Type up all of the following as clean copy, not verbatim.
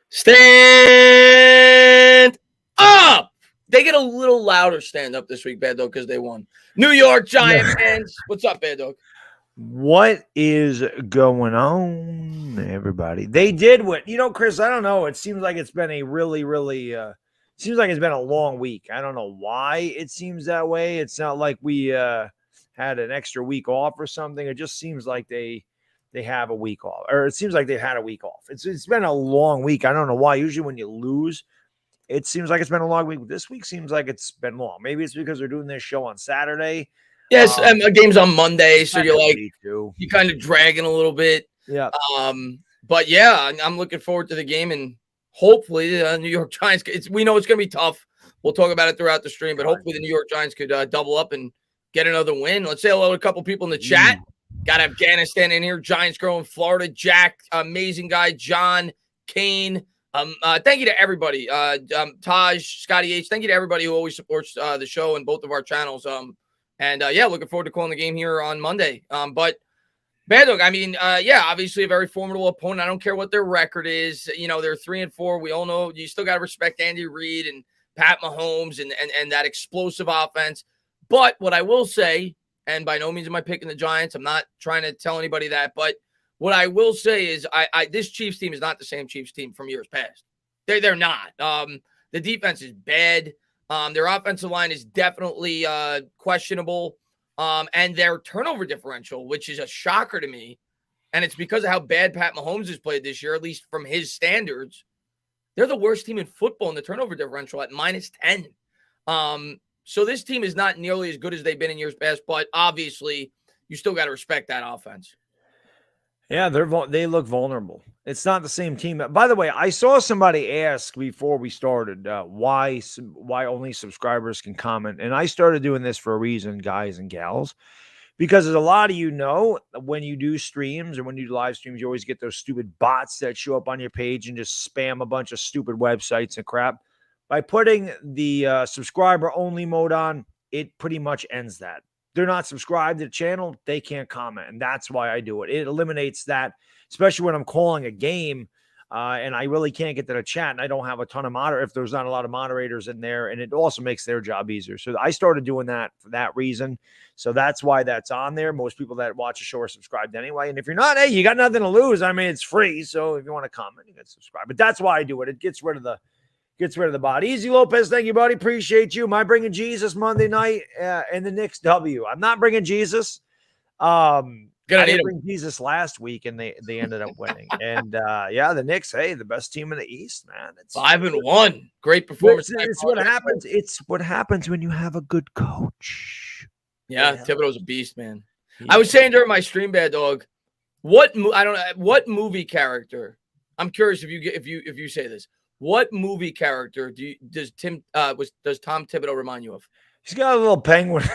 Stand up. They get a little louder stand up this week, Baddog, because they won. New York Giant fans. What's up, Baddog? What is going on, everybody? They did what, Chris, I don't know. It seems like it's been a seems like it's been a long week. I don't know why it seems that way. It's not like we had an extra week off or something. It just seems like they have a week off, or it seems like they've had a week off. It's been a long week. I don't know why. Usually when you lose, it seems like it's been a long week. This week seems like it's been long. Maybe it's because they're doing this show on Saturday. Yes, a game's on Monday, so you're like, you're kind of dragging a little bit. Yeah. But yeah, I'm looking forward to the game, and hopefully the New York Giants. We know it's going to be tough. We'll talk about it throughout the stream, but hopefully the New York Giants could double up and get another win. Let's say hello to a couple people in the chat. Got Afghanistan in here. Giants girl in Florida. Jack, amazing guy. John, Kane. Thank you to everybody. Taj, Scotty H. Thank you to everybody who always supports the show and both of our channels. And looking forward to calling the game here on Monday. But Baddog, obviously a very formidable opponent. I don't care what their record is. They're 3-4. We all know you still got to respect Andy Reid and Pat Mahomes and that explosive offense. But what I will say, and by no means am I picking the Giants, I'm not trying to tell anybody that, but what I will say is this Chiefs team is not the same Chiefs team from years past. They're not. The defense is bad. Their offensive line is definitely questionable. And their turnover differential, which is a shocker to me, and it's because of how bad Pat Mahomes has played this year, at least from his standards. They're the worst team in football in the turnover differential at -10. So this team is not nearly as good as they've been in years past, but obviously you still got to respect that offense. Yeah, they look vulnerable. It's not the same team. By the way, I saw somebody ask before we started why only subscribers can comment, and I started doing this for a reason, guys and gals, because as a lot of when you do streams or when you do live streams, you always get those stupid bots that show up on your page and just spam a bunch of stupid websites and crap. By putting the subscriber only mode on, it pretty much ends that. They're not subscribed to the channel, they can't comment. And that's why I do it. It eliminates that, especially when I'm calling a game and I really can't get to the chat and I don't have a ton of if there's not a lot of moderators in there, and it also makes their job easier. So I started doing that for that reason. So that's why that's on there. Most people that watch the show are subscribed anyway. And if you're not, hey, you got nothing to lose. I mean, it's free. So if you want to comment, you can subscribe. But that's why I do it. It gets rid of the bot. Easy Lopez, thank you, buddy. Appreciate you. Am I bringing Jesus Monday night and the Knicks W? I'm not bringing Jesus. I didn't bring Jesus last week, and they ended up winning. And the Knicks, hey, the best team in the East, man. It's 5-1. Great performance. It's what happens. It's what happens when you have a good coach. Yeah, Thibodeau's a beast, man. Yeah. I was saying during my stream, Baddog, what movie character? I'm curious if you say this. What movie character does Tom Thibodeau remind you of? He's got a little penguin.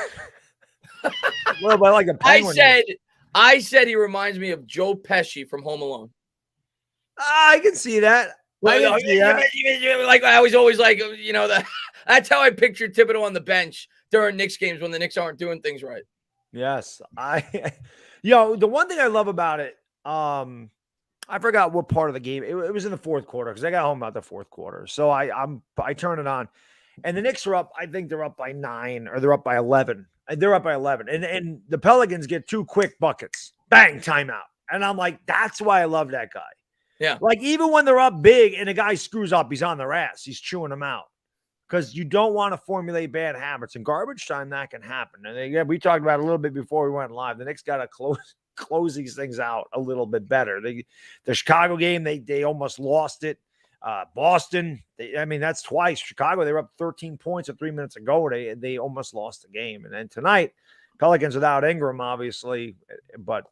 Well, but like a penguin. I said he reminds me of Joe Pesci from Home Alone. I can see that. Like I was always like, that's how I pictured Thibodeau on the bench during Knicks games when the Knicks aren't doing things right. Yes, the one thing I love about it, I forgot what part of the game. It was in the fourth quarter because I got home about the fourth quarter. So I turned it on, and the Knicks are up. I think they're up by 9 or they're up by 11. They're up by 11, and the Pelicans get 2 quick buckets. Bang, timeout. And I'm like, that's why I love that guy. Yeah, like even when they're up big and a guy screws up, he's on their ass. He's chewing them out because you don't want to formulate bad habits. In garbage time, that can happen. And we talked about it a little bit before we went live. The Knicks got to close these things out a little bit better. The Chicago game, they almost lost it. Boston, that's twice. Chicago, they were up 13 points at 3 minutes ago. They almost lost the game. And then tonight, Pelicans without Engram, obviously, but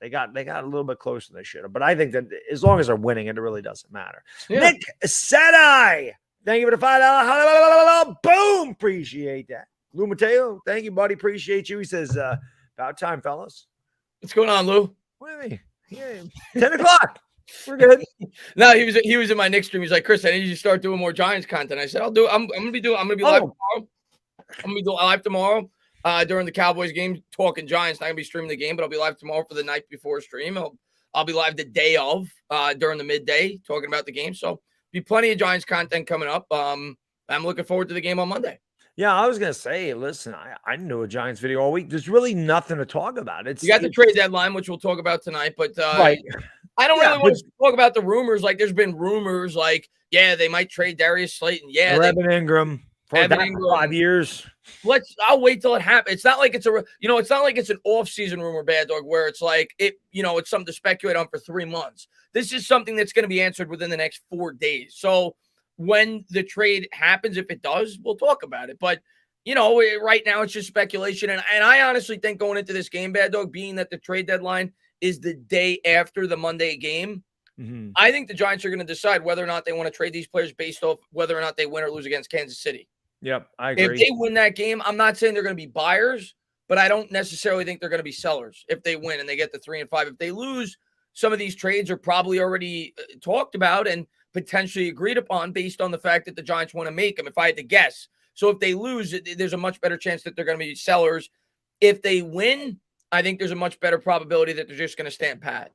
they got a little bit closer than they should have. But I think that as long as they're winning, it really doesn't matter. Yeah. Nick Sedai, thank you for the $5. Boom, appreciate that. Lou Mateo, thank you, buddy. Appreciate you. He says, about time, fellas. What's going on, Lou? What do you mean? Yeah, 10 o'clock. We're good. No, he was in my Knicks stream. He's like, Chris, I need you to start doing more Giants content. I said, I'll do it. I'm gonna be live tomorrow. I'm gonna be live tomorrow during the Cowboys game, talking Giants. Not gonna be streaming the game, but I'll be live tomorrow for the night before stream. I'll be live the day of during the midday talking about the game. So be plenty of Giants content coming up. I'm looking forward to the game on Monday. Yeah, I was gonna say, listen, I didn't do a Giants video all week. There's really nothing to talk about. You got the trade deadline, which we'll talk about tonight, but right. I don't really want to talk about the rumors. Like, there's been rumors, like, yeah, they might trade Darius Slayton. Yeah, Engram for 5 years. I'll wait till it happens. It's not like it's it's not like it's an off-season rumor, Baddog, where it's like it's something to speculate on for 3 months. This is something that's going to be answered within the next 4 days. So when the trade happens, if it does, we'll talk about it. But right now it's just speculation. And I honestly think going into this game, Baddog, being that the trade deadline is the day after the Monday game, I think the Giants are going to decide whether or not they want to trade these players based off whether or not they win or lose against Kansas City. Yep, I agree. If they win that game, I'm not saying they're going to be buyers, but I don't necessarily think they're going to be sellers if they win and they get the 3-5. If they lose, some of these trades are probably already talked about and potentially agreed upon based on the fact that the Giants want to make them, if I had to guess. So if they lose, there's a much better chance that they're going to be sellers. If they win, I think there's a much better probability that they're just going to stand pat.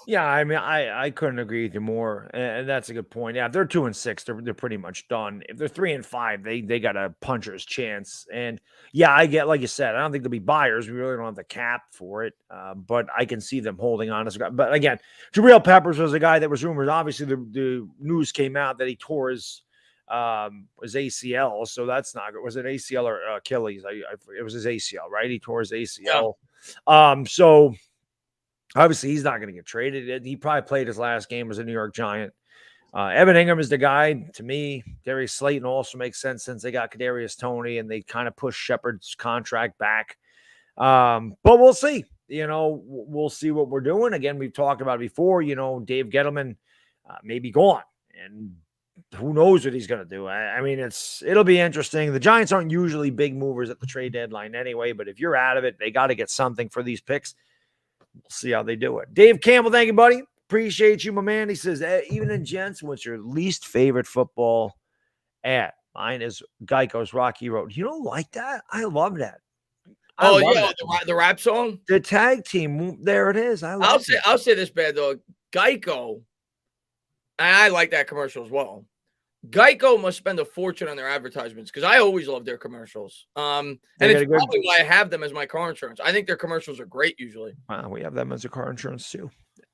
Yeah, I mean, I couldn't agree with you more, and that's a good point. Yeah, if they're 2-6, they're pretty much done. If they're 3-5, they got a puncher's chance. And yeah, I get, like you said, I don't think they'll be buyers. We really don't have the cap for it, but I can see them holding on. But again, Jabril Peppers was a guy that was rumored. Obviously, the news came out that he tore his ACL, so that's not good. Was it ACL or Achilles? It was his ACL, right? He tore his ACL. Yeah. So obviously he's not going to get traded. He probably played his last game as a New York Giant. Evan Engram is the guy to me. Darius Slayton also makes sense since they got Kadarius Toney and they kind of pushed Shepard's contract back. But we'll see. We'll see what we're doing. Again, we've talked about it before. Dave Gettleman may be gone, and who knows what he's going to do. I mean, it'll be interesting. The Giants aren't usually big movers at the trade deadline anyway, but if you're out of it, they got to get something for these picks. We'll see how they do it. Dave Campbell, thank you, buddy. Appreciate you, my man. He says, even in gents, what's your least favorite football at? Mine is Geico's Rocky Road. You don't like that? I love that. The rap song? The tag team. There it is. I'll say this, Baddog. Geico, I like that commercial as well. Geico must spend a fortune on their advertisements because I always love their commercials. And it's probably why I have them as my car insurance. I think their commercials are great usually. We have them as a car insurance too.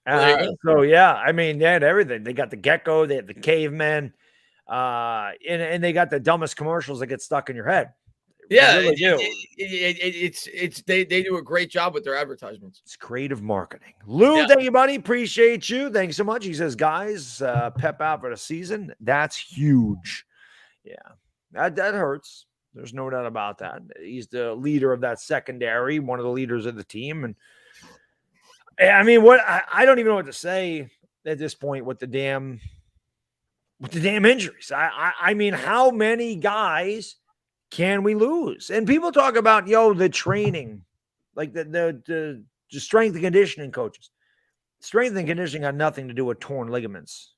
So yeah, I mean, they had everything. They got the gecko, they had the cavemen, and they got the dumbest commercials that get stuck in your head. Yeah, they do a great job with their advertisements. It's creative marketing. Lou, thank you, buddy. Appreciate you. Thanks so much. He says, guys, pep out for the season. That's huge. Yeah, that hurts. There's no doubt about that. He's the leader of that secondary, one of the leaders of the team. And I mean, I don't even know what to say at this point with the damn injuries. I mean, how many guys can we lose? And people talk about, the training, like the strength and conditioning coaches. Strength and conditioning got nothing to do with torn ligaments.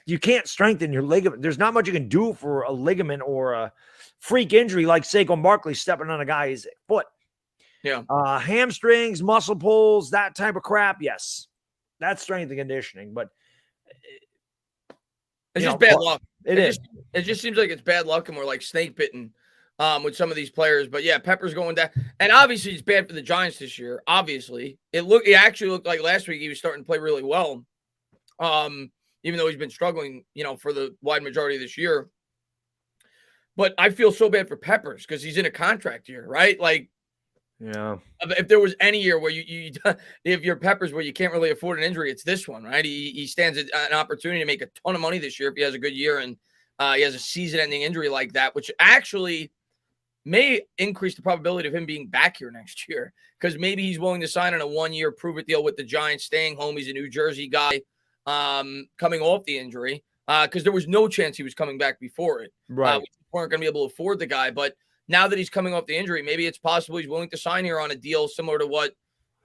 You can't strengthen your ligament. There's not much you can do for a ligament or a freak injury like Saquon Barkley stepping on a guy's foot. Yeah. Hamstrings, muscle pulls, that type of crap. Yes. That's strength and conditioning, but it's just bad luck. It just seems like it's bad luck and we're like snake bitten with some of these players. But yeah, Pepper's going down. And obviously it's bad for the Giants this year. Obviously. It actually looked like last week he was starting to play really well. Even though he's been struggling, for the wide majority of this year. But I feel so bad for Peppers because he's in a contract year, right? Like, yeah. If there was any year where if you're Peppers where you can't really afford an injury, it's this one, right? He stands an opportunity to make a ton of money this year if he has a good year and he has a season-ending injury like that, which actually may increase the probability of him being back here next year because maybe he's willing to sign on a 1-year prove-it deal with the Giants, staying home. He's a New Jersey guy coming off the injury because there was no chance he was coming back before it. Right. We weren't going to be able to afford the guy, but now that he's coming off the injury, maybe it's possible he's willing to sign here on a deal similar to what,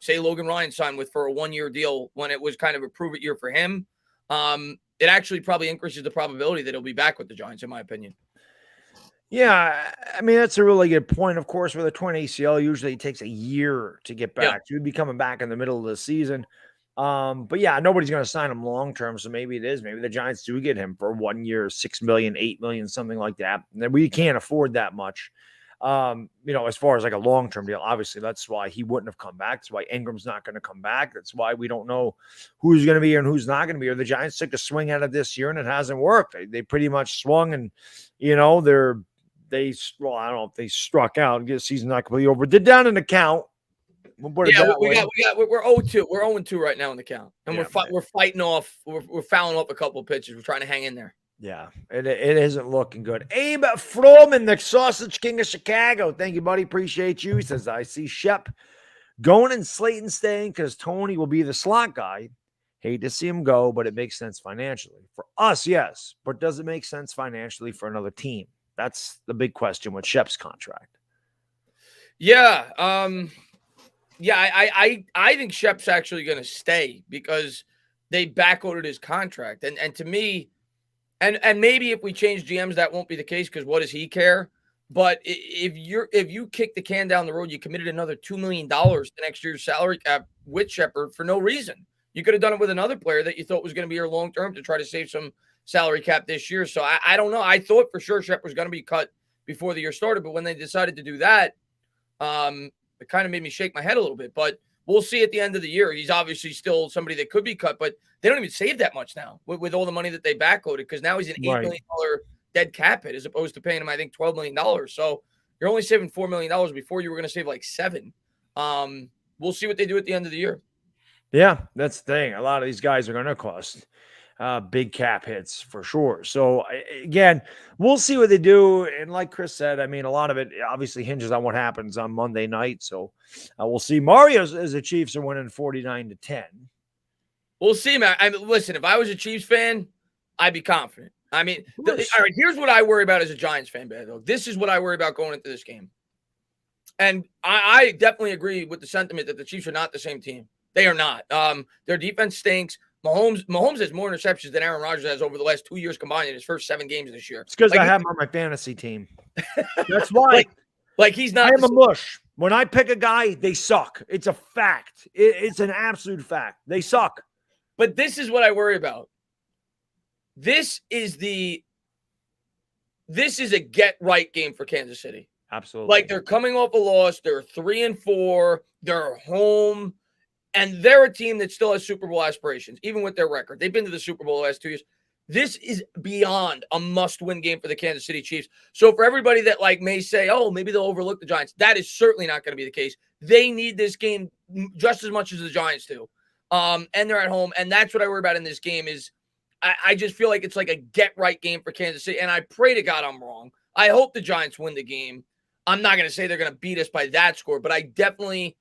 say, Logan Ryan signed with for a 1-year deal when it was kind of a prove-it year for him. It actually probably increases the probability that he'll be back with the Giants, in my opinion. Yeah, I mean, that's a really good point. Of course, with a torn ACL, usually it takes a year to get back. You'd be coming back in the middle of the season. But yeah, nobody's going to sign him long term. So maybe it is. Maybe the Giants do get him for 1 year, 6 million, 8 million, something like that. And we can't afford that much. As far as like a long term deal, obviously that's why he wouldn't have come back. That's why Engram's not going to come back. That's why we don't know who's going to be here and who's not going to be here. The Giants took a swing at it this year and it hasn't worked. They pretty much swung and, I don't know if they struck out and get the season not completely over. Did down an account. We're 0-2. We're 0-2 right now in the count, and Yeah, we're fighting off. We're fouling off a couple of pitches. We're trying to hang in there. Yeah, it isn't looking good. Abe Froman, the Sausage King of Chicago. Thank you, buddy. Appreciate you. He says, I see Shep going and Slayton staying because Toney will be the slot guy. Hate to see him go, but it makes sense financially. For us, yes. But does it make sense financially for another team? That's the big question with Shep's contract. Yeah. I think Shep's actually going to stay because they backordered his contract. And to me, and maybe if we change GMs, that won't be the case because what does he care? But if you kick the can down the road, you committed another $2 million to next year's salary cap with Shepard for no reason. You could have done it with another player that you thought was going to be here long term to try to save some salary cap this year. So I don't know. I thought for sure Shepard was going to be cut before the year started, but when they decided to do that, it kind of made me shake my head a little bit. But we'll see at the end of the year. He's obviously still somebody that could be cut, but they don't even save that much now with all the money that they backloaded because now he's an $8 million dead cap hit as opposed to paying him, I think, $12 million. So you're only saving $4 million before you were going to save like $7 million. We'll see what they do at the end of the year. Yeah, that's the thing. A lot of these guys are going to cost big cap hits for sure. So again, we'll see what they do. And like Chris said, I mean, a lot of it obviously hinges on what happens on Monday night. So we'll see. Mario's as the Chiefs are winning 49-10. We'll see, man. I mean, listen, if I was a Chiefs fan, I'd be confident. I mean, all right, here's what I worry about as a Giants fan, Baddog. This is what I worry about going into this game. And I definitely agree with the sentiment that the Chiefs are not the same team. They are not. Their defense stinks. Mahomes has more interceptions than Aaron Rodgers has over the last 2 years combined in his first 7 games this year. It's because I have him on my fantasy team. That's why. Like he's not. I am a mush. When I pick a guy, they suck. It's a fact. It's an absolute fact. They suck. But this is what I worry about. This is a get right game for Kansas City. Absolutely. Like they're coming off a loss. They're 3-4. They're home. And they're a team that still has Super Bowl aspirations, even with their record. They've been to the Super Bowl the last 2 years. This is beyond a must-win game for the Kansas City Chiefs. So for everybody that may say, oh, maybe they'll overlook the Giants, that is certainly not going to be the case. They need this game just as much as the Giants do. And they're at home. And that's what I worry about in this game is I just feel like it's like a get-right game for Kansas City. And I pray to God I'm wrong. I hope the Giants win the game. I'm not going to say they're going to beat us by that score, but I definitely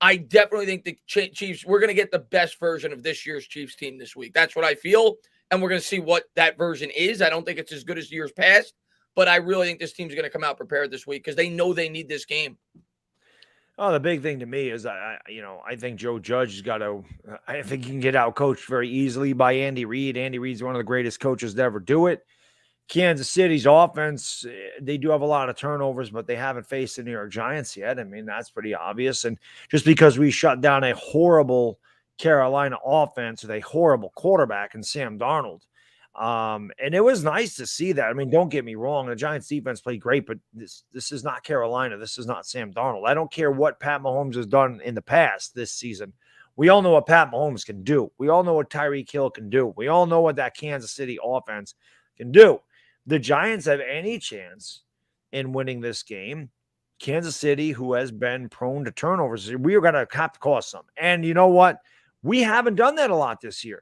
think the Chiefs, we're going to get the best version of this year's Chiefs team this week. That's what I feel. And we're going to see what that version is. I don't think it's as good as years past, but I really think this team's going to come out prepared this week because they know they need this game. Oh, the big thing to me is I think Joe Judge has got to, I think he can get out coached very easily by Andy Reid. Andy Reid's one of the greatest coaches to ever do it. Kansas City's offense, they do have a lot of turnovers, but they haven't faced the New York Giants yet. I mean, that's pretty obvious. And just because we shut down a horrible Carolina offense with a horrible quarterback in Sam Darnold, and it was nice to see that. I mean, don't get me wrong, the Giants defense played great, but this is not Carolina. This is not Sam Darnold. I don't care what Pat Mahomes has done in the past this season. We all know what Pat Mahomes can do. We all know what Tyreek Hill can do. We all know what that Kansas City offense can do. The Giants have any chance in winning this game. Kansas City, who has been prone to turnovers, we are going to have to cost some. And you know what? We haven't done that a lot this year.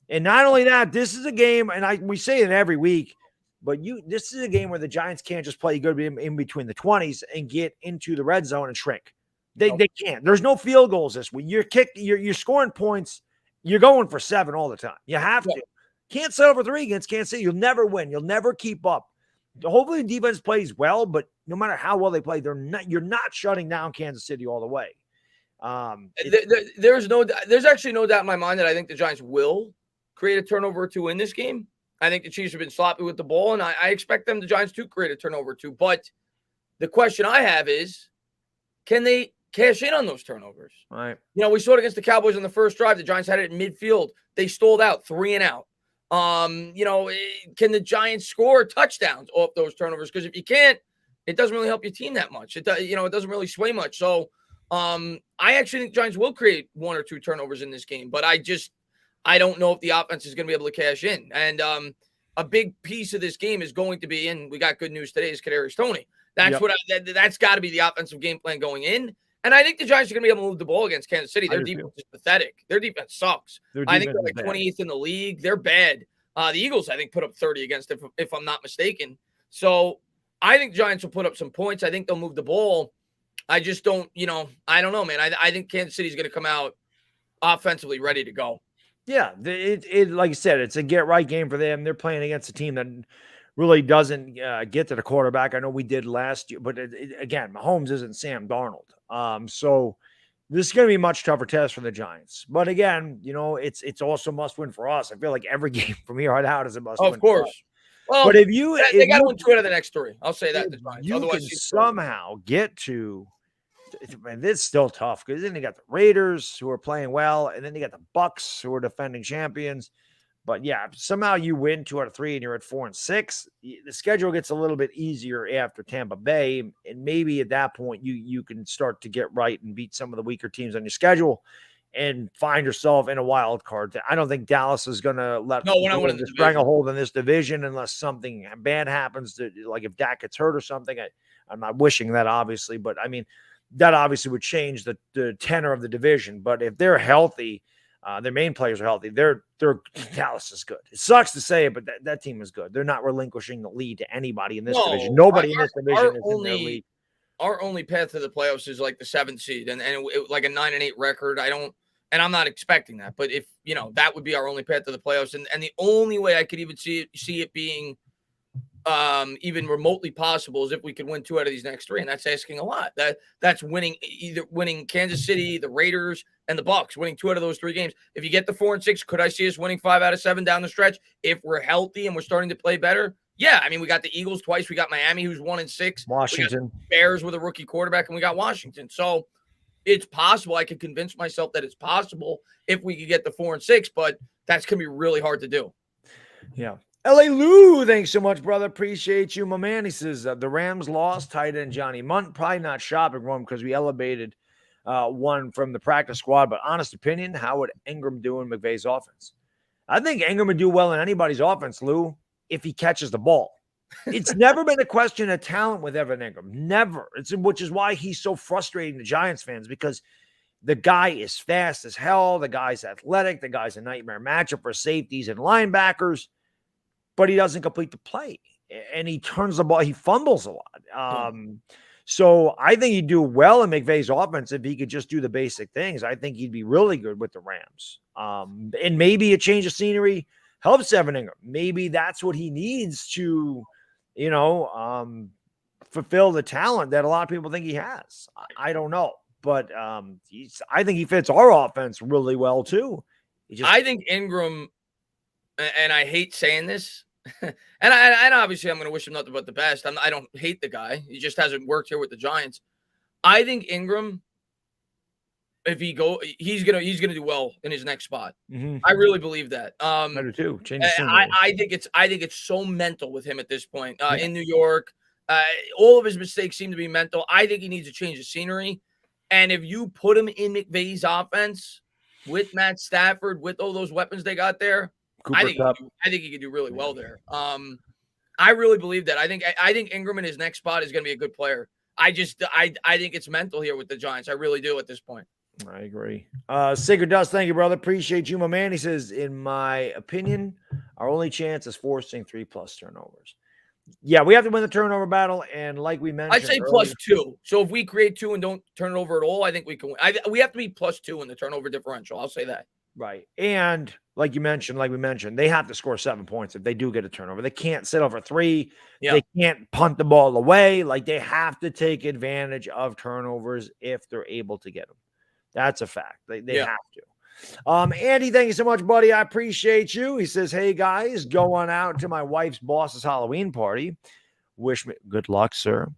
And not only that, this is a game, and we say it every week, but this is a game where the Giants can't just play good in between the 20s and get into the red zone and shrink. They can't. There's no field goals this week. You're scoring points. You're going for 7 all the time. You have to. Can't settle for 3 against Kansas City. You'll never win. You'll never keep up. Hopefully the defense plays well, but no matter how well they play, you're not shutting down Kansas City all the way. There's actually no doubt in my mind that I think the Giants will create a turnover or 2 in this game. I think the Chiefs have been sloppy with the ball, and I expect the Giants to create a turnover or 2. But the question I have is, can they cash in on those turnovers. Right. You know, we saw it against the Cowboys on the first drive. The Giants had it in midfield. They stalled out 3 and out. You know, can the Giants score touchdowns off those turnovers? Because if you can't, it doesn't really help your team that much. It doesn't really sway much. So I actually think Giants will create 1 or 2 turnovers in this game, but I don't know if the offense is going to be able to cash in. And a big piece of this game is going to be, and we got good news today, is Toney. That's that's got to be the offensive game plan going in. And I think the Giants are going to be able to move the ball against Kansas City. Their defense is pathetic. Their defense sucks. I think they're like 28th in the league. They're bad. The Eagles, I think, put up 30 against it, if I'm not mistaken. So I think Giants will put up some points. I think they'll move the ball. I just don't, I don't know, man. I think Kansas City is going to come out offensively ready to go. Yeah, it like you said, it's a get-right game for them. They're playing against a team that really doesn't get to the quarterback. I know we did last year, but again, Mahomes isn't Sam Darnold. So this is going to be a much tougher test for the Giants. But again, it's also must win for us. I feel like every game from here on out is a must win. Of course. Well, but they got to win 2 out of the next 3. I'll say that. You can somehow get to, and it's still tough because then you got the Raiders who are playing well, and then you got the Bucks who are defending champions. But yeah, somehow you win 2 out of 3 and you're at 4-6. The schedule gets a little bit easier after Tampa Bay. And maybe at that point you can start to get right and beat some of the weaker teams on your schedule and find yourself in a wild card. I don't think Dallas is going to let the stranglehold in this division unless something bad happens. Like if Dak gets hurt or something. I'm not wishing that, obviously, but I mean, that obviously would change the tenor of the division. But if they're healthy, their main players are healthy, they're Dallas is good. It sucks to say it, but that team is good. They're not relinquishing the lead to anybody in this division. Nobody in this division is in their league. Our only path to the playoffs is like the 7th seed and like a 9-8 record. And I'm not expecting that, but if that would be our only path to the playoffs. And the only way I could even see it being even remotely possible is if we could win 2 out of these next 3, and that's asking a lot. That's winning Kansas City, the Raiders, and the Bucks, winning 2 out of those 3 games. If you get the 4-6, could I see us winning 5 out of 7 down the stretch if we're healthy and we're starting to play better? Yeah, I mean, we got the Eagles twice, we got Miami, who's 1-6, Washington, Bears with a rookie quarterback, and we got Washington. So it's possible. I could convince myself that it's possible if we could get the 4-6, but that's gonna be really hard to do. Yeah. L.A. Lou, thanks so much, brother. Appreciate you, my man. He says the Rams lost tight end Johnny Munt. Probably not shopping for him because we elevated one from the practice squad. But honest opinion, how would Engram do in McVay's offense? I think Engram would do well in anybody's offense, Lou, if he catches the ball. It's never been a question of talent with Evan Engram. Never. Which is why he's so frustrating to Giants fans, because the guy is fast as hell. The guy's athletic. The guy's a nightmare matchup for safeties and linebackers. But he doesn't complete the play, and he turns the ball. He fumbles a lot. So I think he'd do well in McVay's offense if he could just do the basic things. I think he'd be really good with the Rams. And maybe a change of scenery helps Evan Engram. Maybe that's what he needs to, fulfill the talent that a lot of people think he has. I don't know, but I think he fits our offense really well too. I think Engram, and I hate saying this, and obviously I'm going to wish him nothing but the best. I don't hate the guy. He just hasn't worked here with the Giants. I think Engram, if he's gonna do well in his next spot. Mm-hmm. I really believe that. I do too. I think it's so mental with him at this point in New York. All of his mistakes seem to be mental. I think he needs a change of scenery. And if you put him in McVay's offense with Matt Stafford, with all those weapons they got there, I think he could do really well there. I really believe that. I think Engram in his next spot is going to be a good player. I think it's mental here with the Giants. I really do at this point. I agree. Sacred Dust, thank you, brother. Appreciate you, my man. He says, in my opinion, our only chance is forcing 3+ turnovers. Yeah, we have to win the turnover battle, and like we mentioned, I'd say +2. So if we create 2 and don't turn it over at all, I think we can win. We have to be +2 in the turnover differential. I'll say that. Right. And like we mentioned, they have to score 7 points if they do get a turnover. They can't sit over 3. Yeah. They can't punt the ball away. Like, they have to take advantage of turnovers if they're able to get them. That's a fact. They have to. Andy, thank you so much, buddy. I appreciate you. He says, hey, guys, going out to my wife's boss's Halloween party. Wish me good luck, sir.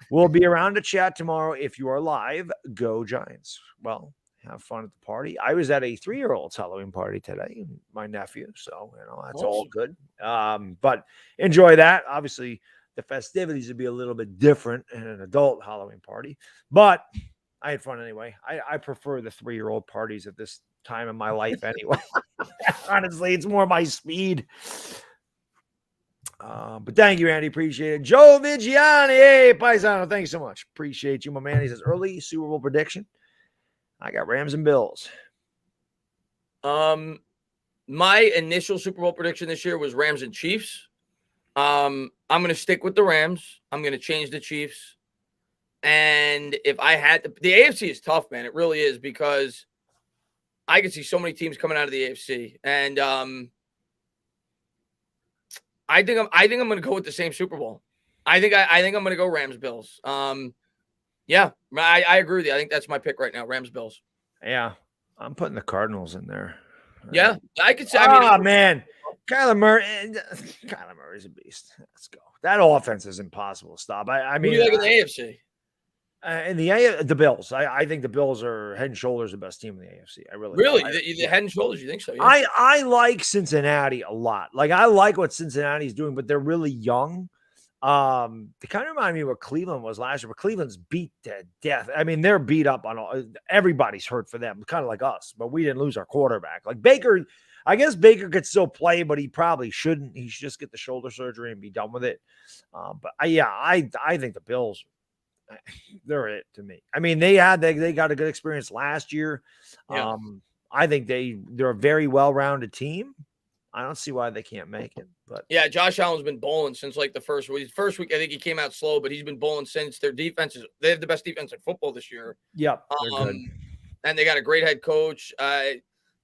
We'll be around to chat tomorrow. If you are live, go Giants. Well, have fun at the party. I was at a 3-year-old's Halloween party today, my nephew. So, that's all good. But enjoy that. Obviously, the festivities would be a little bit different in an adult Halloween party, but I had fun anyway. I prefer the 3-year-old parties at this time in my life anyway. Honestly, it's more my speed. But thank you, Andy. Appreciate it. Joe Vigiani. Hey, Paisano. Thanks so much. Appreciate you, my man. He says early Super Bowl prediction. I got Rams and Bills. My initial Super Bowl prediction this year was Rams and Chiefs. I'm going to stick with the Rams. I'm going to change the Chiefs. And if I had to, the AFC is tough, man. It really is, because I can see so many teams coming out of the AFC. And I think I'm going to go with the same Super Bowl. I think I'm going to go Rams Bills. Yeah, I agree with you. I think that's my pick right now, Rams Bills. Yeah, I'm putting the Cardinals in there. Yeah, I could say. Man, Kyler Murray's a beast. Let's go. That offense is impossible to stop. I mean, who do you like in the AFC? In the Bills. I think the Bills are head and shoulders the best team in the AFC. I really the head and shoulders. You think so? Yeah. I like Cincinnati a lot. Like, I like what Cincinnati's doing, but they're really young. They kind of remind me of what Cleveland was last year, but Cleveland's beat to death. I mean, they're beat up on all. Everybody's hurt for them, kind of like us, but we didn't lose our quarterback. Like Baker, I guess Baker could still play, but he probably shouldn't. He should just get the shoulder surgery and be done with it. But I think the Bills, they're it to me. I mean, they got a good experience last year. Yeah. I think they're a very well-rounded team. I don't see why they can't make it. But yeah, Josh Allen's been bowling since like the first week. First week, I think he came out slow, but he's been bowling since. Their defense they have the best defense in football this year. Yep, they're good. And they got a great head coach. I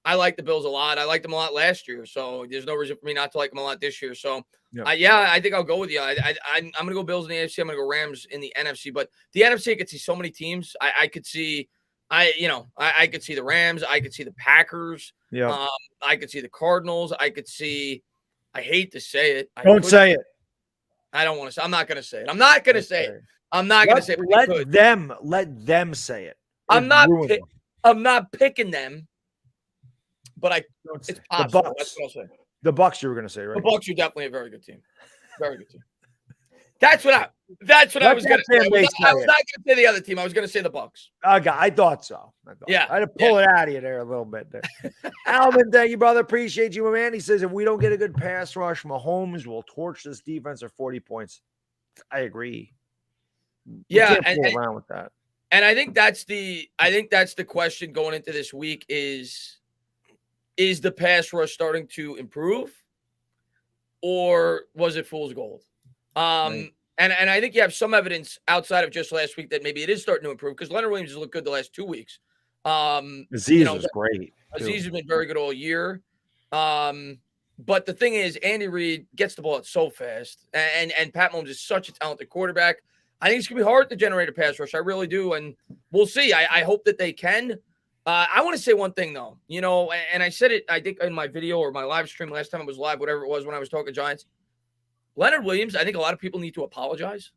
like the Bills a lot. I liked them a lot last year, so there's no reason for me not to like them a lot this year. So I think I'll go with you. I'm gonna go Bills in the AFC. I'm gonna go Rams in the NFC. But the NFC, I could see so many teams. I could see. I could see the Rams. I could see the Packers. Yeah. I could see the Cardinals. I could see. I hate to say it. Don't say it. I don't want to say. I'm not going to say it. I'm not going to say it. I'm not going to say it. Let them say it. I'm not picking them. But it's possible. That's what I'll say. The Bucs you were going to say, right? The Bucs are definitely a very good team. Very good team. That's what I was going to say. I was not going to say the other team. I was going to say the Bucs. Okay, I thought so. I had to pull it out of you there a little bit. There. Alvin, thank you, brother. Appreciate you, my man. He says, if we don't get a good pass rush, Mahomes will torch this defense for 40 points. I agree. Yeah, and around with that. And I think that's the question going into this week is the pass rush starting to improve, or was it fool's gold? Right. And I think you have some evidence outside of just last week that maybe it is starting to improve, because Leonard Williams has looked good the last 2 weeks. Aziz was great. Aziz has been very good all year. But the thing is, Andy Reid gets the ball out so fast, and Pat Mahomes is such a talented quarterback. I think it's going to be hard to generate a pass rush. I really do, and we'll see. I hope that they can. I want to say one thing, though. And I said it, I think, in my video or my live stream last time it was live, whatever it was, when I was talking Giants. Leonard Williams, I think a lot of people need to apologize.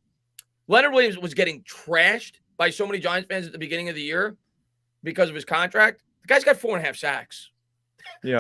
Leonard Williams was getting trashed by so many Giants fans at the beginning of the year because of his contract. The guy's got 4.5 sacks. Yeah.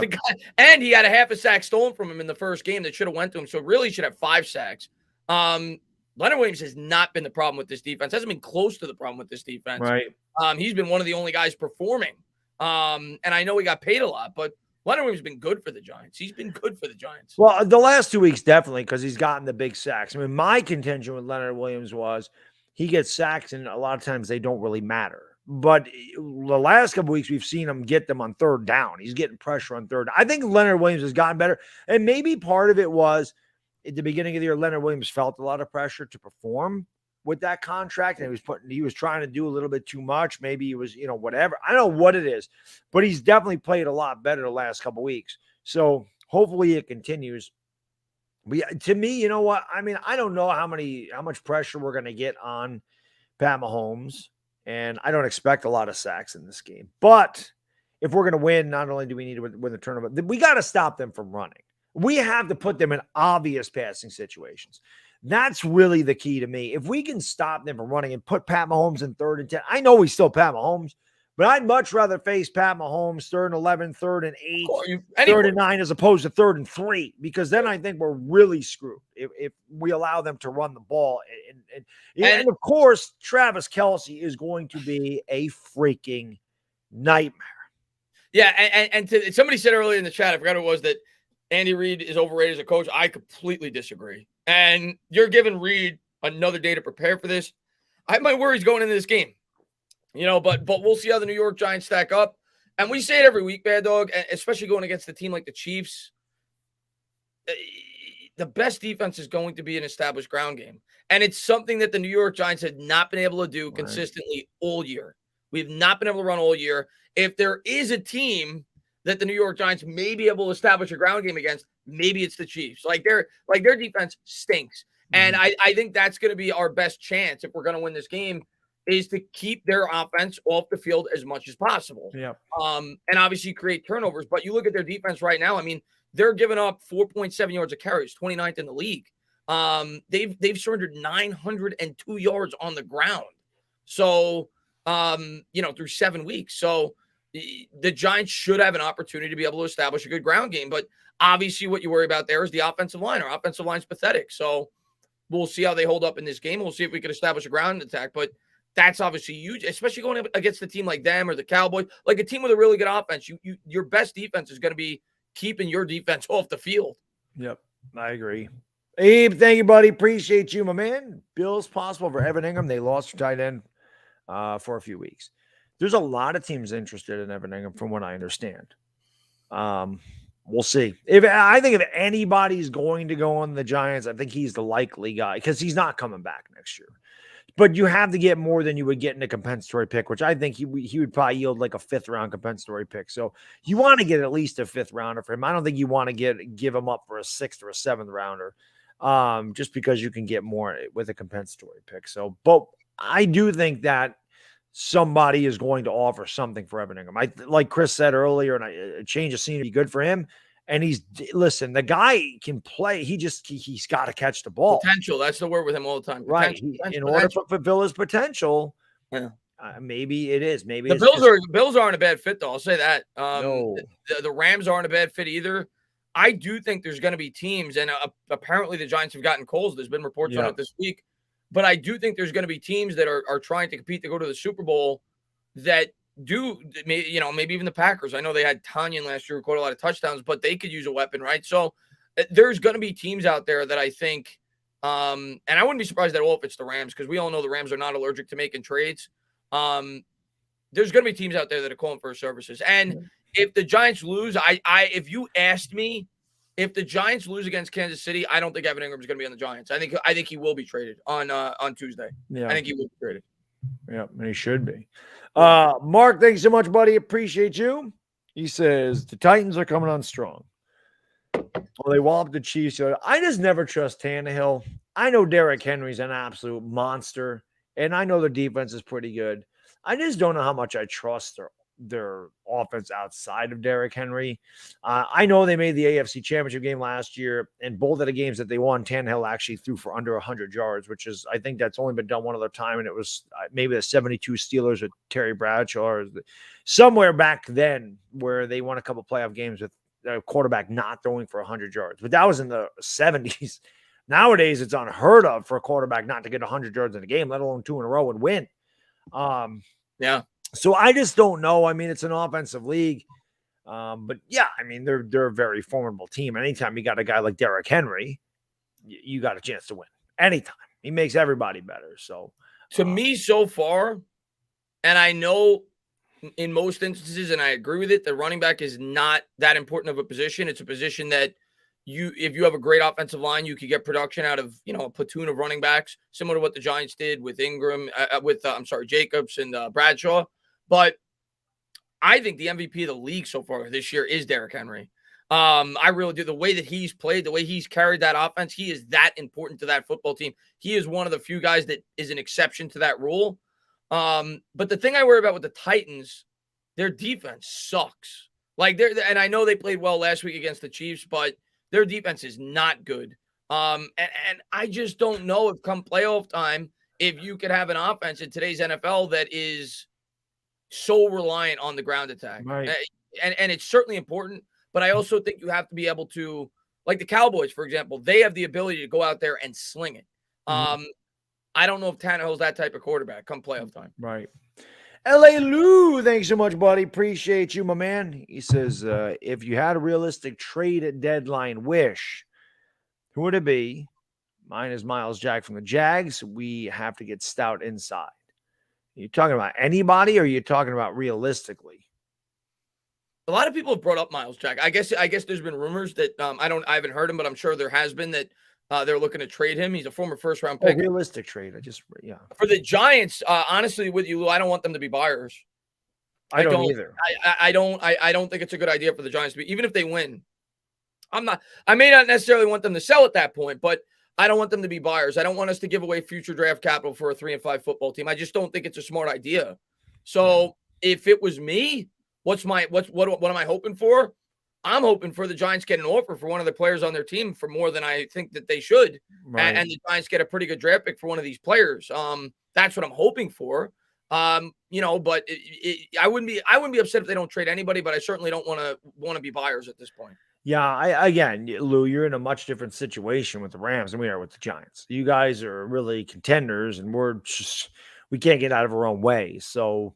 And he had a half a sack stolen from him in the first game that should have went to him. So really he should have 5 sacks. Leonard Williams has not been the problem with this defense. Hasn't been close to the problem with this defense. Right. He's been one of the only guys performing. And I know he got paid a lot, but Leonard Williams has been good for the Giants. He's been good for the Giants. Well, the last 2 weeks, definitely, because he's gotten the big sacks. I mean, my contention with Leonard Williams was he gets sacks, and a lot of times they don't really matter. But the last couple weeks, we've seen him get them on third down. He's getting pressure on third. I think Leonard Williams has gotten better. And maybe part of it was at the beginning of the year, Leonard Williams felt a lot of pressure to perform with that contract, and he was trying to do a little bit too much. Maybe he was, whatever. I don't know what it is, but he's definitely played a lot better the last couple of weeks. So hopefully it continues. But to me, you know what? I mean, I don't know how much pressure we're going to get on Pat Mahomes, and I don't expect a lot of sacks in this game. But if we're going to win, not only do we need to win the tournament, we got to stop them from running. We have to put them in obvious passing situations. That's really the key to me. If we can stop them from running and put Pat Mahomes in 3rd and 10, I know he's still Pat Mahomes, but I'd much rather face Pat Mahomes 3rd and 11, 3rd and 8, 3rd and 9, as opposed to 3rd and 3, because then I think we're really screwed if we allow them to run the ball. And of course, Travis Kelce is going to be a freaking nightmare. Yeah, and somebody said earlier in the chat, I forgot who it was, that Andy Reid is overrated as a coach. I completely disagree. And you're giving Reid another day to prepare for this. I have my worries going into this game, but we'll see how the New York Giants stack up. And we say it every week, Baddog, especially going against a team like the Chiefs. The best defense is going to be an established ground game. And it's something that the New York Giants have not been able to do consistently all year. We've not been able to run all year. If there is a team that the New York Giants may be able to establish a ground game against, maybe it's the Chiefs. Their defense stinks. And I think that's going to be our best chance if we're going to win this game, is to keep their offense off the field as much as possible. Yeah. And obviously create turnovers. But you look at their defense right now, I mean, they're giving up 4.7 yards of carries, 29th in the league. They've surrendered 902 yards on the ground. So, through 7 weeks. So the Giants should have an opportunity to be able to establish a good ground game. But obviously what you worry about there is the offensive line. Our offensive line's pathetic. So we'll see how they hold up in this game. We'll see if we can establish a ground attack. But that's obviously huge, especially going against a team like them or the Cowboys, like a team with a really good offense. Your best defense is going to be keeping your defense off the field. Yep, I agree. Abe, thank you, buddy. Appreciate you, my man. Bill's possible for Evan Engram. They lost their tight end for a few weeks. There's a lot of teams interested in Evan Engram, from what I understand. We'll see. I think if anybody's going to go on the Giants, I think he's the likely guy, because he's not coming back next year. But you have to get more than you would get in a compensatory pick, which I think he would probably yield like a 5th round compensatory pick. So you want to get at least a 5th rounder for him. I don't think you want to give him up for a 6th or a 7th rounder, just because you can get more with a compensatory pick. So, but I do think that somebody is going to offer something for Evan Engram. Like Chris said earlier, and a change of scenery good for him. And the guy can play. He's got to catch the ball. Potential. That's the word with him all the time. Right. In order to fulfill his potential, maybe it is. Maybe the Bills aren't a bad fit, though. I'll say that. No. The Rams aren't a bad fit either. I do think there's going to be teams, and apparently the Giants have gotten calls. There's been reports on it this week. But I do think there's going to be teams that are trying to compete to go to the Super Bowl that do, maybe even the Packers. I know they had Toney last year who caught a lot of touchdowns, but they could use a weapon, right? So there's going to be teams out there that I think, and I wouldn't be surprised at all if it's the Rams, because we all know the Rams are not allergic to making trades. There's going to be teams out there that are calling for services. And if the Giants lose, if you asked me, if the Giants lose against Kansas City, I don't think Evan Engram is going to be on the Giants. I think he will be traded on Tuesday. Yeah. I think he will be traded. Yeah, and he should be. Mark, thanks so much, buddy. Appreciate you. He says the Titans are coming on strong. Well, they walloped the Chiefs. I just never trust Tannehill. I know Derrick Henry's an absolute monster, and I know their defense is pretty good. I just don't know how much I trust their offense outside of Derrick Henry. I know they made the AFC Championship game last year, and both of the games that they won, Tannehill actually threw for under 100 yards, which is, I think that's only been done one other time, and it was maybe the 72 Steelers with Terry Bradshaw, or somewhere back then where they won a couple playoff games with a quarterback not throwing for 100 yards. But that was in the 70s. Nowadays, it's unheard of for a quarterback not to get 100 yards in a game, let alone 2 in a row and win. Yeah. So I just don't know. I mean, it's an offensive league. But yeah, I mean, they're a very formidable team. Anytime you got a guy like Derrick Henry, you got a chance to win. Anytime. He makes everybody better. So to me so far, and I know in most instances, and I agree with it, the running back is not that important of a position. It's a position that if you have a great offensive line, you could get production out of, a platoon of running backs, similar to what the Giants did with Engram, Jacobs and Bradshaw. But I think the MVP of the league so far this year is Derrick Henry. I really do. The way that he's played, the way he's carried that offense, he is that important to that football team. He is one of the few guys that is an exception to that rule. But the thing I worry about with the Titans, their defense sucks. And I know they played well last week against the Chiefs, but their defense is not good. And I just don't know if come playoff time, if you could have an offense in today's NFL that is so reliant on the ground attack. Right. And it's certainly important, but I also think you have to be able to, like the Cowboys, for example, they have the ability to go out there and sling it. I don't know if Tannehill's that type of quarterback come playoff time. Right. LA Lou, thanks so much, buddy. Appreciate you, my man. He says, if you had a realistic trade deadline wish, who would it be? Mine is Miles Jack from the Jags. We have to get stout inside. Are you talking about anybody, or are you talking about realistically? A lot of people have brought up Miles Jack. I guess there's been rumors that I haven't heard him, but I'm sure there has been that they're looking to trade him. He's a former first-round pick. Realistic trade. For the Giants, honestly, with you, Lou, I don't want them to be buyers. I don't either. I don't think it's a good idea for the Giants to be, even if they win. I may not necessarily want them to sell at that point, but I don't want them to be buyers. I don't want us to give away future draft capital for a 3-5 football team. I just don't think it's a smart idea. So if it was me, what am I hoping for? I'm hoping for the Giants get an offer for one of the players on their team for more than I think that they should. Right. And the Giants get a pretty good draft pick for one of these players. That's what I'm hoping for. But I wouldn't be upset if they don't trade anybody, but I certainly don't want to be buyers at this point. Yeah, again, Lou, you're in a much different situation with the Rams than we are with the Giants. You guys are really contenders, and we can't get out of our own way. So,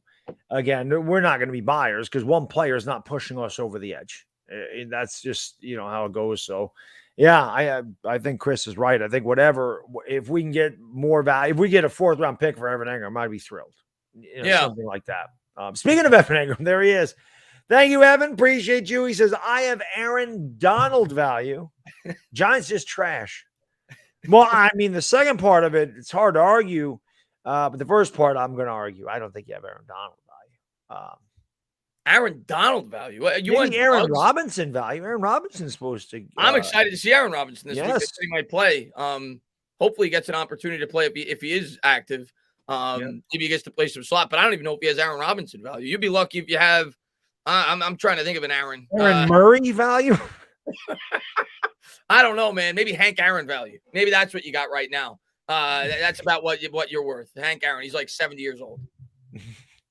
again, we're not going to be buyers because one player is not pushing us over the edge. That's just, how it goes. So, yeah, I think Chris is right. I think if we can get more value, if we get a 4th-round pick for Evan Engram, I'd be thrilled. Something like that. Speaking of Evan Engram, there he is. Thank you, Evan. Appreciate you. He says, I have Aaron Donald value. Giants just trash. Well, I mean, the second part of it, it's hard to argue. But the first part, I'm going to argue. I don't think you have Aaron Donald value. Aaron Donald value? You want Aaron Robinson value? Aaron Robinson's supposed to. I'm excited to see Aaron Robinson this week. He might play. Hopefully, he gets an opportunity to play if he is active. Maybe he gets to play some slot. But I don't even know if he has Aaron Robinson value. You'd be lucky if you have. I'm trying to think of an Aaron Murray value. I don't know, man. Maybe Hank Aaron value. Maybe that's what you got right now. That's about what you're worth. Hank Aaron. He's like 70 years old.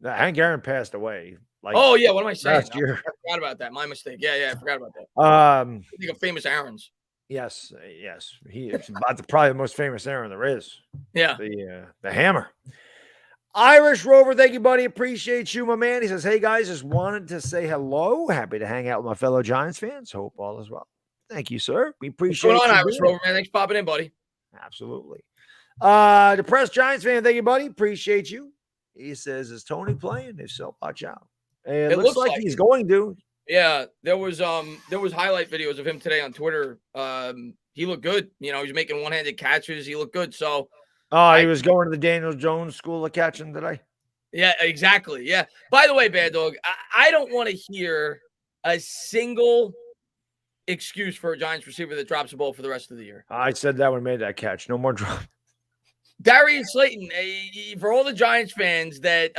Hank Aaron passed away. What am I saying? Last year. I forgot about that. My mistake. Yeah, I forgot about that. I think of famous Aarons. Yes. He is probably the most famous Aaron there is. Yeah. The hammer. Irish Rover, thank you, buddy. Appreciate you, my man. He says, hey, guys, just wanted to say hello. Happy to hang out with my fellow Giants fans. Hope all is well. Thank you, sir. We appreciate it. What's going on, Irish Rover, man? Thanks for popping in, buddy. Absolutely. Depressed Giants fan, thank you, buddy. Appreciate you. He says, is Toney playing? If so, watch out. It looks like he's going to. Yeah, there was highlight videos of him today on Twitter. He looked good. He was making one-handed catches. He looked good. So he was going to the Daniel Jones School of Catching today. Yeah, exactly. Yeah. By the way, Baddog, I don't want to hear a single excuse for a Giants receiver that drops a ball for the rest of the year. I said that when I made that catch. No more drop. Darius Slayton, for all the Giants fans that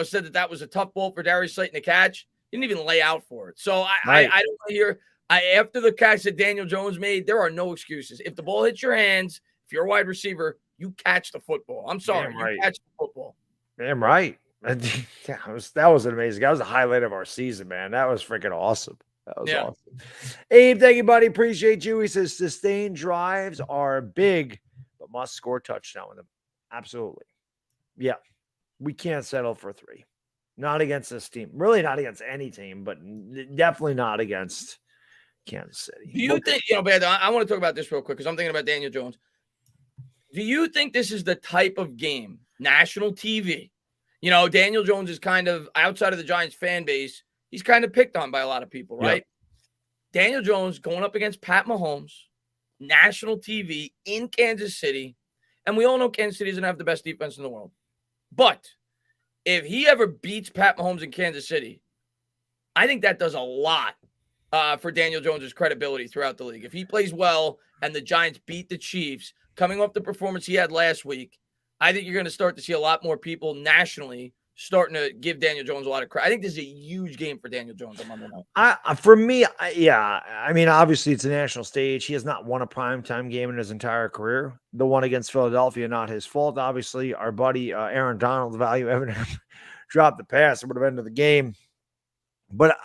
said that was a tough ball for Darius Slayton to catch, he didn't even lay out for it. So I don't want to hear. After the catch that Daniel Jones made, there are no excuses. If the ball hits your hands, if you're a wide receiver, you catch the football. I'm sorry, you catch the football. Damn right. That was amazing. That was the highlight of our season, man. That was freaking awesome. That was awesome. Abe, thank you, buddy. Appreciate you. He says sustained drives are big, but must score touchdown with them. Absolutely. Yeah. We can't settle for 3. Not against this team. Really not against any team, but definitely not against Kansas City. Do you think, Bad, I want to talk about this real quick because I'm thinking about Daniel Jones. Do you think this is the type of game, national TV? Daniel Jones is kind of outside of the Giants fan base. He's kind of picked on by a lot of people, right? Yep. Daniel Jones going up against Pat Mahomes, national TV in Kansas City. And we all know Kansas City doesn't have the best defense in the world. But if he ever beats Pat Mahomes in Kansas City, I think that does a lot for Daniel Jones' credibility throughout the league. If he plays well and the Giants beat the Chiefs, coming off the performance he had last week, I think you're going to start to see a lot more people nationally starting to give Daniel Jones a lot of credit. I think this is a huge game for Daniel Jones on Monday night. For me, I mean, obviously it's a national stage. He has not won a primetime game in his entire career. The one against Philadelphia, not his fault. Obviously, our buddy Aaron Donald's value evident dropped the pass. It would have ended the game. But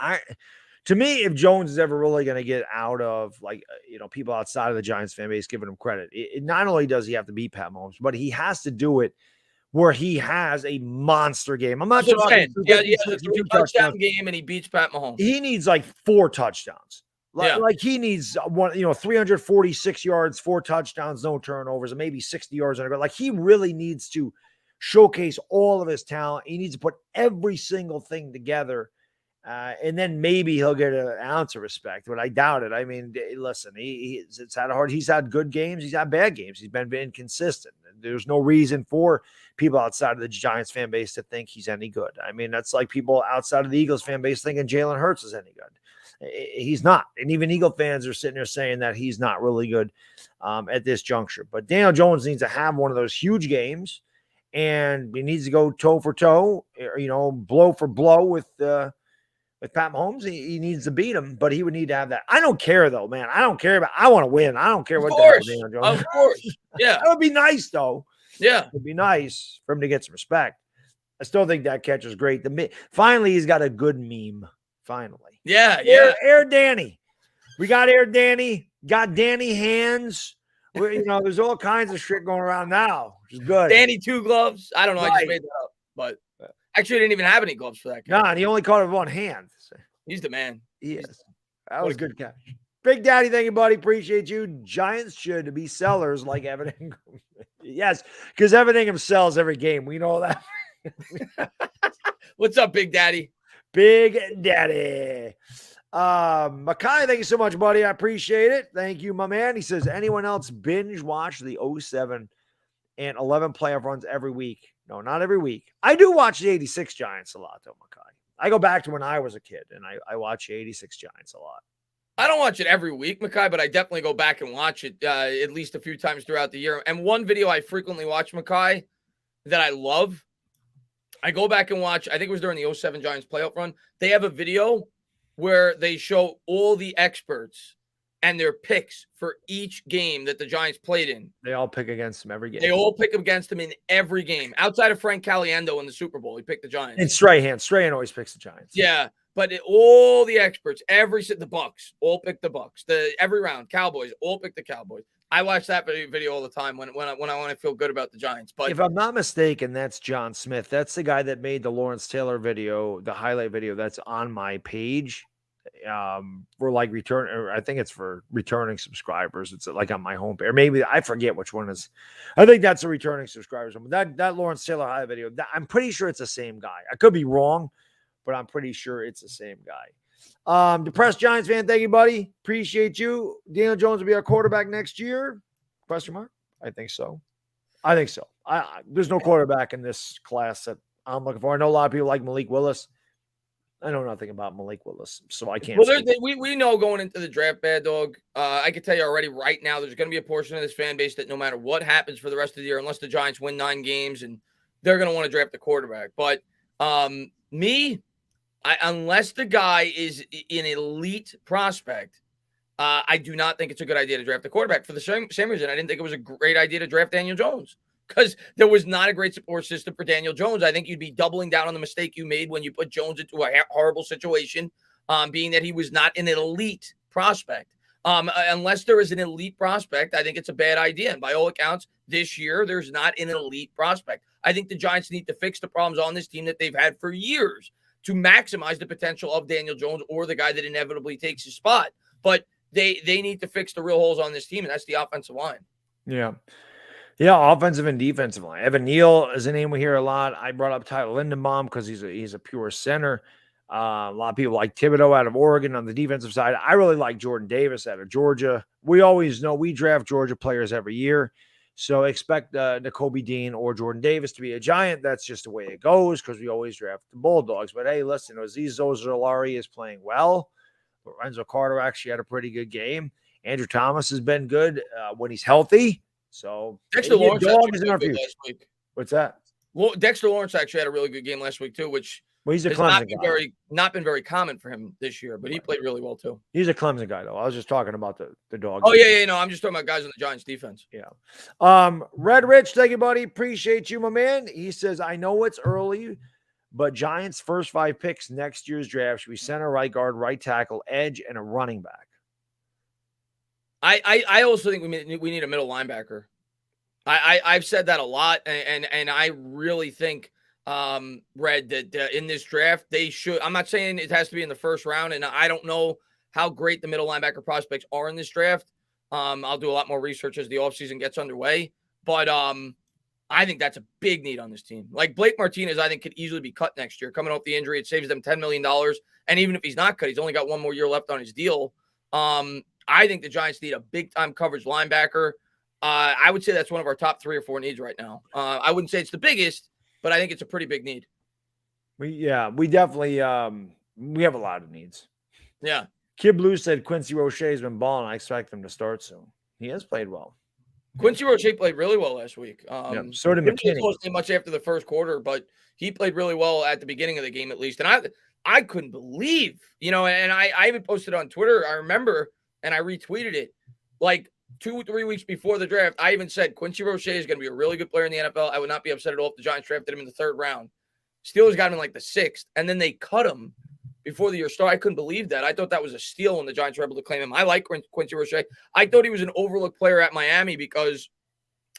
to me, if Jones is ever really going to get out of people outside of the Giants fan base giving him credit, not only does he have to beat Pat Mahomes, but he has to do it where he has a monster game. I'm not talking the touchdown game and he beats Pat Mahomes. He needs like 4 touchdowns. Like he needs 346 yards, 4 touchdowns, no turnovers, and maybe 60 yards on a go. Like he really needs to showcase all of his talent. He needs to put every single thing together. And then maybe he'll get an ounce of respect, but I doubt it. I mean, listen, he's had good games. He's had bad games. He's been inconsistent. There's no reason for people outside of the Giants fan base to think he's any good. I mean, that's like people outside of the Eagles fan base thinking Jalen Hurts is any good. He's not. And even Eagle fans are sitting there saying that he's not really good at this juncture. But Daniel Jones needs to have one of those huge games, and he needs to go toe for toe, blow for blow with Pat Mahomes. He needs to beat him, but he would need to have that. I don't care though, man. I want to win. I don't care what the hell Daniel Jones. Of course. Yeah. That would be nice though. Yeah. It would be nice for him to get some respect. I still think that catch is great. Finally, he's got a good meme. Finally. Yeah. Air Danny. We got Air Danny. Got Danny hands. There's all kinds of shit going around now, which is good. Danny 2 gloves. I don't know. Right. I just made that up, but actually, I didn't even have any gloves for that. No, and he only caught it with one hand. He's the man. He is. That was a good catch. Big Daddy, thank you, buddy. Appreciate you. Giants should be sellers like Evan Engram. Yes, because Evan Engram sells every game. We know that. What's up, Big Daddy? Big Daddy. Makai, thank you so much, buddy. I appreciate it. Thank you, my man. He says, anyone else binge watch the 07 and 11 playoff runs every week? No, not every week. I do watch the 86 Giants a lot, though, Makai. I go back to when I was a kid, and I watch the 86 Giants a lot. I don't watch it every week, Makai, but I definitely go back and watch it at least a few times throughout the year. And one video I frequently watch, Makai, that I love, I go back and watch, I think it was during the 07 Giants playoff run. They have a video where they show all the experts and their picks for each game that the Giants played in. They all pick against them every game. They all pick against them in every game. Outside of Frank Caliendo in the Super Bowl, he picked the Giants. And Strahan. Strahan always picks the Giants. Yeah, but all the experts, the Bucks, all pick the Bucks. Every round, Cowboys, all pick the Cowboys. I watch that video all the time when I want to feel good about the Giants. But if I'm not mistaken, that's John Smith. That's the guy that made the Lawrence Taylor video, the highlight video that's on my page. For like I think it's for returning subscribers. It's like on my homepage. Or maybe I forget which one is. I think that's a returning subscribers. That Lawrence Taylor highlight video. I'm pretty sure it's the same guy. I could be wrong, but I'm pretty sure it's the same guy. Depressed Giants fan, thank you, buddy. Appreciate you. Daniel Jones will be our quarterback next year? Question mark? I think so. There's no quarterback in this class that I'm looking for. I know a lot of people like Malik Willis. I know nothing about Malik Willis, so I can't. Well, we know going into the draft, Baddog. I can tell you already right now, there's going to be a portion of this fan base that no matter what happens for the rest of the year, unless the Giants win 9 games, and they're going to want to draft the quarterback. But unless the guy is an elite prospect, I do not think it's a good idea to draft the quarterback for the same reason. I didn't think it was a great idea to draft Daniel Jones, because there was not a great support system for Daniel Jones. I think you'd be doubling down on the mistake you made when you put Jones into a horrible situation, being that he was not an elite prospect. Unless there is an elite prospect, I think it's a bad idea. And by all accounts, this year, there's not an elite prospect. I think the Giants need to fix the problems on this team that they've had for years to maximize the potential of Daniel Jones or the guy that inevitably takes his spot. But they need to fix the real holes on this team, and that's the offensive line. Yeah. Yeah, offensive and defensive line. Evan Neal is a name we hear a lot. I brought up Tyler Lindenbaum because he's a pure center. A lot of people like Thibodeau out of Oregon on the defensive side. I really like Jordan Davis out of Georgia. We always know we draft Georgia players every year, so expect Nakobe Dean or Jordan Davis to be a Giant. That's just the way it goes because we always draft the Bulldogs. But hey, listen, Azeez Ojulari is playing well. Lorenzo Carter actually had a pretty good game. Andrew Thomas has been good when he's healthy. So actually, Lawrence dog is in our future. last week. What's that? Well, Dexter Lawrence actually had a really good game last week too, which he's a has Clemson guy. not been very common for him this year, but he played really well too. He's a Clemson guy, though. I was just talking about the dog. Oh, yeah. No, I'm just talking about guys on the Giants defense. Yeah. Red Rich, thank you, buddy. Appreciate you, my man. He says, I know it's early, but Giants' first 5 picks next year's draft should be center, right guard, right tackle, edge, and a running back. I also think we need a middle linebacker. I've said that a lot, and I really think, Red, that in this draft they should. I'm not saying it has to be in the first round, and I don't know how great the middle linebacker prospects are in this draft. I'll do a lot more research as the offseason gets underway, but I think that's a big need on this team. Like Blake Martinez, I think could easily be cut next year. Coming off the injury, it saves them $10 million, and even if he's not cut, he's only got 1 more year left on his deal. I think the Giants need a big-time coverage linebacker. I would say that's one of our top 3 or 4 needs right now. I wouldn't say it's the biggest, but I think it's a pretty big need. We definitely we have a lot of needs. Yeah. Kid Blue said Quincy Roche has been balling. I expect him to start soon. He has played well. Quincy Roche played really well last week. So did McKinney. Wasn't much after the first quarter, but he played really well at the beginning of the game at least. And I couldn't believe, and I even posted on Twitter, I remember, and I retweeted it. Like 2-3 weeks before the draft, I even said Quincy Roche is going to be a really good player in the NFL. I would not be upset at all if the Giants drafted him in the 3rd round. Steelers got him in like the 6th, and then they cut him before the year started. I couldn't believe that. I thought that was a steal when the Giants were able to claim him. I like Quincy Roche. I thought he was an overlooked player at Miami because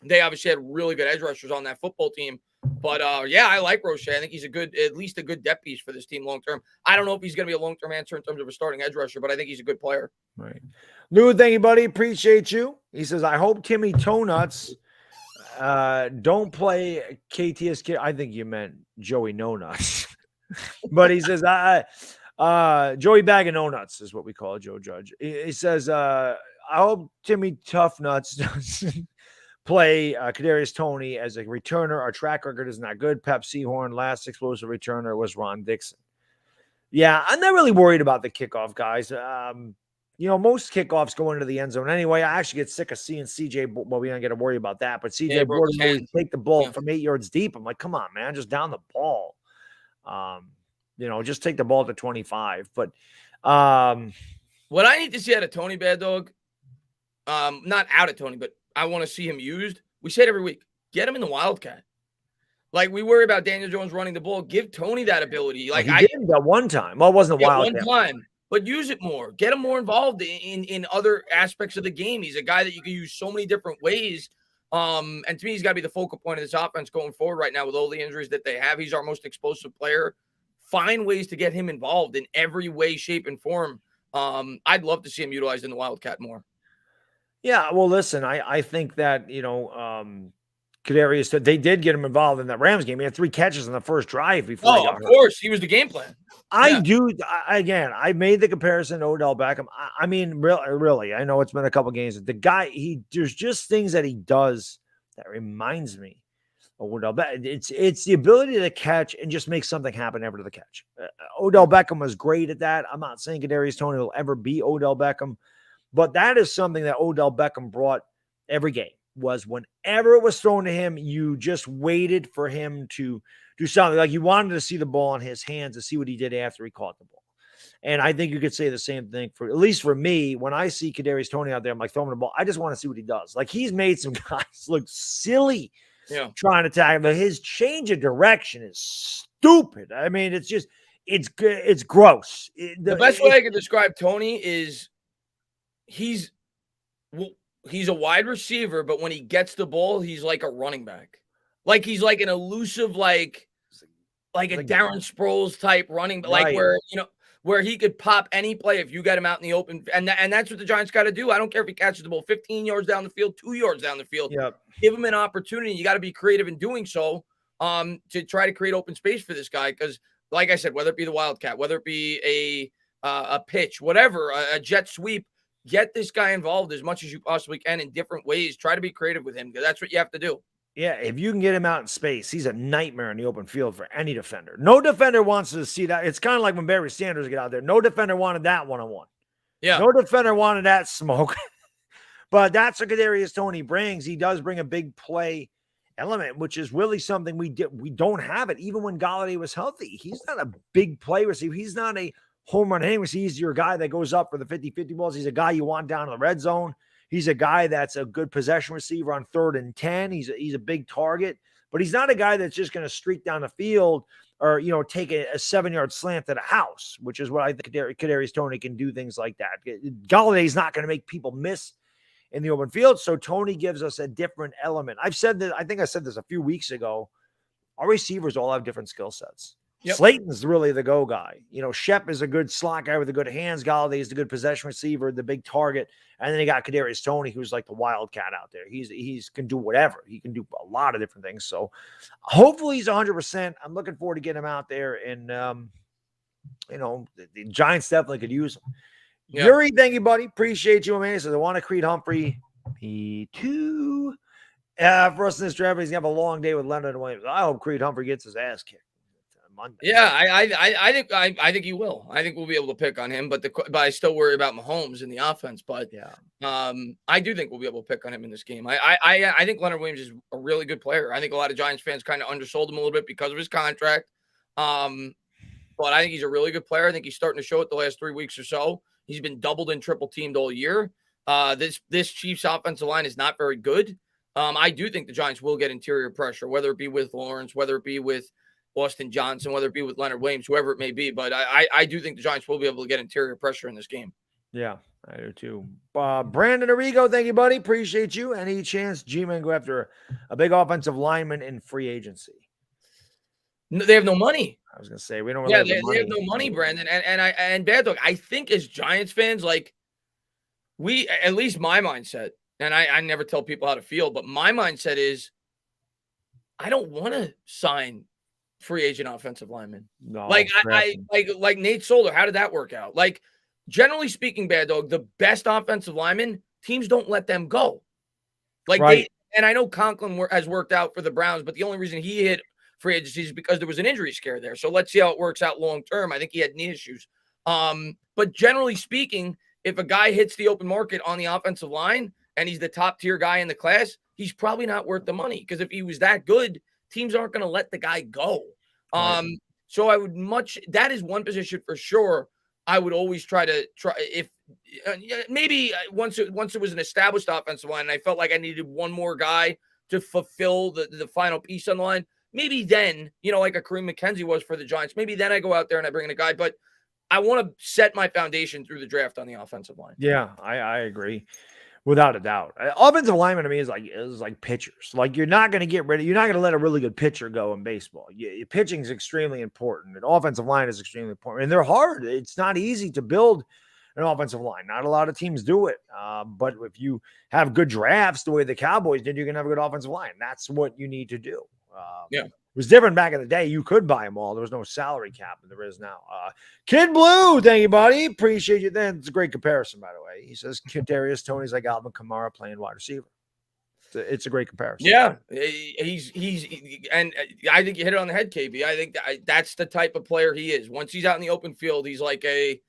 they obviously had really good edge rushers on that football team. But, I like Roche. I think he's at least a good depth piece for this team long-term. I don't know if he's going to be a long-term answer in terms of a starting edge rusher, but I think he's a good player. Right. Lou, thank you, buddy. Appreciate you. He says, I hope Timmy Tonuts don't play KTSK. I think you meant Joey No Nuts. But he says, Joey Bag of No Nuts is what we call it, Joe Judge. He says, I hope Timmy Tough Nuts doesn't play Kadarius Toney as a returner. Our track record is not good. Pep Seahorn, last explosive returner was Ron Dixon. Yeah, I'm not really worried about the kickoff, guys. Most kickoffs go into the end zone anyway. I actually get sick of seeing CJ. Well, we don't get to worry about that. But CJ Gordon always take the ball from 8 yards deep. I'm like, come on, man, just down the ball. Just take the ball to 25. But what I need to see out of Toney, Baddog, not out of Toney, but I want to see him used. We say it every week. Get him in the Wildcat. Like, we worry about Daniel Jones running the ball. Give Toney that ability. Like, I did that one time. Well, it wasn't a Wildcat. One time. But use it more. Get him more involved in other aspects of the game. He's a guy that you can use so many different ways. And to me, he's got to be the focal point of this offense going forward right now with all the injuries that they have. He's our most explosive player. Find ways to get him involved in every way, shape, and form. I'd love to see him utilized in the Wildcat more. Yeah, well, listen, I think that, Kadarius, they did get him involved in that Rams game. He had 3 catches in the first drive before. Oh, of course. He was the game plan. I made the comparison to Odell Beckham. I mean, really, I know it's been a couple games. The guy, there's just things that he does that reminds me of Odell Beckham. It's the ability to catch and just make something happen after the catch. Odell Beckham was great at that. I'm not saying Kadarius Toney will ever be Odell Beckham, but that is something that Odell Beckham brought every game. Was whenever it was thrown to him, you just waited for him to do something. Like you wanted to see the ball in his hands to see what he did after he caught the ball. And I think you could say the same thing for, at least for me, when I see Kadarius Toney out there, I'm like throwing the ball. I just want to see what he does. Like he's made some guys look silly trying to tag him, but his change of direction is stupid. I mean, it's just, it's gross. The best way I can describe Toney is he's a wide receiver, but when he gets the ball, he's like a running back. Like he's like an elusive, like a Darren Sproles type running, but like where he could pop any play if you get him out in the open. And that's what the Giants got to do. I don't care if he catches the ball 15 yards down the field, 2 yards down the field. Yep. Give him an opportunity. You got to be creative in doing so to try to create open space for this guy. Because like I said, whether it be the Wildcat, whether it be a pitch, whatever, a jet sweep, get this guy involved as much as you possibly can in different ways. Try to be creative with him because that's what you have to do. Yeah, if you can get him out in space, he's a nightmare in the open field for any defender. No defender wants to see that. It's kind of like when Barry Sanders get out there. No defender wanted that one-on-one. Yeah. No defender wanted that smoke. But that's what Kadarius Toney brings. He does bring a big play element, which is really something we don't have it. Even when Galladay was healthy, he's not a big play receiver. He's not a home run hitting receiver. He's your guy that goes up for the 50-50 balls. He's a guy you want down in the red zone. He's a guy that's a good possession receiver on 3rd and 10. He's a big target, but he's not a guy that's just going to streak down the field or, take a 7-yard slant to the house, which is what I think Kadarius Toney can do, things like that. Galladay's not going to make people miss in the open field, so Toney gives us a different element. I think I said this a few weeks ago. Our receivers all have different skill sets. Yep. Slayton's really the go guy. Shep is a good slot guy with the good hands. Galladay is the good possession receiver, the big target. And then you got Kadarius Toney, who's like the wildcat out there. He's can do whatever. He can do a lot of different things. So hopefully he's 100%. I'm looking forward to getting him out there. And, the Giants definitely could use him. Yep. Yuri, thank you, buddy. Appreciate you, man. He says, I want to Creed Humphrey. Me too. For us in this draft, he's going to have a long day with Leonard Williams. I hope Creed Humphrey gets his ass kicked Monday. Yeah, I think he will. I think we'll be able to pick on him, but I still worry about Mahomes in the offense. But I do think we'll be able to pick on him in this game. I think Leonard Williams is a really good player. I think a lot of Giants fans kind of undersold him a little bit because of his contract. But I think he's a really good player. I think he's starting to show it the last 3 weeks or so. He's been doubled and triple teamed all year. This Chiefs offensive line is not very good. I do think the Giants will get interior pressure, whether it be with Lawrence, whether it be with Austin Johnson, whether it be with Leonard Williams, whoever it may be. But I do think the Giants will be able to get interior pressure in this game. Yeah, I do too. Brandon Arrigo, thank you, buddy. Appreciate you. Any chance G-Man go after a big offensive lineman in free agency? No, they have no money. I was going to say, we don't really they have no money, Brandon. And Baddog, I think as Giants fans, like at least my mindset, and I never tell people how to feel, but my mindset is I don't want to sign free agent offensive linemen. No, like like Nate Solder. How did that work out? Like, generally speaking, Baddog, the best offensive linemen, teams don't let them go. Like and I know Conklin has worked out for the Browns, but the only reason he hit free agency is because there was an injury scare there. So let's see how it works out long term. I think he had knee issues. But generally speaking, if a guy hits the open market on the offensive line and he's the top tier guy in the class, he's probably not worth the money, because if he was that good, teams aren't going to let the guy go. So I would that is one position for sure. I would always try if maybe once it was an established offensive line and I felt like I needed one more guy to fulfill the final piece on the line, maybe then, like a Kareem McKenzie was for the Giants, maybe then I go out there and I bring in a guy. But I want to set my foundation through the draft on the offensive line. Yeah, I agree. Without a doubt. Offensive lineman to me is like pitchers. Like, you're not going to let a really good pitcher go in baseball. Pitching is extremely important. And offensive line is extremely important. And they're hard. It's not easy to build an offensive line. Not a lot of teams do it. But if you have good drafts the way the Cowboys did, you're going to have a good offensive line. That's what you need to do. It was different back in the day. You could buy them all. There was no salary cap, and there is now. Kid Blue, thank you, buddy. Appreciate you. That's a great comparison, by the way. He says Kadarius Toney's like Alvin Kamara playing wide receiver. It's a great comparison. Yeah, he's and I think you hit it on the head, KB. I think that's the type of player he is. Once he's out in the open field, he's like an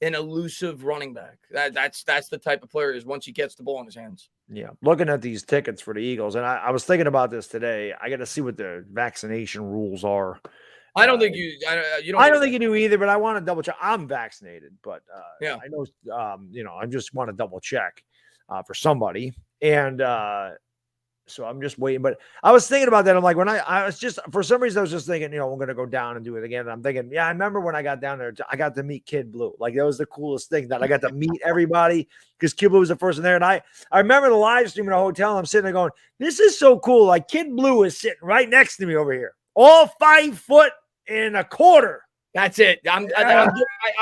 elusive running back. That's the type of player he is once he gets the ball in his hands. Yeah, looking at these tickets for the Eagles, and I was thinking about this today. I got to see what the vaccination rules are. I don't think you. I don't think you do either, but I want to double check. I'm vaccinated, but yeah, I know. I just want to double check for somebody, and so I'm just waiting. But I was thinking about that. I'm like, when I was just, for some reason, I was just thinking, I'm going to go down and do it again. And I'm thinking, yeah, I remember when I got down there, I got to meet Kid Blue. Like, that was the coolest thing, that I got to meet everybody, because Kid Blue was the first one there. And I remember the live stream in a hotel. And I'm sitting there going, this is so cool. Like, Kid Blue is sitting right next to me over here, all 5'1.25". That's it. I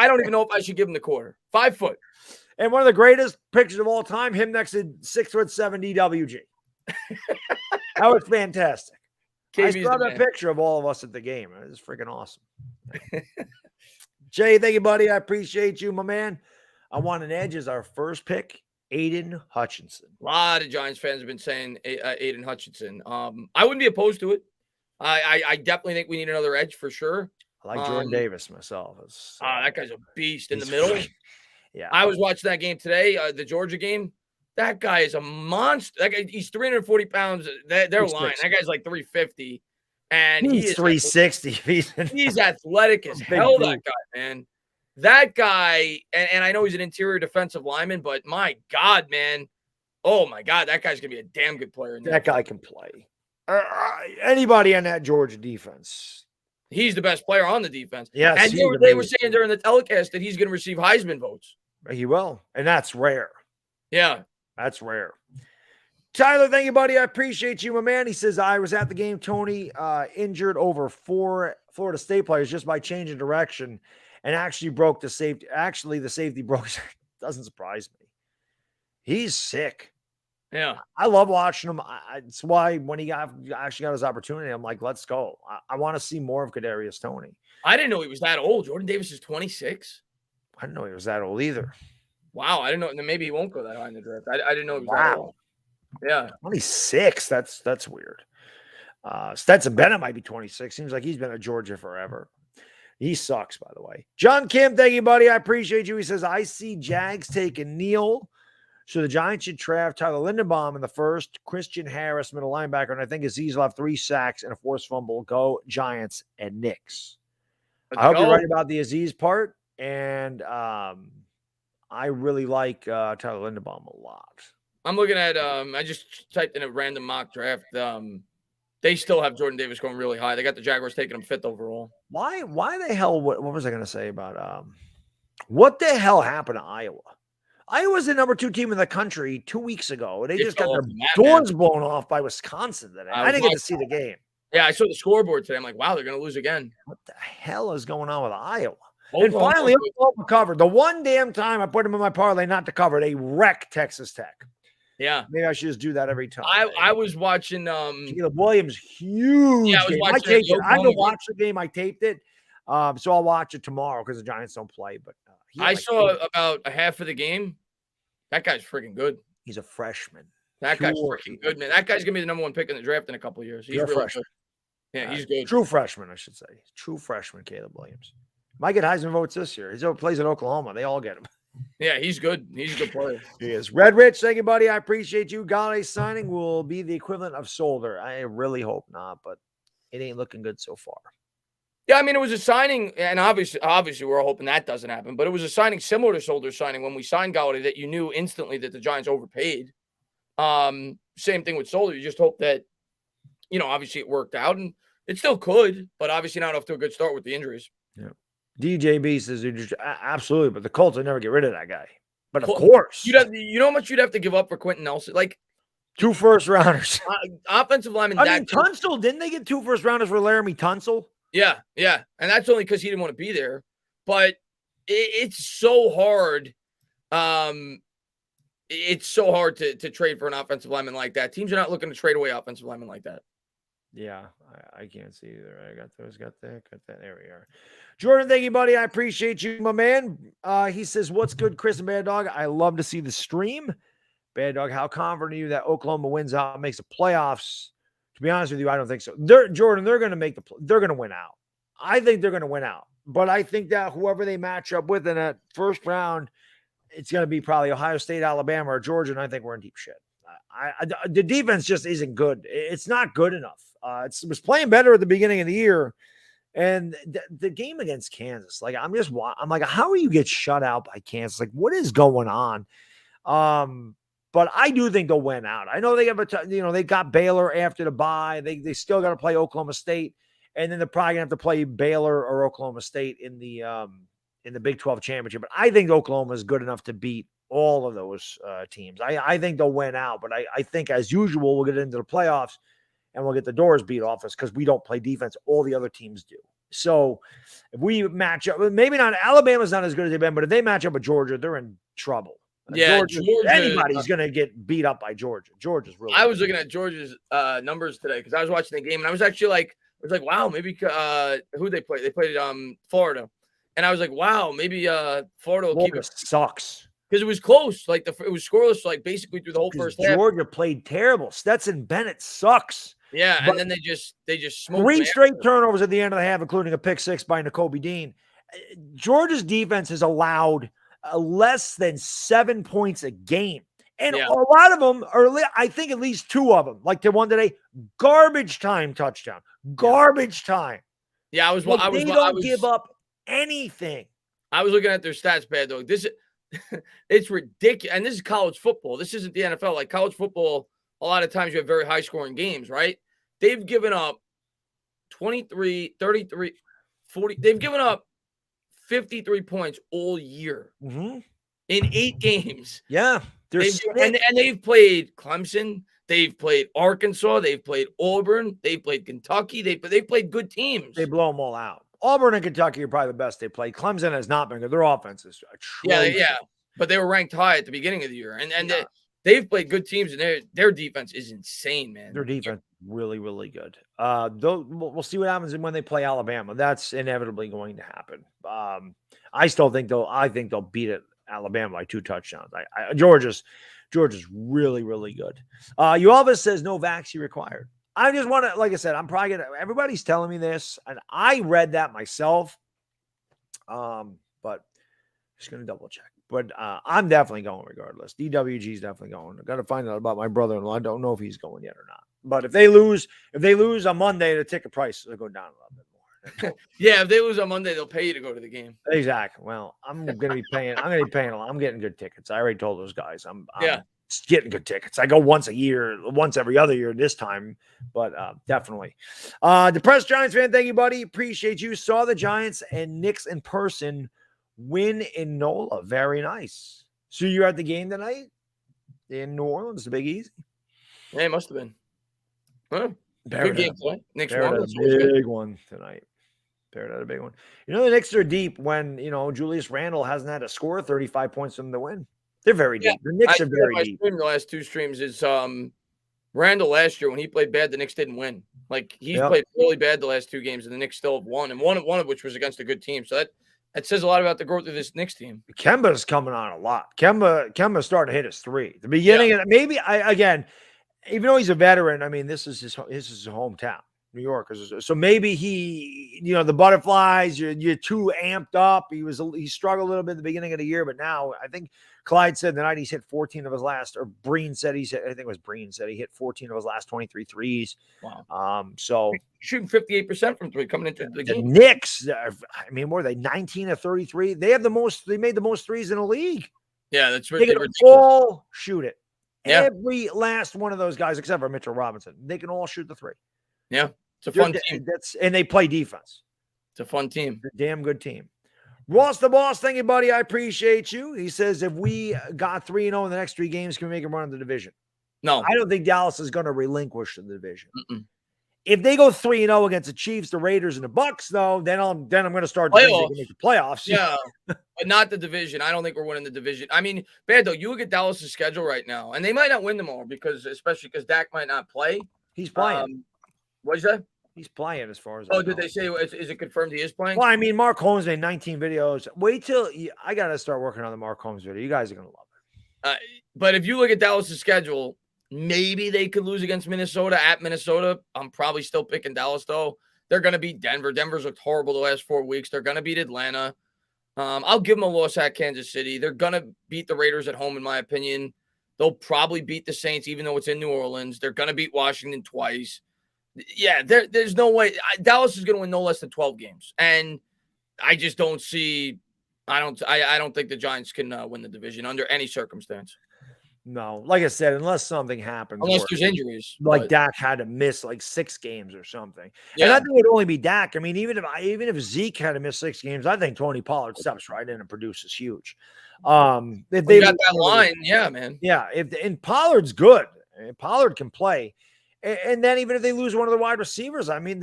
don't even know if I should give him the quarter. 5 foot. And one of the greatest pictures of all time, him next to 6'7" DWG. That was fantastic. I saw that picture of all of us at the game. It was freaking awesome. Jay, thank you, buddy. I appreciate you, my man. I want an edge as our first pick, Aiden Hutchinson. A lot of Giants fans have been saying Aiden Hutchinson. I wouldn't be opposed to it. I definitely think we need another edge for sure. I like Jordan Davis myself. That guy's a beast in the middle. Yeah, I was watching that game today, the Georgia game. That guy is a monster. That guy, he's 340 pounds. They're lying. 360. That guy's like 350. And He's 360. He's athletic as hell, that guy, man. That guy, and I know he's an interior defensive lineman, but my God, man. Oh, my God. That guy's going to be a damn good player. That guy can play. Anybody on that Georgia defense. He's the best player on the defense. Yes, and they were saying during the telecast that he's going to receive Heisman votes. He will, and that's rare. Yeah. That's rare. Tyler, thank you, buddy. I appreciate you, my man. He says, I was at the game. Toney injured over 4 Florida State players just by changing direction and actually broke the safety. Actually, the safety broke. Doesn't surprise me. He's sick. Yeah. I love watching him. It's why when he actually got his opportunity, I'm like, let's go. I want to see more of Kadarius Toney. I didn't know he was that old. Jordan Davis is 26. I didn't know he was that old either. Wow. I didn't know. Maybe he won't go that high in the draft. I didn't know he was that old. Yeah. 26. That's weird. Stetson Bennett might be 26. Seems like he's been at Georgia forever. He sucks, by the way. John Kim, thank you, buddy. I appreciate you. He says, I see Jags taking Neal. So the Giants should draft Tyler Linderbaum in the first, Christian Harris, middle linebacker, and I think Azeez will have 3 sacks and a forced fumble. Go Giants and Knicks. I hope you're right about the Azeez part, and I really like Tyler Linderbaum a lot. I'm looking at I just typed in a random mock draft. They still have Jordan Davis going really high. They got the Jaguars taking him 5th overall. Why the hell? What was I going to say about what the hell happened to Iowa? Iowa's the number 2 team in the country 2 weeks ago. They just got their doors blown off by Wisconsin today. I didn't get to see the game. Yeah, I saw the scoreboard today. I'm like, wow, they're going to lose again. What the hell is going on with Iowa? And finally, Oklahoma covered. The one damn time I put them in my parlay not to cover, they wrecked Texas Tech. Yeah. Maybe I should just do that every time. I was watching Caleb Williams, huge. Yeah, I didn't watch the game. I taped it. So I'll watch it tomorrow because the Giants don't play. But I saw about a half of the game. That guy's freaking good. He's a freshman. That guy's freaking good, man. That guy's gonna be the number 1 pick in the draft in a couple of years. He's really good. Yeah, he's good. True freshman, I should say. True freshman, Caleb Williams. Might get Heisman votes this year. He plays at Oklahoma. They all get him. Yeah, he's good. He's a good player. He is. Red Rich, thank you, buddy. I appreciate you. Galladay's signing will be the equivalent of Solder. I really hope not, but it ain't looking good so far. Yeah, I mean, it was a signing, and obviously we're all hoping that doesn't happen, but it was a signing similar to Solder's signing when we signed Galladay that you knew instantly that the Giants overpaid. Same thing with Solder. You just hope that, obviously it worked out, and it still could, but obviously not off to a good start with the injuries. Yeah. DJB says, absolutely, but the Colts would never get rid of that guy. But of course. You know how much you'd have to give up for Quentin Nelson? Like 2 first-rounders. Offensive lineman. Tunsil, didn't they get 2 first-rounders for Laramie Tunsil? Yeah. And that's only because he didn't want to be there. But it's so hard. It's so hard to trade for an offensive lineman like that. Teams are not looking to trade away offensive linemen like that. Yeah, I can't see either. I got those, got that. There we are. Jordan, thank you, buddy. I appreciate you, my man. He says, what's good, Chris and Baddog? I love to see the stream. Baddog, how confident are you that Oklahoma wins out and makes the playoffs? To be honest with you, I don't think so. Jordan, they're going to win out. I think they're going to win out. But I think that whoever they match up with in that first round, it's going to be probably Ohio State, Alabama, or Georgia, and I think we're in deep shit. The defense just isn't good. It's not good enough. It was playing better at the beginning of the year. And the game against Kansas, like I'm like, how do you get shut out by Kansas? Like, what is going on? But I do think they'll win out. I know they have they got Baylor after the bye. They still got to play Oklahoma State, and then they're probably gonna have to play Baylor or Oklahoma State in the Big 12 championship. But I think Oklahoma is good enough to beat all of those teams. I think they'll win out, but I think as usual we'll get into the playoffs and we'll get the doors beat off us because we don't play defense. All the other teams do. So if we match up, maybe not Alabama's not as good as they've been, but if they match up with Georgia, they're in trouble. Yeah, Georgia, anybody's going to get beat up by Georgia. Georgia's really. I was looking at Georgia's numbers today because I was watching the game and I was actually like, wow, maybe who they played? They played Florida, and I was like, wow, maybe Florida will keep it. Sucks because it was close. Like it was scoreless, like basically through the whole first half. Georgia played terrible. Stetson Bennett sucks. Yeah, and then they just smoked 3 straight turnovers at the end of the half, including a pick 6 by Nakobe Dean. Georgia's defense has allowed less than 7 points a game. And a lot of them are, I think at least 2 of them, like the one today, garbage time touchdown. Garbage time. Yeah, They don't give up anything. I was looking at their stats, Baddog. It's ridiculous. And this is college football. This isn't the NFL. Like college football, a lot of times you have very high-scoring games, right? They've given up 23, 33, 40. They've given up 53 points all year in 8 games. Yeah. They've played Clemson. They've played Arkansas. They've played Auburn. They've played Kentucky. They've played good teams. They blow them all out. Auburn and Kentucky are probably the best they played. Clemson has not been good. Their offense is atrocious. Yeah. But they were ranked high at the beginning of the year. And they've played good teams, and their defense is insane, man. Their defense really, really good. We'll see what happens when they play Alabama. That's inevitably going to happen. I think they'll beat it. Alabama by 2 touchdowns. Georgia's really, really good. Uelvis says no vaccine required. I just want to, like I said, I'm probably gonna. Everybody's telling me this, and I read that myself. But just gonna double check. But I'm definitely going regardless. DWG is definitely going. I got to find out about my brother-in-law. I don't know if he's going yet or not. But if they lose on Monday, the ticket prices will go down a little bit. Yeah, if they lose on Monday, they'll pay you to go to the game. Exactly. Well, I'm going to be paying a lot. I'm getting good tickets. I already told those guys. I'm getting good tickets. I go once every other year this time, but definitely. Depressed Giants fan, thank you, buddy. Appreciate you. Saw the Giants and Knicks in person win in NOLA. Very nice. So you're at the game tonight in New Orleans, the Big Easy? Yeah, it must have been. Huh. Good game tonight. Knicks won. Big one tonight. Barrett had a big one. The Knicks are deep when, Julius Randle hasn't had to score 35 points for them to win. They're very deep. The Knicks are very deep. The last 2 streams is Randle last year when he played bad, the Knicks didn't win. Like he's played really bad the last 2 games, and the Knicks still have won, and one of which was against a good team. So that says a lot about the growth of this Knicks team. Kemba's coming on a lot. Kemba's starting to hit his 3. The beginning, maybe again, even though he's a veteran, I mean, this is his hometown. New York. So maybe he, the butterflies, you're too amped up. He struggled a little bit at the beginning of the year, but now I think Clyde said the night he's hit 14 of his last, or Breen said I think it was Breen said he hit 14 of his last 23 threes. Wow. So shooting 58% from 3 coming into the game. Knicks, what are they, 19 of 33? They made the most threes in the league. Yeah, that's really ridiculous. They can all shoot it. Yeah. Every last one of those guys, except for Mitchell Robinson, they can all shoot the 3. Yeah. It's a fun team. And they play defense. It's a fun team. A damn good team. Ross the Boss, thank you, buddy. I appreciate you. He says, if we got 3-0 in the next 3 games, can we make a run in the division? No. I don't think Dallas is going to relinquish the division. If they go 3-0 against the Chiefs, the Raiders, and the Bucks, though, then I'm going to start to make the playoffs. Yeah, but not the division. I don't think we're winning the division. I mean, Baddog, you look at Dallas' schedule right now, and they might not win them all especially because Dak might not play. He's playing. What is that? He's playing as far as I know. Did they say, is it confirmed he is playing? Well, I mean, Mark Holmes made 19 videos. Wait till I got to start working on the Mark Holmes video. You guys are going to love it. But if you look at Dallas' schedule, maybe they could lose against Minnesota at Minnesota. I'm probably still picking Dallas, though. They're going to beat Denver. Denver's looked horrible the last 4 weeks. They're going to beat Atlanta. I'll give them a loss at Kansas City. They're going to beat the Raiders at home, in my opinion. They'll probably beat the Saints, even though it's in New Orleans. They're going to beat Washington twice. Yeah, there's no way. Dallas is going to win no less than 12 games. And I just don't see – I don't think the Giants can win the division under any circumstance. No, like I said, unless something happens. Unless there's injuries. Like Dak had to miss like 6 games or something. Yeah. And I think it would only be Dak. I mean, even if Zeke had to miss 6 games, I think Tony Pollard steps right in and produces huge. If they got that line, yeah, man. Yeah, and Pollard's good. Pollard can play. And then even if they lose one of the wide receivers, I mean,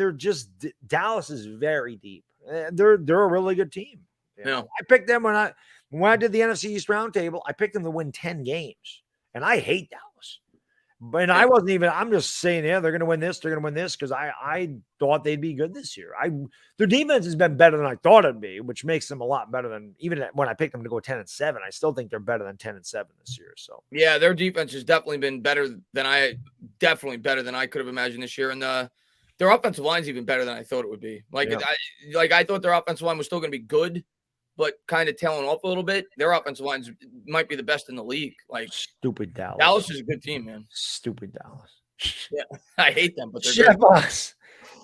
Dallas is very deep. They're a really good team. Yeah. I picked them when I did the NFC East roundtable. I picked them to win 10 games, and I hate Dallas. But I wasn't even. I'm just saying, yeah, they're going to win this. They're going to win this because I thought they'd be good this year. Their defense has been better than I thought it'd be, which makes them a lot better than even when I picked them to go 10-7. I still think they're better than 10-7 this year. So yeah, their defense has definitely been better than I could have imagined this year, and their offensive line's even better than I thought it would be. I thought their offensive line was still going to be good, but kind of tailing off a little bit. Their offensive lines might be the best in the league. Like Stupid Dallas. Dallas is a good team, man. Stupid Dallas. Yeah, I hate them, but they're Chef good. Boss.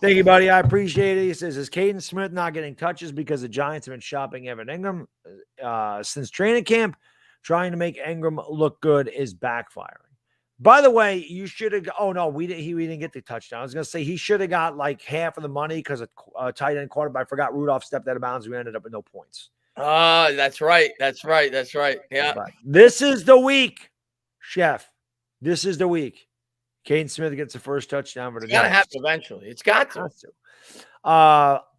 Thank you, buddy. I appreciate it. He says, is Caden Smith not getting touches because the Giants have been shopping Evan Engram since training camp? Trying to make Engram look good is backfiring. By the way, you should have. Oh no, we didn't get the touchdown. I was gonna say he should have got like half of the money because a tight end quarterback. I forgot Rudolph stepped out of bounds. We ended up with no points. That's right. That's right. That's right. Yeah. But this is the week, Chef. This is the week. Caden Smith gets the first touchdown for the Giants. It's gotta happen eventually. It's got to.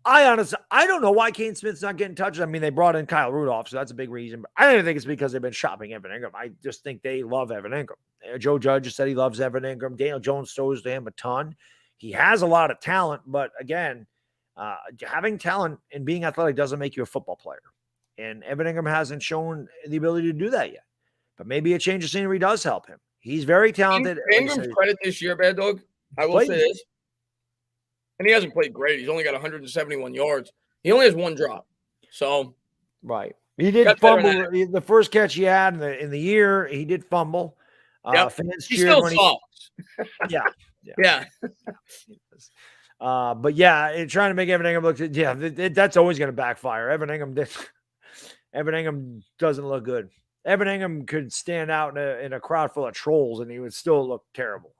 I don't know why Caden Smith's not getting touches. I mean, they brought in Kyle Rudolph, so that's a big reason. But I don't even think it's because they've been shopping Evan Engram. I just think they love Evan Engram. Joe Judge said he loves Evan Engram. Daniel Jones throws to him a ton. He has a lot of talent, but again, having talent and being athletic doesn't make you a football player. And Evan Engram hasn't shown the ability to do that yet. But maybe a change of scenery does help him. He's very talented. Ingram's credit this year, Baddog, I will say this. And he hasn't played great. He's only got 171 yards. He only has one drop. So, right. He did fumble the first catch he had in the year. He did fumble. Fans he still sucks. Yeah. But yeah, trying to make Evan Engram look, that's always going to backfire. Evan Engram doesn't look good. Evan Engram could stand out in a crowd full of trolls and he would still look terrible.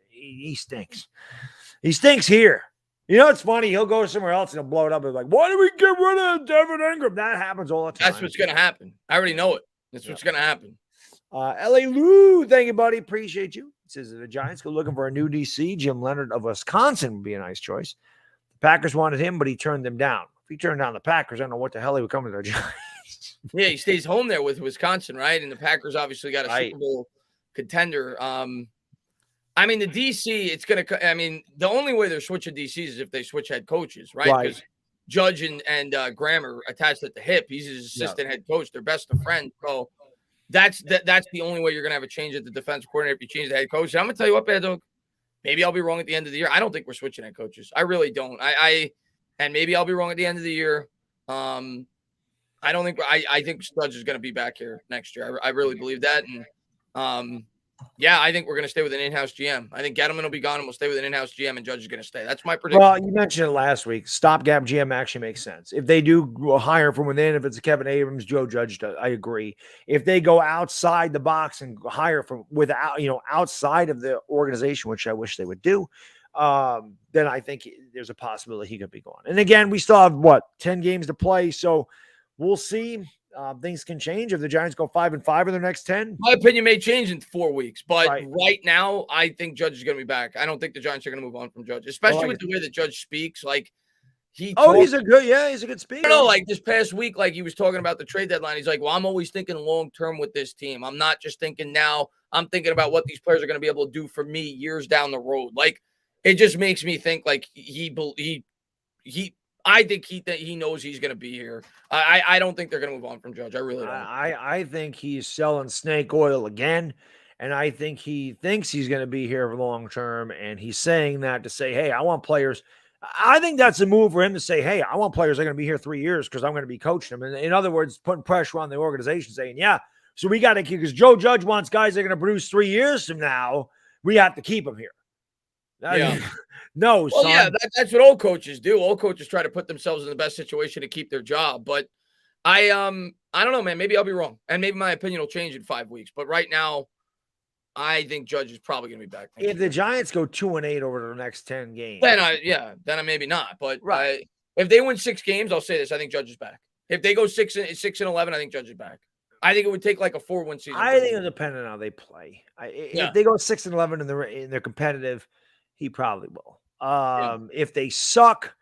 He stinks. He stinks here. You know, it's funny. He'll go somewhere else and he'll blow it up. It's like, why did we get rid of Evan Engram? That happens all the time. That's what's going to happen. I already know it. That's what's going to happen. L.A. Lou, thank you, buddy. Appreciate you. It says the Giants go looking for a new DC. Jim Leonard of Wisconsin would be a nice choice. The Packers wanted him, but he turned them down. If he turned down the Packers, I don't know what the hell he would come to their Giants. Yeah, he stays home there with Wisconsin, right? And the Packers obviously got a Super Bowl contender. I mean, the DC, it's going to – I mean, the only way they're switching DCs is if they switch head coaches, right? Because Judge and Graham are attached at the hip. He's his assistant head coach. They're best of friends. So that's the only way you're going to have a change at the defense coordinator if you change the head coach. And I'm going to tell you what, Baddog, maybe I'll be wrong at the end of the year. I don't think we're switching head coaches. I really don't. And maybe I'll be wrong at the end of the year. I don't think – I think Studge is going to be back here next year. I really believe that. And yeah, I think we're going to stay with an in-house GM. I think Gettleman will be gone and we'll stay with an in-house GM and Judge is going to stay. That's my prediction. Well, you mentioned it last week. Stopgap GM actually makes sense. If they do hire from within, if it's a Kevin Abrams, Joe Judge does, I agree. If they go outside the box and hire from without, outside of the organization, which I wish they would do, then I think there's a possibility he could be gone. And again, we still have 10 games to play. So we'll see. Things can change if the Giants go 5-5 in their next 10. My opinion may change in 4 weeks, but right now, I think Judge is going to be back. I don't think the Giants are going to move on from Judge, especially with the way that Judge speaks. Like he's a good speaker. I don't know, like this past week, like he was talking about the trade deadline. He's like, well, I'm always thinking long term with this team. I'm not just thinking now. I'm thinking about what these players are going to be able to do for me years down the road. Like it just makes me think like I think he knows he's going to be here. I don't think they're going to move on from Judge. I really don't. I think he's selling snake oil again, and I think he thinks he's going to be here for long term, and he's saying that to say, hey, I want players. I think that's a move for him to say, hey, I want players that are going to be here 3 years because I'm going to be coaching them. And in other words, putting pressure on the organization, saying, yeah, so we got to keep, because Joe Judge wants guys that are going to produce 3 years from now. We have to keep them here. Yeah. No, well, son. Yeah, that's what all coaches do. All coaches try to put themselves in the best situation to keep their job. But I don't know, man. Maybe I'll be wrong, and maybe my opinion will change in 5 weeks. But right now, I think Judge is probably going to be back. If the Giants go 2-8 over the next 10 games, then I maybe not. But if they win 6 games, I'll say this: I think Judge is back. If they go 6-11, I think Judge is back. I think it would take like a 4-win season. I think it depends on how they play. If they go 6-11 and they're competitive, he probably will. If they suck,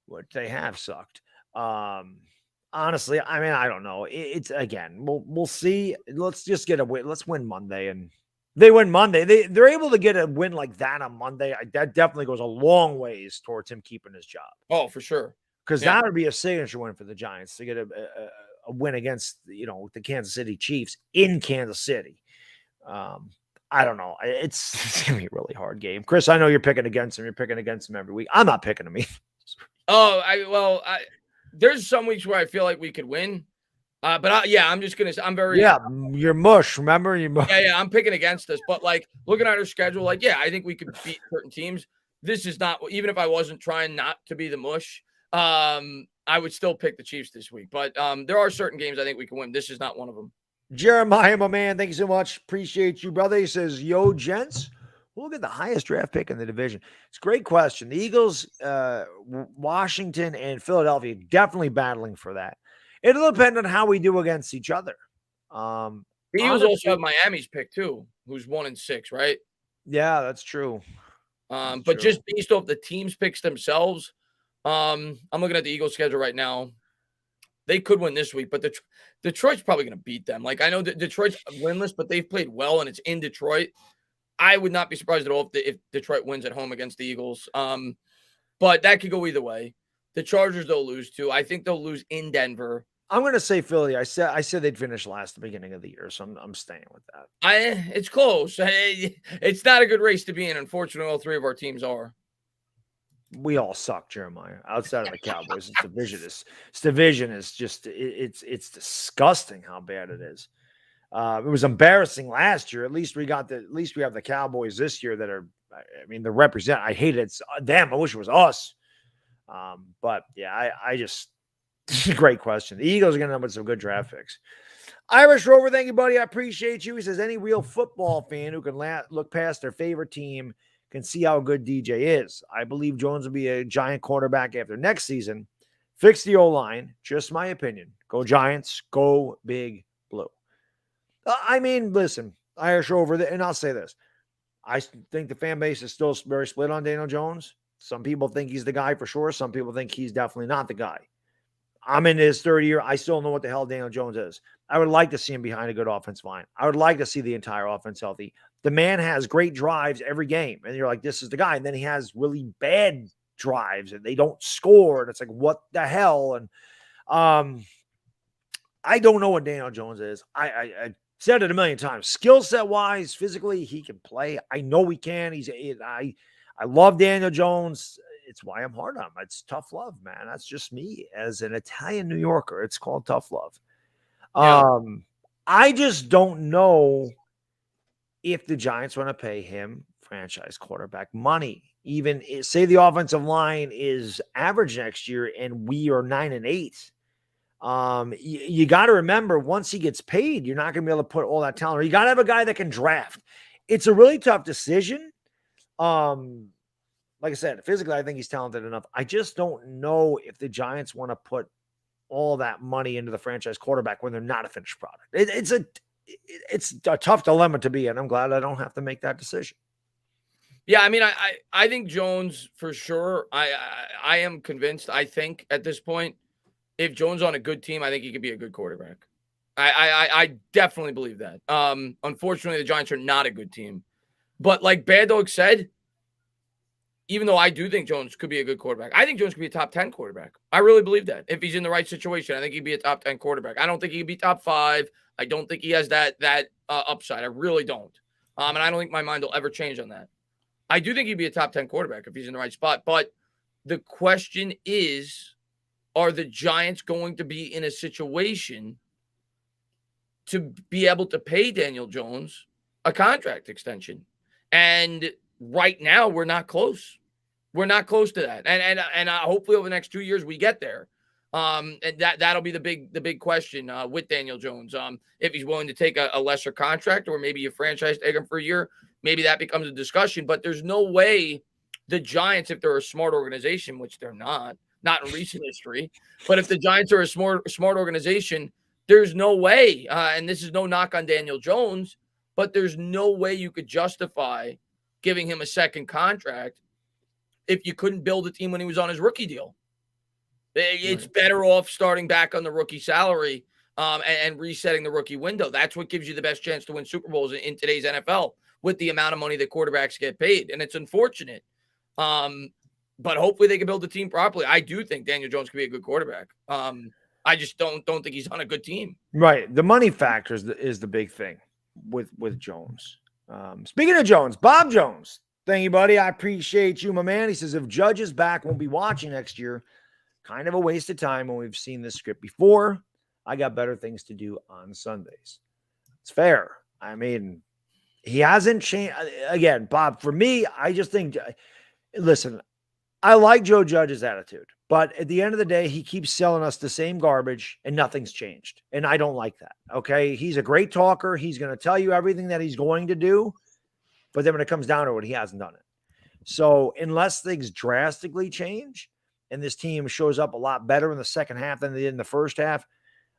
which they have sucked, honestly, I mean, I don't know. It's again, we'll see. Let's just get a win. Let's win Monday, and they win Monday. They're able to get a win like that on Monday. That definitely goes a long ways towards him keeping his job. Oh, for sure. Because that would be a signature win for the Giants to get a win against the Kansas City Chiefs in Kansas City. I don't know. It's going to be a really hard game. Chris, I know you're picking against him. You're picking against him every week. I'm not picking him either. there's some weeks where I feel like we could win. I'm just gonna. I'm very. Yeah, you're mush. Remember, you mush. Yeah. I'm picking against us, but like looking at our schedule, like I think we could beat certain teams. This is not. Even if I wasn't trying not to be the mush, I would still pick the Chiefs this week. But there are certain games I think we can win. This is not one of them. Jeremiah, my man, thank you so much. Appreciate you, brother. He says, "Yo, gents, we'll get the highest draft pick in the division." It's a great question. The Eagles, Washington, and Philadelphia definitely battling for that. It'll depend on how we do against each other. The Eagles also have Miami's pick too, who's 1-6, right? Yeah, that's true. But just based off the teams' picks themselves, I'm looking at the Eagles' schedule right now. They could win this week, but Detroit's probably going to beat them. Like I know that Detroit's winless, but they've played well, and it's in Detroit. I would not be surprised at all if Detroit wins at home against the Eagles. But that could go either way. The Chargers they'll lose to. I think they'll lose in Denver. I'm going to say Philly. I said they'd finish last the beginning of the year, so I'm staying with that. It's close. It's not a good race to be in. Unfortunately, all three of our teams are. We all suck, Jeremiah. Outside of the Cowboys, this division is just it's disgusting how bad it is. It was embarrassing last year. At least we have the Cowboys this year that are. I mean, they represent. I hate it. It's them. I wish it was us. But yeah, I just. Great question. The Eagles are going to end up with some good draft picks. Irish Rover, thank you, buddy. I appreciate you. He says any real football fan who can look past their favorite team can see how good DJ is. I believe Jones will be a Giant quarterback after next season. Fix the O-line. Just my opinion. Go Giants. Go Big Blue. I mean, listen, Irish Rover, and I'll say this. I think the fan base is still very split on Daniel Jones. Some people think he's the guy for sure. Some people think he's definitely not the guy. I'm in his third year. I still don't know what the hell Daniel Jones is. I would like to see him behind a good offensive line. I would like to see the entire offense healthy. The man has great drives every game. And you're like, this is the guy. And then he has really bad drives and they don't score. And it's like, what the hell? And I don't know what Daniel Jones is. I said it a million times. Skill set wise, physically, he can play. I know he can. I love Daniel Jones. It's why I'm hard on him. It's tough love, man. That's just me as an Italian New Yorker. It's called tough love. Yeah. I just don't know if the Giants want to pay him franchise quarterback money. Even say the offensive line is average next year and we are 9-8. You got to remember, once he gets paid, you're not going to be able to put all that talent. You got to have a guy that can draft. It's a really tough decision. Like I said, physically, I think he's talented enough. I just don't know if the Giants want to put all that money into the franchise quarterback when they're not a finished product. It's a tough dilemma to be in. I'm glad I don't have to make that decision. Yeah, I mean, I think Jones for sure. I am convinced. I think at this point, if Jones on a good team, I think he could be a good quarterback. I definitely believe that. Unfortunately, the Giants are not a good team, but like Baddog said, even though I do think Jones could be a good quarterback, I think Jones could be a top 10 quarterback. I really believe that. If he's in the right situation, I think he'd be a top 10 quarterback. I don't think he'd be top 5. I don't think he has that upside. I really don't. And I don't think my mind will ever change on that. I do think he'd be a top 10 quarterback if he's in the right spot. But the question is, are the Giants going to be in a situation to be able to pay Daniel Jones a contract extension? And right now, we're not close. We're not close to that. And hopefully over the next 2 years, we get there. And that'll be the big question with Daniel Jones. If he's willing to take a lesser contract or maybe a franchise tag him for a year, maybe that becomes a discussion. But there's no way the Giants, if they're a smart organization, which they're not in recent history, but if the Giants are a smart organization, there's no way, and this is no knock on Daniel Jones, but there's no way you could justify giving him a second contract if you couldn't build a team when he was on his rookie deal. It's better off starting back on the rookie salary and resetting the rookie window. That's what gives you the best chance to win Super Bowls in today's NFL with the amount of money that quarterbacks get paid. And it's unfortunate. But hopefully they can build the team properly. I do think Daniel Jones could be a good quarterback. I just don't think he's on a good team. Right. The money factor is the big thing with Jones. Speaking of Jones, Bob Jones. Thank you, buddy. I appreciate you, my man. He says, if Judge is back, won't be watching next year kind of a waste of time when we've seen this script before. I got better things to do on Sundays. It's fair. I mean, he hasn't changed. Again, Bob, for me, I just think, listen, I like Joe Judge's attitude, but at the end of the day, he keeps selling us the same garbage and nothing's changed. And I don't like that. Okay. He's a great talker. He's going to tell you everything that he's going to do, but then when it comes down to it, he hasn't done it. So unless things drastically change and this team shows up a lot better in the second half than they did in the first half,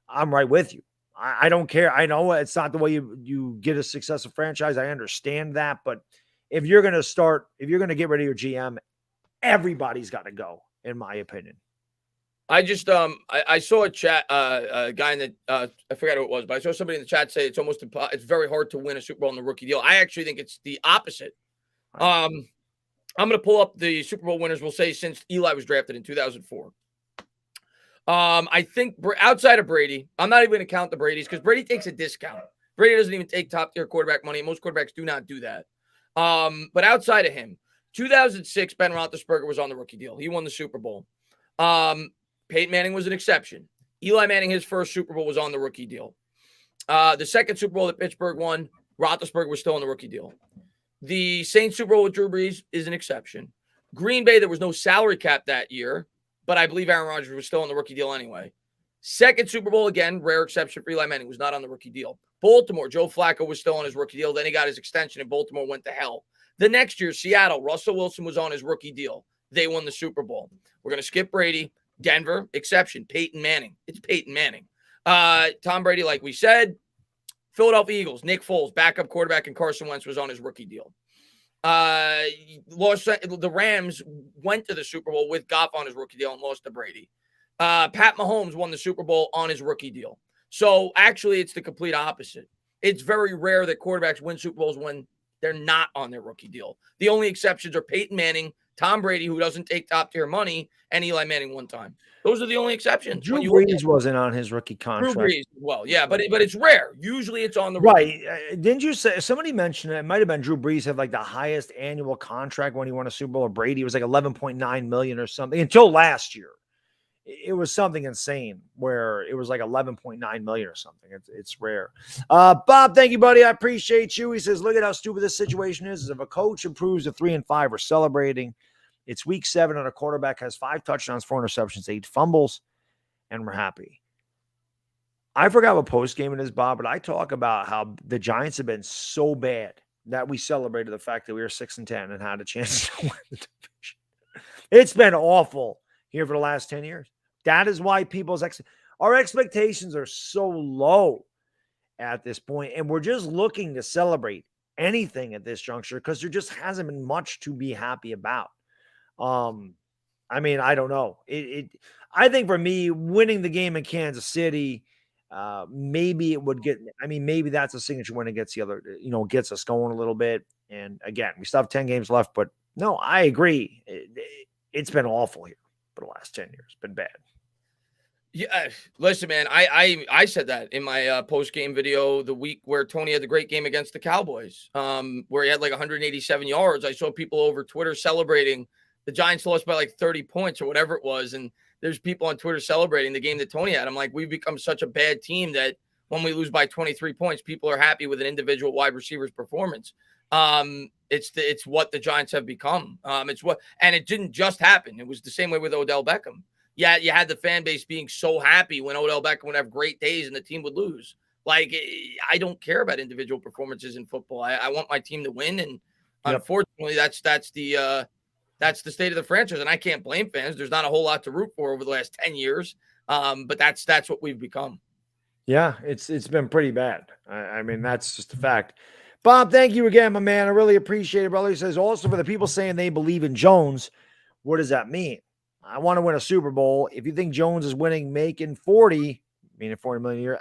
I'm right with you. I don't care. I know it's not the way you get a successful franchise. I understand that. But if you're going to get rid of your GM, everybody's got to go, in my opinion. I just I saw a chat a guy in the I forgot who it was, but I saw somebody in the chat say it's very hard to win a Super Bowl in the rookie deal. I actually think it's the opposite. I'm going to pull up the Super Bowl winners, we'll say, since Eli was drafted in 2004. I think outside of Brady, I'm not even going to count the Bradys because Brady takes a discount. Brady doesn't even take top-tier quarterback money. Most quarterbacks do not do that. But outside of him, 2006, Ben Roethlisberger was on the rookie deal. He won the Super Bowl. Peyton Manning was an exception. Eli Manning, his first Super Bowl, was on the rookie deal. The second Super Bowl that Pittsburgh won, Roethlisberger was still on the rookie deal. The Saints Super Bowl with Drew Brees is an exception. Green Bay, there was no salary cap that year, but I believe Aaron Rodgers was still on the rookie deal anyway. Second Super Bowl, again, rare exception for Eli Manning, was not on the rookie deal. Baltimore, Joe Flacco was still on his rookie deal. Then he got his extension, and Baltimore went to hell. The next year, Seattle, Russell Wilson was on his rookie deal. They won the Super Bowl. We're going to skip Brady. Denver, exception, Peyton Manning. It's Peyton Manning. Tom Brady, like we said. Philadelphia Eagles, Nick Foles, backup quarterback, and Carson Wentz was on his rookie deal. The Rams went to the Super Bowl with Goff on his rookie deal and lost to Brady. Pat Mahomes won the Super Bowl on his rookie deal. So actually, it's the complete opposite. It's very rare that quarterbacks win Super Bowls when they're not on their rookie deal. The only exceptions are Peyton Manning, Tom Brady, who doesn't take top-tier money, and Eli Manning one time. Those are the only exceptions. Drew Brees wasn't on his rookie contract. Drew Brees, well, yeah, but it's rare. Usually it's on the rookie. Right. Didn't you say, somebody mentioned it might have been Drew Brees had like the highest annual contract when he won a Super Bowl, or Brady was like $11.9 million or something until last year. It was something insane where it was like $11.9 million or something. It's rare. Bob, thank you, buddy. I appreciate you. He says, look at how stupid this situation is. If a coach improves to 3-5, we're celebrating. It's week 7 and a quarterback has 5 touchdowns, 4 interceptions, 8 fumbles, and we're happy. I forgot what post game it is, Bob, but I talk about how the Giants have been so bad that we celebrated the fact that we were 6-10 and had a chance to win the division. It's been awful here for the last 10 years. That is why our expectations are so low at this point, and we're just looking to celebrate anything at this juncture because there just hasn't been much to be happy about. I mean, I don't know. I think for me, winning the game in Kansas City, maybe it would maybe that's a signature when it gets gets us going a little bit. And again, we still have 10 games left, but no, I agree. It's been awful here for the last 10 years. It's been bad. Yeah, listen, man, I said that in my post-game video the week where Toney had the great game against the Cowboys, where he had like 187 yards. I saw people over Twitter celebrating. The Giants lost by like 30 points or whatever it was, and there's people on Twitter celebrating the game that Toney had. I'm like, we've become such a bad team that when we lose by 23 points, people are happy with an individual wide receiver's performance. It's what the Giants have become. And it didn't just happen. It was the same way with Odell Beckham. Yeah, you had the fan base being so happy when Odell Beckham would have great days and the team would lose. Like, I don't care about individual performances in football. I want my team to win, and unfortunately, that's the state of the franchise, and I can't blame fans. There's not a whole lot to root for over the last 10 years, but that's what we've become. Yeah, it's been pretty bad. I mean, that's just a fact. Bob, thank you again, my man. I really appreciate it, brother. He says, also for the people saying they believe in Jones, what does that mean? I want to win a Super Bowl. If you think Jones is winning, making 40, meaning 40 million a year,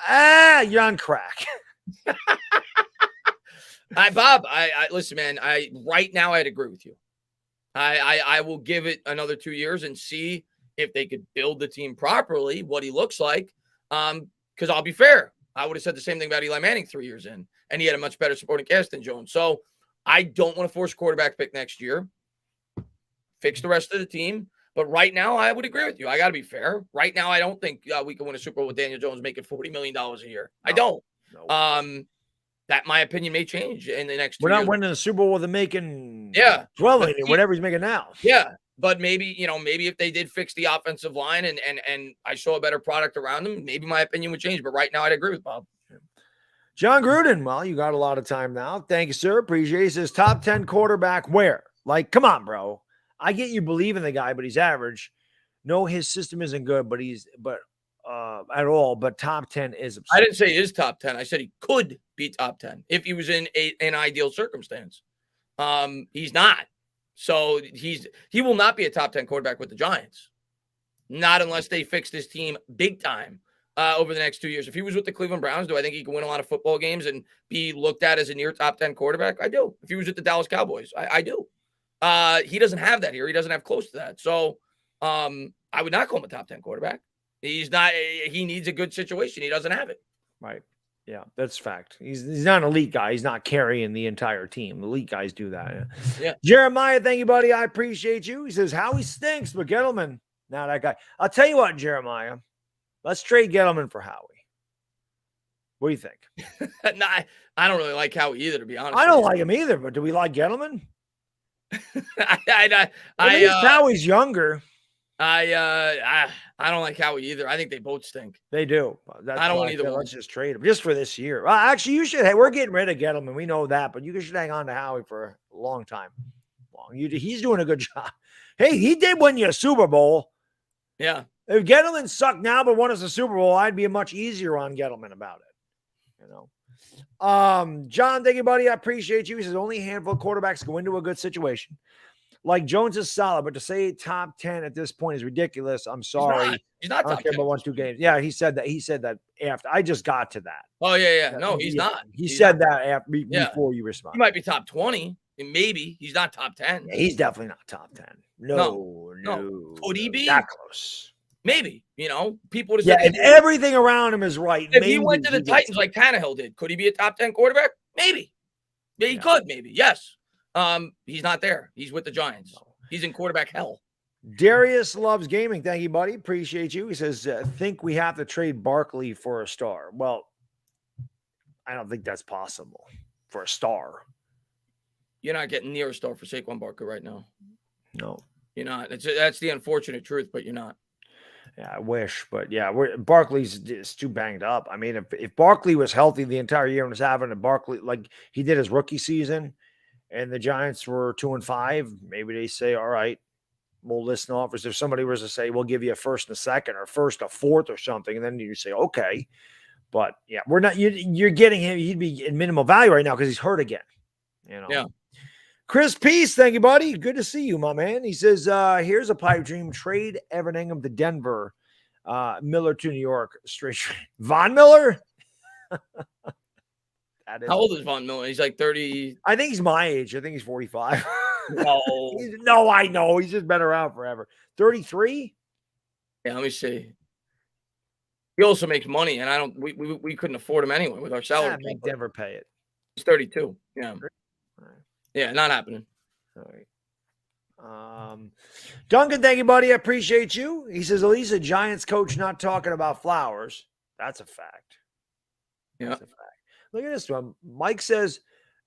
you're on crack. Bob, listen, man, right now I'd agree with you. I will give it another 2 years and see if they could build the team properly, what he looks like. Because I'll be fair, I would have said the same thing about Eli Manning 3 years in, and he had a much better supporting cast than Jones. So I don't want to force a quarterback pick next year. Fix the rest of the team. But right now, I would agree with you. I got to be fair. Right now, I don't think we can win a Super Bowl with Daniel Jones making $40 million a year. No, I don't. No. That my opinion may change in the next 2 years. We're not winning a Super Bowl with him making 12 million, whatever he's making now. Yeah. But maybe, maybe if they did fix the offensive line and I saw a better product around them, maybe my opinion would change. But right now, I'd agree with Bob. John Gruden, well, you got a lot of time now. Thank you, sir. Appreciate it. He says, top 10 quarterback where? Like, come on, bro. I get you believe in the guy, but he's average. No, his system isn't good, but at all. But top 10 is absurd. I didn't say he is top 10. I said he could be top 10 if he was in an ideal circumstance. He's not. So he will not be a top 10 quarterback with the Giants. Not unless they fix this team big time over the next 2 years. If he was with the Cleveland Browns, do I think he can win a lot of football games and be looked at as a near top 10 quarterback? I do. If he was with the Dallas Cowboys, I do. He doesn't have that here. He doesn't have close to that. So I would not call him a top 10 quarterback. He's not. He needs a good situation. He doesn't have it. Right. Yeah, that's fact. He's not an elite guy. He's not carrying the entire team. Elite guys do that. Yeah. Jeremiah, thank you, buddy. I appreciate you. He says, Howie stinks, but Gettleman, now that guy. I'll tell you what, Jeremiah. Let's trade Gettleman for Howie. What do you think? No, I don't really like Howie either, to be honest. I don't like him either, but do we like Gettleman? At least Howie's younger. I don't like Howie either. I think they both stink. They do. I don't want either one. Let's just trade him just for this year. Well, actually, you should. Hey, we're getting rid of Gettleman. We know that, but you should hang on to Howie for a long time. He's doing a good job. Hey, he did win you a Super Bowl. Yeah. If Gettleman sucked now but won us a Super Bowl, I'd be much easier on Gettleman about it. John, thank you, buddy. I appreciate you. He says only a handful of quarterbacks go into a good situation. Like Jones is solid, but to say top 10 at this point is ridiculous. I'm sorry. He's not I don't care about 1-2 games. Yeah, he said that. He said that after I just got to that. Oh, yeah. No, he's not. He said that after before you responded. He might be top 20. Maybe he's not top 10. Yeah, he's definitely not top 10. No. Could he be that close? Maybe, people would have said. And everything around him is right. If he went to the Titans like Tannehill did, could he be a top 10 quarterback? Maybe. Yeah, he could, maybe. Yes. He's not there. He's with the Giants. No. He's in quarterback hell. Darius loves gaming. Thank you, buddy. Appreciate you. He says, think we have to trade Barkley for a star. Well, I don't think that's possible for a star. You're not getting near a star for Saquon Barkley right now. No. You're not. That's the unfortunate truth, but you're not. Yeah, I wish, but yeah, Barkley's just too banged up. I mean, if Barkley was healthy the entire year and was having a Barkley like he did his rookie season, and the Giants were 2-5, maybe they say, all right, we'll listen to offers. If somebody was to say, we'll give you a first and a second, or first a fourth, or something, and then you say, okay, but yeah, we're not. You're getting him. He'd be in minimal value right now because he's hurt again. Yeah. Chris Peace, thank you, buddy. Good to see you, my man. He says, here's a pipe dream. Trade Evan Engram to Denver. Miller to New York. Straight. Von Miller? How old is Von Miller? He's like 30. I think he's my age. I think he's 45. No. No, I know. He's just been around forever. 33? Yeah, let me see. He also makes money, and we couldn't afford him anyway with our salary. Make Denver pay it. He's 32. Yeah. Yeah, not happening. All right. Duncan, thank you, buddy. I appreciate you. He says, at least a Giants coach not talking about Flowers. That's a fact. Yeah. That's a fact. Look at this one. Mike says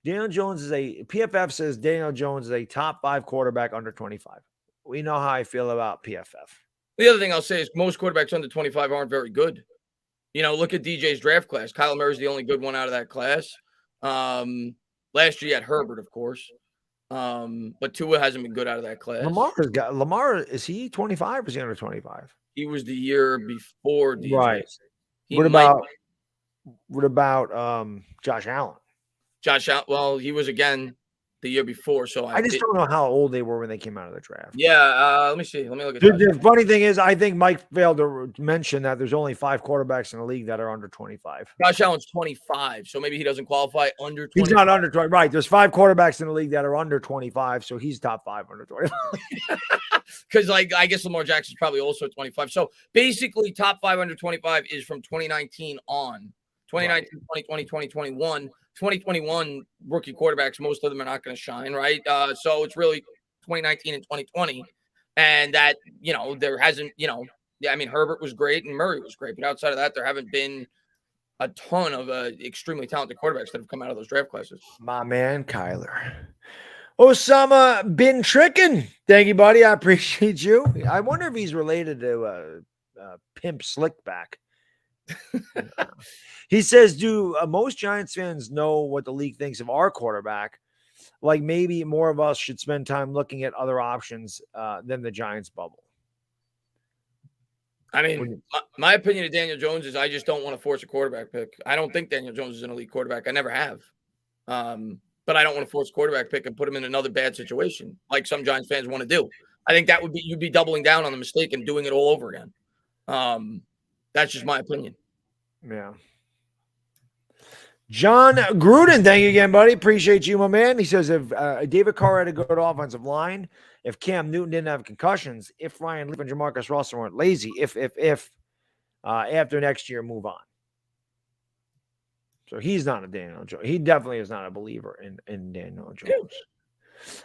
PFF says Daniel Jones is a top 5 quarterback under 25. We know how I feel about PFF. The other thing I'll say is most quarterbacks under 25 aren't very good. Look at DJ's draft class. Kyler Murray's the only good one out of that class. Last year you had Herbert, of course. But Tua hasn't been good out of that class. Lamar, is he 25 or is he under 25? He was the year before DJ. Right. What about Josh Allen? Josh Allen, well, he was again the year before. So I just don't know how old they were when they came out of the draft. Yeah, let me see. Let me look at the funny thing is, I think Mike failed to mention that there's only 5 quarterbacks in the league that are under 25. Josh Allen's 25, so maybe he doesn't qualify under 25. He's not under 20. Right. There's 5 quarterbacks in the league that are under 25, so he's top 5 under 25. Because, I guess Lamar Jackson's probably also 25. So basically, top 5 under 25 is from 2019 on. 2019, right. 2020, 2021. 2021 rookie quarterbacks, most of them are not going to shine, right? So it's really 2019 and 2020. And that, there hasn't, I mean, Herbert was great and Murray was great, but outside of that, there haven't been a ton of extremely talented quarterbacks that have come out of those draft classes. My man, Kyler. Osama been tricking. Thank you, buddy. I appreciate you. I wonder if he's related to Pimp Slickback. He says, do most Giants fans know what the league thinks of our quarterback? Like maybe more of us should spend time looking at other options than the Giants bubble. I mean, my opinion of Daniel Jones is I just don't want to force a quarterback pick. I don't think Daniel Jones is an elite quarterback. I never have. But I don't want to force a quarterback pick and put him in another bad situation like some Giants fans want to do. I think that would be, you'd be doubling down on the mistake and doing it all over again. That's just my opinion. Yeah. John Gruden, thank you again, buddy. Appreciate you, my man. He says if David Carr had a good offensive line, if Cam Newton didn't have concussions, if Ryan Leaf and Jamarcus Russell weren't lazy, if after next year, move on. So he's not a Daniel Jones. He definitely is not a believer in Daniel Jones.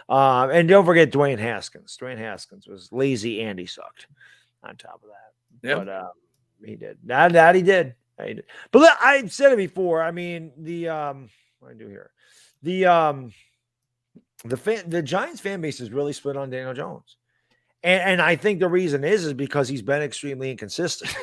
And don't forget Dwayne Haskins. Dwayne Haskins was lazy and he sucked on top of that. Yeah. But he did. That he did. But I've said it before. I mean, what I do here, the Giants fan base is really split on Daniel Jones, and I think the reason is because he's been extremely inconsistent.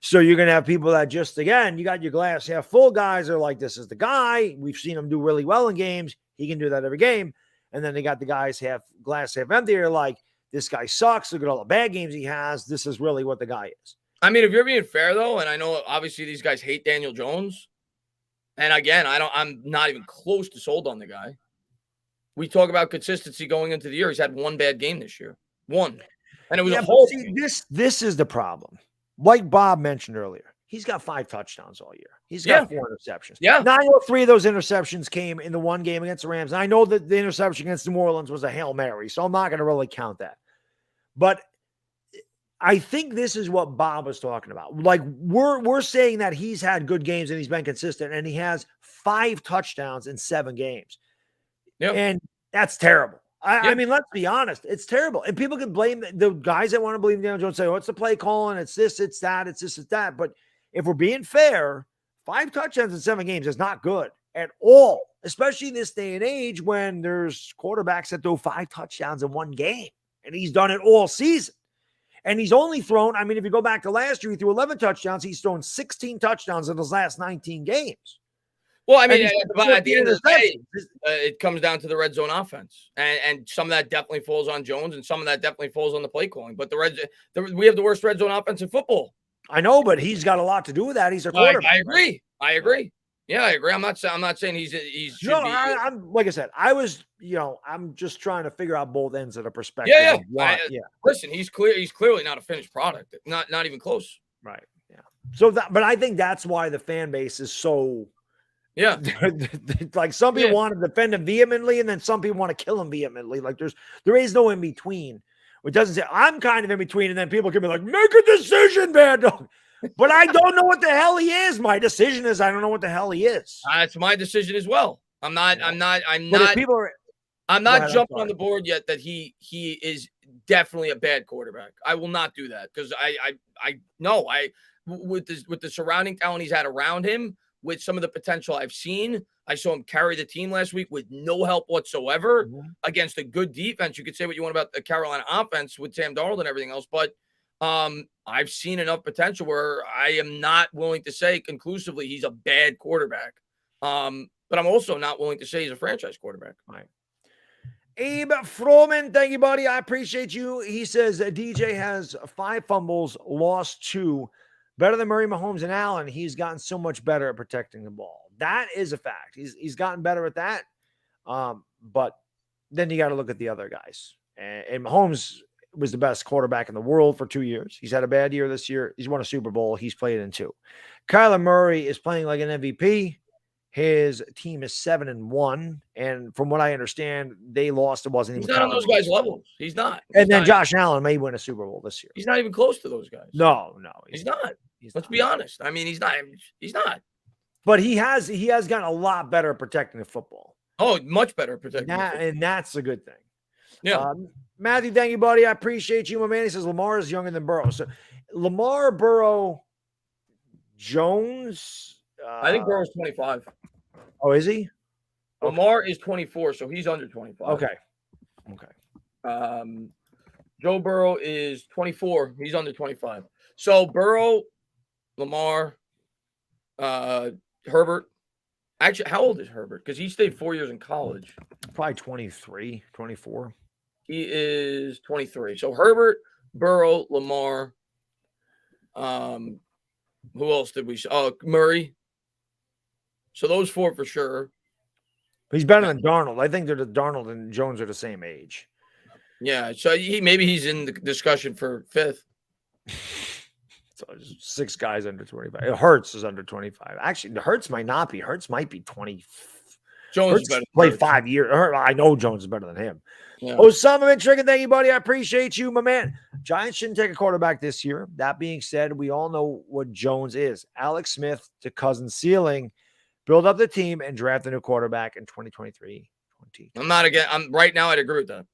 So you're gonna have people that just, again, you got your glass half full guys are like, this is the guy. We've seen him do really well in games. He can do that every game. And then they got the guys glass half empty. They're like, this guy sucks. Look at all the bad games he has. This is really what the guy is. I mean, if you're being fair though, and I know obviously these guys hate Daniel Jones, and again, I'm not even close to sold on the guy. We talk about consistency going into the year. He's had one bad game this year. One. And it was a whole game. This is the problem. Like Bob mentioned earlier, he's got 5 touchdowns all year. He's got 4 interceptions. Yeah. 903 of those interceptions came in the one game against the Rams. And I know that the interception against New Orleans was a Hail Mary, so I'm not going to really count that. But I think this is what Bob was talking about. Like we're saying that he's had good games and he's been consistent, and he has 5 touchdowns in 7 games. Yep. And that's terrible. I mean, let's be honest. It's terrible. And people can blame the guys that want to believe Daniel Jones, say, oh, it's the play calling. It's this, it's that, it's this, it's that. But if we're being fair, 5 touchdowns in 7 games is not good at all, especially in this day and age when there's quarterbacks that throw 5 touchdowns in one game. And he's done it all season. And he's only thrown, I mean, if you go back to last year, he threw 11 touchdowns. He's thrown 16 touchdowns in his last 19 games. Well, I mean, at the end of the day, it comes down to the red zone offense, and some of that definitely falls on Jones, and some of that definitely falls on the play calling. But we have the worst red zone offense in football. I know, but he's got a lot to do with that. He's a quarterback. I agree. Yeah, I agree. I'm not saying he's. No, I'm like I said. I'm just trying to figure out both ends of the perspective. Yeah. Listen, he's clearly not a finished product. Not even close. Right. Yeah. So but I think that's why the fan base is so. Yeah. Like some people want to defend him vehemently, and then some people want to kill him vehemently. Like there is no in between. It doesn't say I'm kind of in between, and then people can be like, make a decision, Baddog. But I don't know what the hell he is. My decision is I don't know what the hell he is. It's my decision as well. I'm not jumping on the board yet that he is definitely a bad quarterback. I will not do that because I know with the surrounding talent he's had around him, with some of the potential I've seen. I saw him carry the team last week with no help whatsoever against a good defense. You could say what you want about the Carolina offense with Sam Darnold and everything else, but I've seen enough potential where I am not willing to say conclusively he's a bad quarterback. But I'm also not willing to say he's a franchise quarterback. Right. Abe Froman, thank you, buddy. I appreciate you. He says DJ has 5 fumbles, lost 2. Better than Murray, Mahomes, and Allen. He's gotten so much better at protecting the ball. That is a fact. He's gotten better at that. But then you got to look at the other guys. And Mahomes was the best quarterback in the world for 2 years. He's had a bad year this year. He's won a Super Bowl. He's played in 2. Kyler Murray is playing like an MVP. His team is 7-1. And from what I understand, they lost. It wasn't even. He's not on those guys' levels. He's not. And then Josh Allen may win a Super Bowl this year. He's not even close to those guys. No. He's not. Let's be honest. I mean, he's not. But he has gotten a lot better at protecting the football. Oh, much better at protecting the football. And that's a good thing. Yeah. Matthew, thank you, buddy. I appreciate you, my man. He says Lamar is younger than Burrow. So Lamar, Burrow, Jones. I think Burrow's 25. Oh, is he? Lamar is 24, so he's under 25. Okay. Joe Burrow is 24. He's under 25. So Burrow, Lamar, Herbert. Actually, how old is Herbert? Because he stayed 4 years in college. Probably 23, 24. He is 23. So Herbert, Burrow, Lamar. Who else did we say? Oh, Murray. So those four for sure. He's better than Darnold. I think Darnold and Jones are the same age. Yeah. So maybe he's in the discussion for fifth. So 6 guys under 25. Hurts is under 25. Actually, the Hurts might not be. Hurts might be 20. Jones is better. Played 5 years. I know Jones is better than him. Yeah. Osama bin Trigger, thank you, buddy. I appreciate you, my man. Giants shouldn't take a quarterback this year. That being said, we all know what Jones is. Alex Smith to Cousins ceiling. Build up the team and draft a new quarterback in 2023. I'm not again. Right now. I'd agree with that.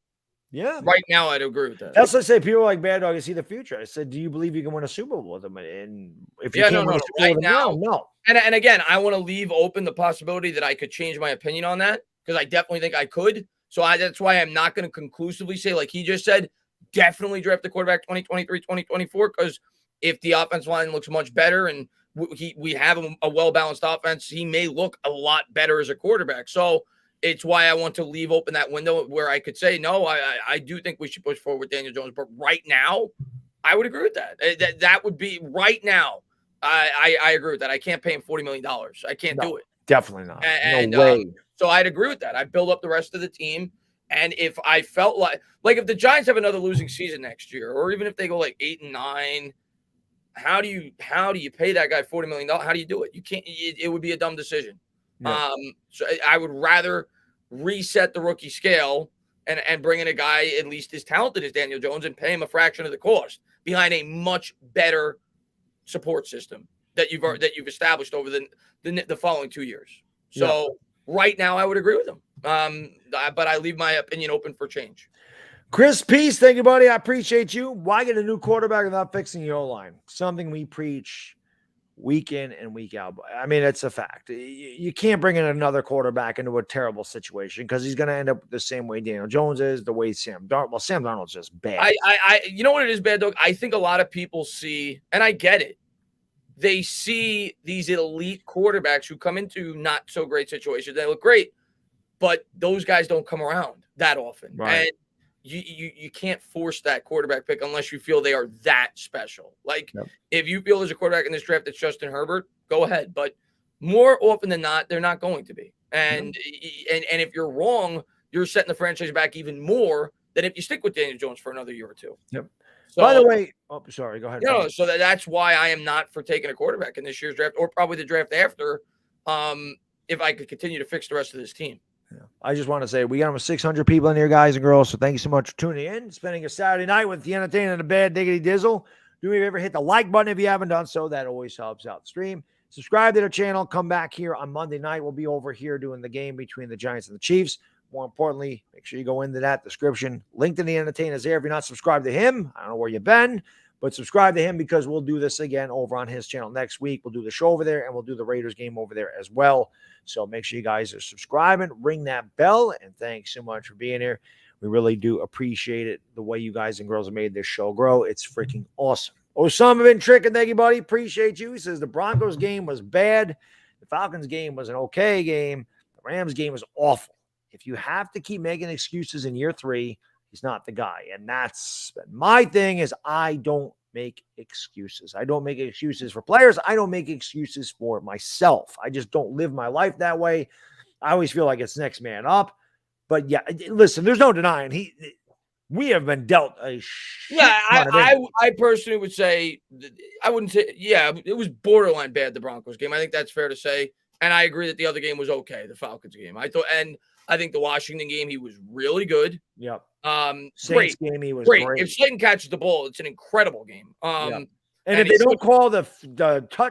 Yeah. Right now, I'd agree with that. That's what I say. People like Baddog is see the future. I said, do you believe you can win a Super Bowl with him? And if you can't win a Super Bowl right with now, him, no. And again, I want to leave open the possibility that I could change my opinion on that because I definitely think I could. So that's why I'm not going to conclusively say, like he just said, definitely draft the quarterback 2023, 2024, because if the offensive line looks much better and we have a well-balanced offense, he may look a lot better as a quarterback. So it's why I want to leave open that window where I could say, no, I do think we should push forward with Daniel Jones. But right now, I would agree with that. That would be right now. I agree with that. I can't pay him $40 million. I can't do it. Definitely not. And, no way. So I'd agree with that. I build up the rest of the team. And if I felt like if the Giants have another losing season next year, or even if they go like 8-9, how do you pay that guy $40 million? How do you do it? You can't. It would be a dumb decision. Yeah. So I would rather reset the rookie scale and bring in a guy at least as talented as Daniel Jones and pay him a fraction of the cost behind a much better support system that you've established over the following 2 years. So right now, I would agree with him. But I leave my opinion open for change. Chris Peace, thank you, buddy. I appreciate you. Why get a new quarterback without fixing the O-line? Something we preach week in and week out. I mean, it's a fact. You can't bring in another quarterback into a terrible situation because he's going to end up the same way Daniel Jones is, the way Sam Darnold's just bad. You know what it is, Baddog? I think a lot of people see, and I get it, they see these elite quarterbacks who come into not so great situations. They look great, but those guys don't come around that often. Right. And you can't force that quarterback pick unless you feel they are that special. Like if you feel there's a quarterback in this draft that's Justin Herbert, go ahead. But more often than not, they're not going to be. And if you're wrong, you're setting the franchise back even more than if you stick with Daniel Jones for another year or two. Yep. So, by the way, sorry, go ahead. So that's why I am not for taking a quarterback in this year's draft or probably the draft after. If I could continue to fix the rest of this team. Yeah. I just want to say we got almost 600 people in here, guys and girls. So thank you so much for tuning in, spending a Saturday night with the entertainment and the bad diggity dizzle. Do me a favor, hit the like button if you haven't done so. That always helps out the stream. Subscribe to the channel. Come back here on Monday night. We'll be over here doing the game between the Giants and the Chiefs. More importantly, make sure you go into that description. Link to the entertainer is there. If you're not subscribed to him, I don't know where you've been, but subscribe to him because we'll do this again over on his channel next week. We'll do the show over there and we'll do the Raiders game over there as well. So make sure you guys are subscribing, ring that bell, and thanks so much for being here. We really do appreciate it. The way you guys and girls have made this show grow. It's freaking awesome. Osama bin Tricking, thank you, buddy. Appreciate you. He says the Broncos game was bad. The Falcons game was an okay game. The Rams game was awful. If you have to keep making excuses in year 3, he's not the guy. And that's my thing is I don't make excuses. I don't make excuses for players. I don't make excuses for myself. I just don't live my life that way. I always feel like it's next man up. But yeah, listen, there's no denying we have been dealt a shit. Yeah, I personally would say I wouldn't say it was borderline bad, the Broncos game. I think that's fair to say. And I agree that the other game was okay, the Falcons game. I think the Washington game, he was really good. Yep. Great game, he was great. great. If Slayton catches the ball, it's an incredible game. And if they don't call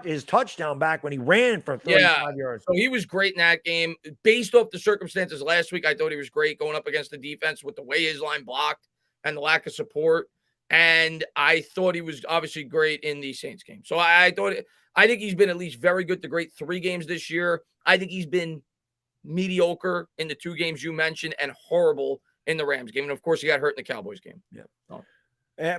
his touchdown back when he ran for 35 yards. So he was great in that game. Based off the circumstances last week, I thought he was great going up against the defense with the way his line blocked and the lack of support. And I thought he was obviously great in the Saints game. So I think he's been at least very good to great 3 games this year. I think he's been mediocre in the 2 games you mentioned and horrible in the Rams game. And of course, he got hurt in the Cowboys game. Yeah. Oh.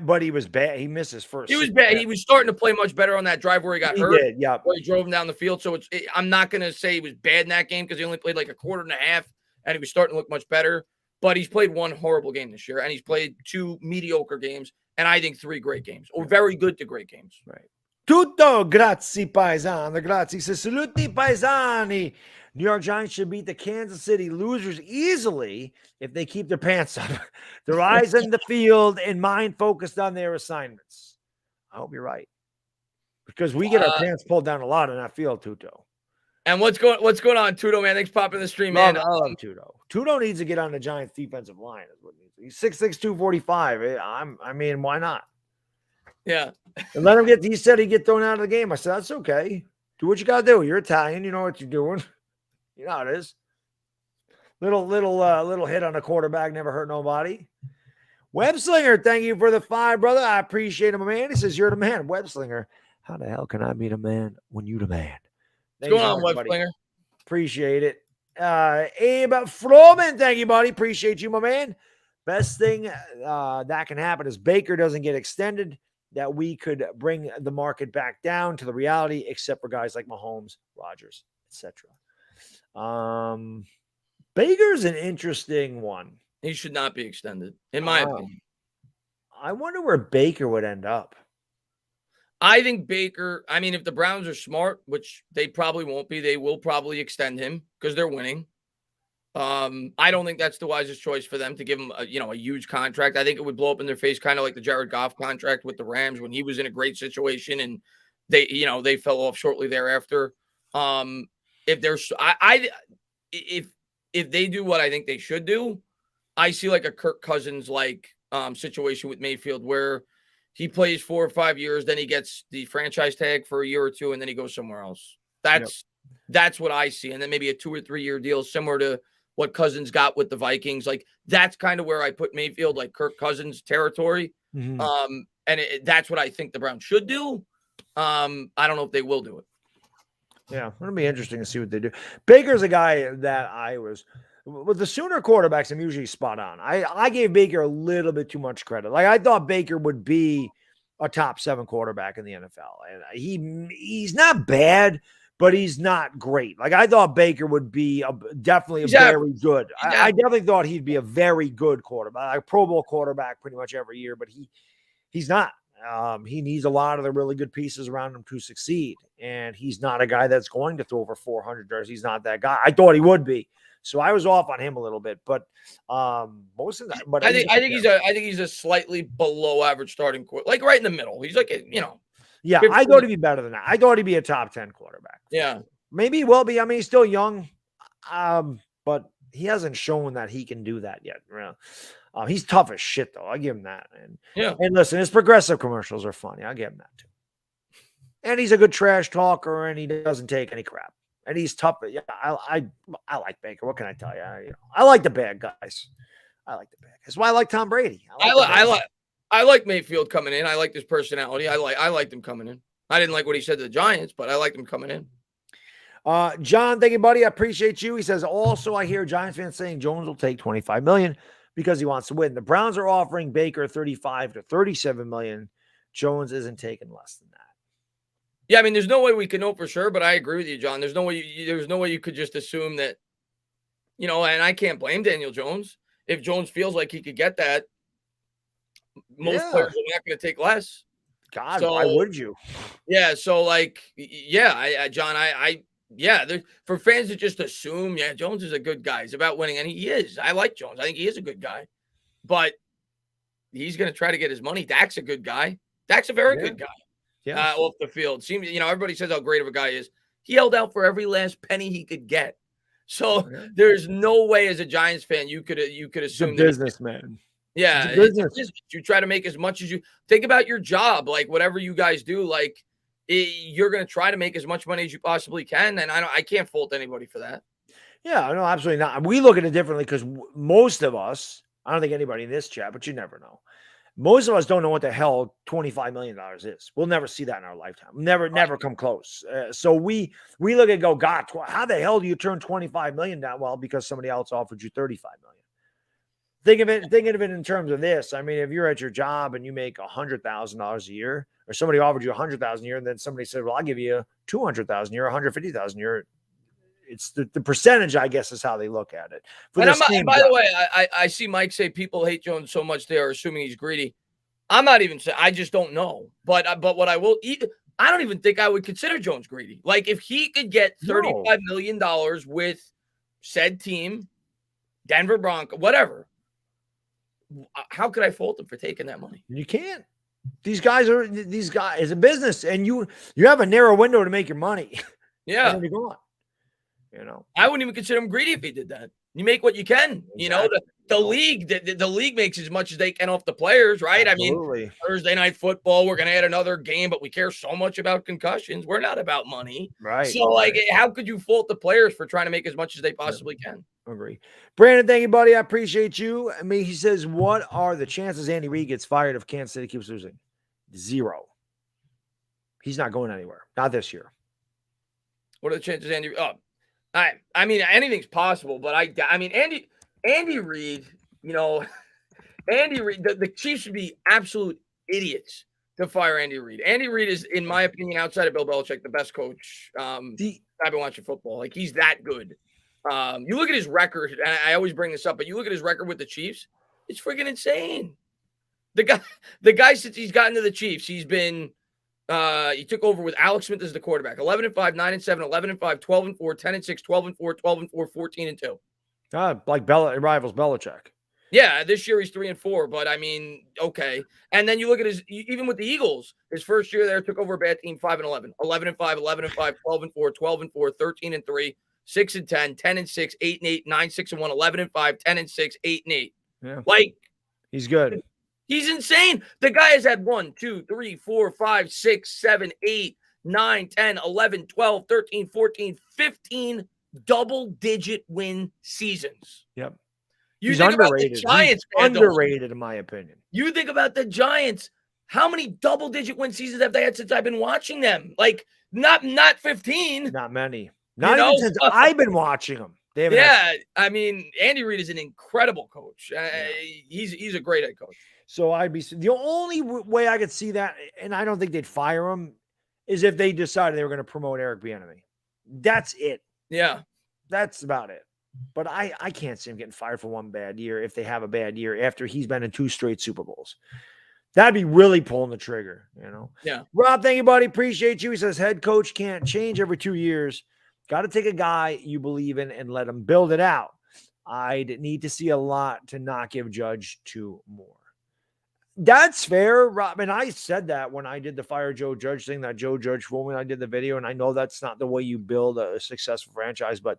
But he was bad. He missed his first. He was bad. He was starting to play much better on that drive where he got hurt. Did, yeah. Where he drove him down the field. So I'm not going to say he was bad in that game because he only played like a quarter and a half and he was starting to look much better. But he's played 1 horrible game this year and he's played 2 mediocre games and I think 3 great games or very good to great games. Right. Tutto grazie paesano, grazie. Saluti paesani. New York Giants should beat the Kansas City Losers easily if they keep their pants up, their eyes in the field, and mind focused on their assignments. I hope you're right, because we get our pants pulled down a lot in that field, Tuto. And what's going on, Tuto, man? Thanks for popping the stream, man. I love Tuto. Tuto needs to get on the Giants defensive line. Is what he's 6'6", 245. I mean, why not? Yeah. And let him get. He said he'd get thrown out of the game. I said that's okay. Do what you gotta do. You're Italian. You know what you're doing. You know how it is. Little hit on the quarterback never hurt nobody. Webslinger, thank you for the 5, brother. I appreciate him, man. He says you're the man. Webslinger, how the hell can I be the man when you the man? What's going on, Webslinger? Appreciate it. Abe Froman, thank you, buddy. Appreciate you, my man. Best thing that can happen is Baker doesn't get extended, that we could bring the market back down to the reality, except for guys like Mahomes, Rodgers, etc. Baker's an interesting one. He should not be extended, in my opinion. I wonder where Baker would end up. I think Baker, I mean, if the Browns are smart, which they probably won't be, they will probably extend him because they're winning. I don't think that's the wisest choice for them to give him a huge contract. I think it would blow up in their face, kind of like the Jared Goff contract with the Rams when he was in a great situation and they fell off shortly thereafter. If they do what I think they should do, I see like a Kirk Cousins situation with Mayfield where he plays 4 or 5 years, then he gets the franchise tag for a year or 2, and then he goes somewhere else. That's what I see. And then maybe a 2 or 3 year deal similar to what Cousins got with the Vikings. Like that's kind of where I put Mayfield, like Kirk Cousins territory. Mm-hmm. That's what I think the Browns should do. I don't know if they will do it. Yeah, it'll be interesting to see what they do. Baker's a guy that with the Sooner quarterbacks, I'm usually spot on. I gave Baker a little bit too much credit. Like I thought Baker would be a top 7 quarterback in the NFL. And he's not bad, but he's not great. Like I thought Baker would be definitely very good. I definitely thought he'd be a very good quarterback, a Pro Bowl quarterback pretty much every year, but he's not. He needs a lot of the really good pieces around him to succeed. And he's not a guy that's going to throw over 400 yards. He's not that guy. I thought he would be. So I was off on him a little bit, but most of that. But I think he's a slightly below average starting quarterback, like right in the middle. He's like Yeah, 15. I thought he'd be better than that. I thought he'd be a top 10 quarterback. Yeah, maybe he will be. I mean, he's still young, but he hasn't shown that he can do that yet. He's tough as shit, though. I give him that. And listen, his progressive commercials are funny. I give him that too. And he's a good trash talker, and he doesn't take any crap. And he's tough. Yeah, I like Baker. What can I tell you? I like the bad guys. I like the bad guys. That's why I like Tom Brady. I like Mayfield coming in. I like his personality. I liked him coming in. I didn't like what he said to the Giants, but I liked him coming in. John, thank you, buddy. I appreciate you. He says, also, I hear Giants fans saying Jones will take $25 million because he wants to win. The Browns are offering Baker $35 to $37 million. Jones isn't taking less than that. Yeah, I mean, there's no way we can know for sure, but I agree with you, John. There's no way you could just assume that, and I can't blame Daniel Jones. If Jones feels like he could get that, most players are not going to take less. God, why would you? Yeah, so John, for fans to just assume, Jones is a good guy. He's about winning, and he is. I like Jones. I think he is a good guy. But he's going to try to get his money. Dak's a good guy. Dak's a very good guy. Yeah, off the field. Seems everybody says how great of a guy he is. He held out for every last penny he could get. So there's no way as a Giants fan you could assume the businessman. Yeah, It's a it's a business. business. You try to make as much as you think about your job, like whatever you guys do, like you're going to try to make as much money as you possibly can. And I can't fault anybody for that. Yeah, no, absolutely not. We look at it differently because most of us, I don't think anybody in this chat, but you never know. Most of us don't know what the hell $25 million is. We'll never see that in our lifetime. Never come close. So we look at go, God, how the hell do you turn 25 million down? Well, because somebody else offered you 35 million. Thinking of it in terms of this. I mean, if you're at your job and you make $100,000 a year, or somebody offered you $100,000 a year, and then somebody said, well, I'll give you 200,000 a year, 150,000 a year. It's the percentage, I guess, is how they look at it. And by the way, I see Mike say people hate Jones so much they are assuming he's greedy. I'm not even saying, I just don't know. But what I will eat, I don't even think I would consider Jones greedy. Like if he could get $35 million with said team, Denver Broncos, whatever, how could I fault him for taking that money? You can't. These guys is a business, and you have a narrow window to make your money. Yeah. And go on. You know, I wouldn't even consider him greedy if he did that. You make what you can. Exactly. You know, the league, the league makes as much as they can off the players, right? Absolutely. I mean, Thursday night football, we're going to add another game, but we care so much about concussions. We're not about money. Right. So, like, how could you fault the players for trying to make as much as they possibly can? Agree. Brandon, thank you, buddy. I appreciate you. I mean, he says, what are the chances Andy Reid gets fired if Kansas City keeps losing? 0. He's not going anywhere. Not this year. What are the chances Andy? I mean, anything's possible, but I mean, Andy Reid, you know, Andy Reid, the Chiefs should be absolute idiots to fire Andy Reid. Andy Reid is, in my opinion, outside of Bill Belichick, the best coach I've been watching football. Like, he's that good. You look at his record, and I always bring this up, but you look at his record with the Chiefs, it's freaking insane. The guy since he's gotten to the Chiefs, he's been he took over with Alex Smith as the quarterback. 11-5, 9-7, 11-5, 12-4, 10-6, 12-4, 12-4, 14-2. Like rivals Belichick. Yeah, this year he's 3-4, but I mean, okay. And then you look at his, even with the Eagles, his first year there, took over a bad team, 5-11, 11-5, 11-5, 12-4, 12-4, 13-3, 6-10, 10-6, 8-8, 9-6-1, 11-5, 10-6, 8-8. Yeah, like he's good. He's insane. The guy has had 1, 2, 3, 4, 5, 6, 7, 8, 9, 10, 11, 12, 13, 14, 15 double-digit win seasons. Yep. He's underrated. About the Giants, underrated, in my opinion. You think about the Giants. How many double-digit win seasons have they had since I've been watching them? Like, not 15. Not many. Not even since I've been watching them. I mean, Andy Reid is an incredible coach. He's a great head coach. So the only way I could see that, and I don't think they'd fire him, is if they decided they were going to promote Eric Bieniemy. That's it. Yeah. That's about it. But I can't see him getting fired for one bad year if they have a bad year after he's been in 2 straight Super Bowls. That'd be really pulling the trigger, you know? Yeah. Rob, thank you, buddy. Appreciate you. He says, head coach can't change every 2 years. Got to take a guy you believe in and let him build it out. I'd need to see a lot to not give Judge 2 more. That's fair, Rob. And I said that when I did the fire Joe Judge thing, that Joe Judge rule when I did the video. And I know that's not the way you build a successful franchise. But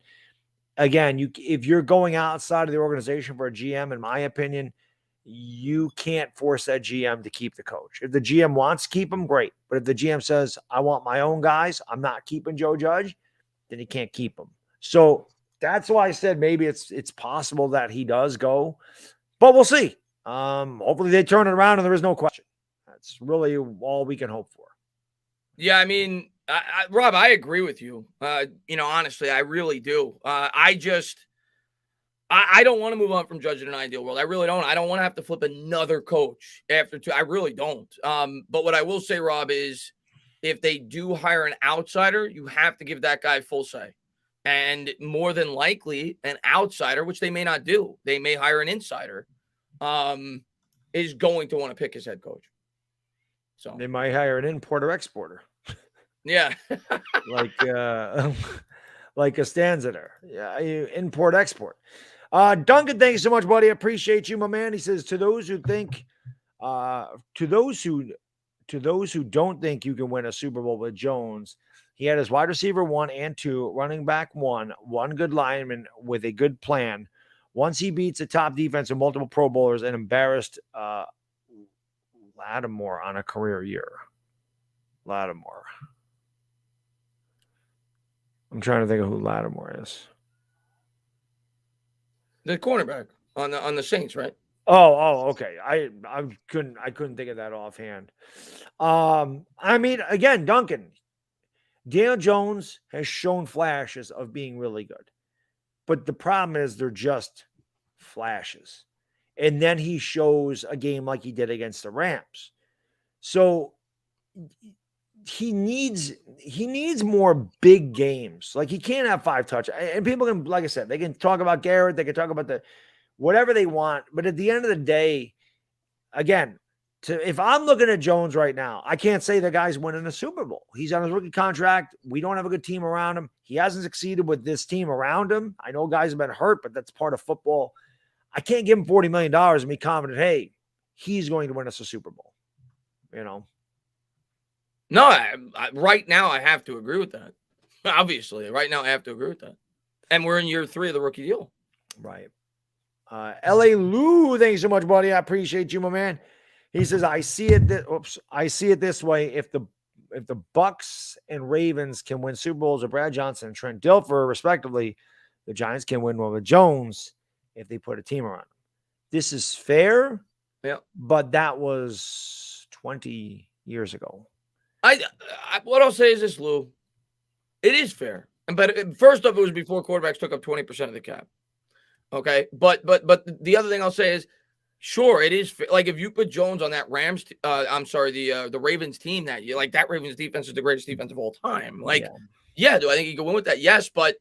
again, if you're going outside of the organization for a GM, in my opinion, you can't force that GM to keep the coach. If the GM wants to keep him, great. But if the GM says, I want my own guys, I'm not keeping Joe Judge, then he can't keep him. So that's why I said maybe it's possible that he does go, but we'll see. Hopefully they turn it around and there is no question. That's really all we can hope for. Yeah, I mean, Rob, I agree with you. Honestly, I really do. I don't want to move on from Judge in an ideal world. I really don't. I don't want to have to flip another coach after 2. I really don't. But what I will say, Rob, is if they do hire an outsider, you have to give that guy full say. And more than likely, an outsider, which they may not do, they may hire an insider, is going to want to pick his head coach. So they might hire an importer exporter. Yeah. like a stanza there. Yeah, import export. Duncan, thank you so much, buddy. Appreciate you, my man. He says, to those who don't think you can win a Super Bowl with Jones, he had his wide receiver 1 and 2, running back 1, one good lineman with a good plan, Once he beats a top defense and multiple Pro Bowlers and embarrassed Lattimore on a career year. Lattimore. I'm trying to think of who Lattimore is. The cornerback on the Saints, right? Oh, okay. I couldn't think of that offhand. I mean, again, Duncan, Daniel Jones has shown flashes of being really good, but the problem is they're just flashes. And then he shows a game like he did against the Rams. So he needs more big games. Like he can't have 5 touchdowns. And people can, like I said, they can talk about Garrett, they can talk about the whatever they want. But at the end of the day, again, if I'm looking at Jones right now, I can't say the guy's winning a Super Bowl. He's on his rookie contract. We don't have a good team around him. He hasn't succeeded with this team around him. I know guys have been hurt, but that's part of football. I can't give him $40 million and be confident, hey, he's going to win us a Super Bowl. You know? No, right now I have to agree with that. Obviously, right now I have to agree with that. And we're in year 3 of the rookie deal. Right. L.A. Lou, thank you so much, buddy. I appreciate you, my man. He says, I see it this way. If the Bucks and Ravens can win Super Bowls with Brad Johnson and Trent Dilfer, respectively, the Giants can win one with Jones if they put a team around him. This is fair, yeah, but that was 20 years ago. What I'll say is this, Lou. It is fair. But first off, it was before quarterbacks took up 20% of the cap. Okay. But the other thing I'll say is, sure, it is like if you put Jones on that the Ravens team that year, like that Ravens defense is the greatest defense of all time. Like, yeah, do I think he could win with that? Yes. But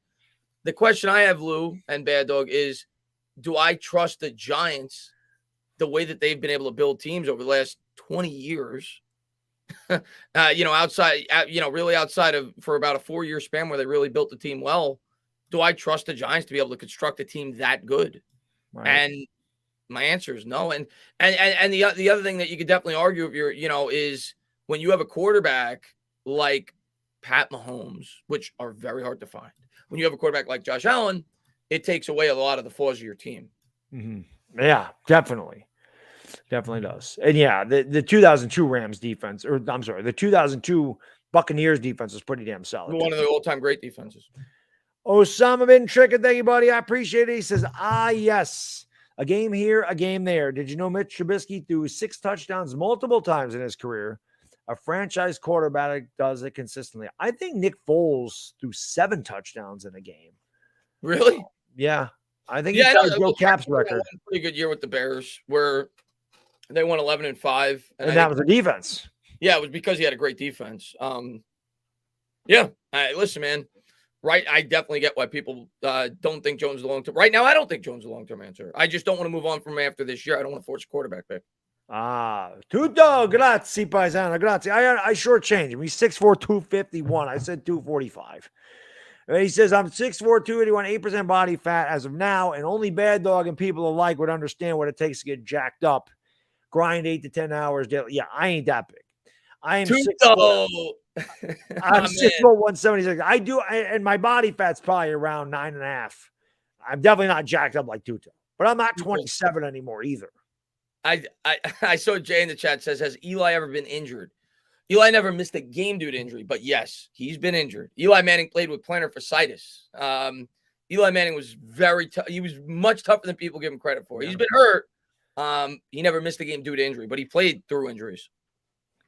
the question I have, Lou and Baddog, is do I trust the Giants the way that they've been able to build teams over the last 20 years? Outside of for about a 4-year span where they really built the team well, do I trust the Giants to be able to construct a team that good? Right. And my answer is no. And the other thing that you could definitely argue if you're, is when you have a quarterback like Pat Mahomes, which are very hard to find. When you have a quarterback like Josh Allen, it takes away a lot of the flaws of your team. Mm-hmm. Yeah, definitely. Definitely does. And yeah, the 2002 Rams defense, the 2002 Buccaneers defense is pretty damn solid. One of the all-time great defenses. Osama bin Trickett, thank you, buddy. I appreciate it. He says, yes, a game here, a game there. Did you know Mitch Trubisky threw 6 touchdowns multiple times in his career? A franchise quarterback does it consistently. I think Nick Foles threw 7 touchdowns in a game. Really? Yeah. I think he's got Joe Cap's record. Pretty good year with the Bears where they won 11-5. And that was the defense. Yeah, it was because he had a great defense. Yeah. Listen, man. Right, I definitely get why people don't think Jones is the long-term. Right now, I don't think Jones is the long-term answer. I just don't want to move on from him after this year. I don't want to force a quarterback pick. Tutto, grazie, paisano, grazie. I shortchanged him. He's 6'4", 251. I said 245. He says, I'm 6'4", 281, 8% body fat as of now, and only Baddog and people alike would understand what it takes to get jacked up. Grind 8 to 10 hours daily. Yeah, I ain't that big. I am 6'4". I'm 6'4", 176. I do, and my body fat's probably around 9.5. I'm definitely not jacked up like Tuto, but I'm not 27 anymore either. I saw Jay in the chat says, has Eli ever been injured? Eli never missed a game due to injury, but yes, he's been injured. Eli Manning played with plantar fasciitis. Eli Manning was very tough. He was much tougher than people give him credit for. He's been hurt. He never missed a game due to injury, but he played through injuries.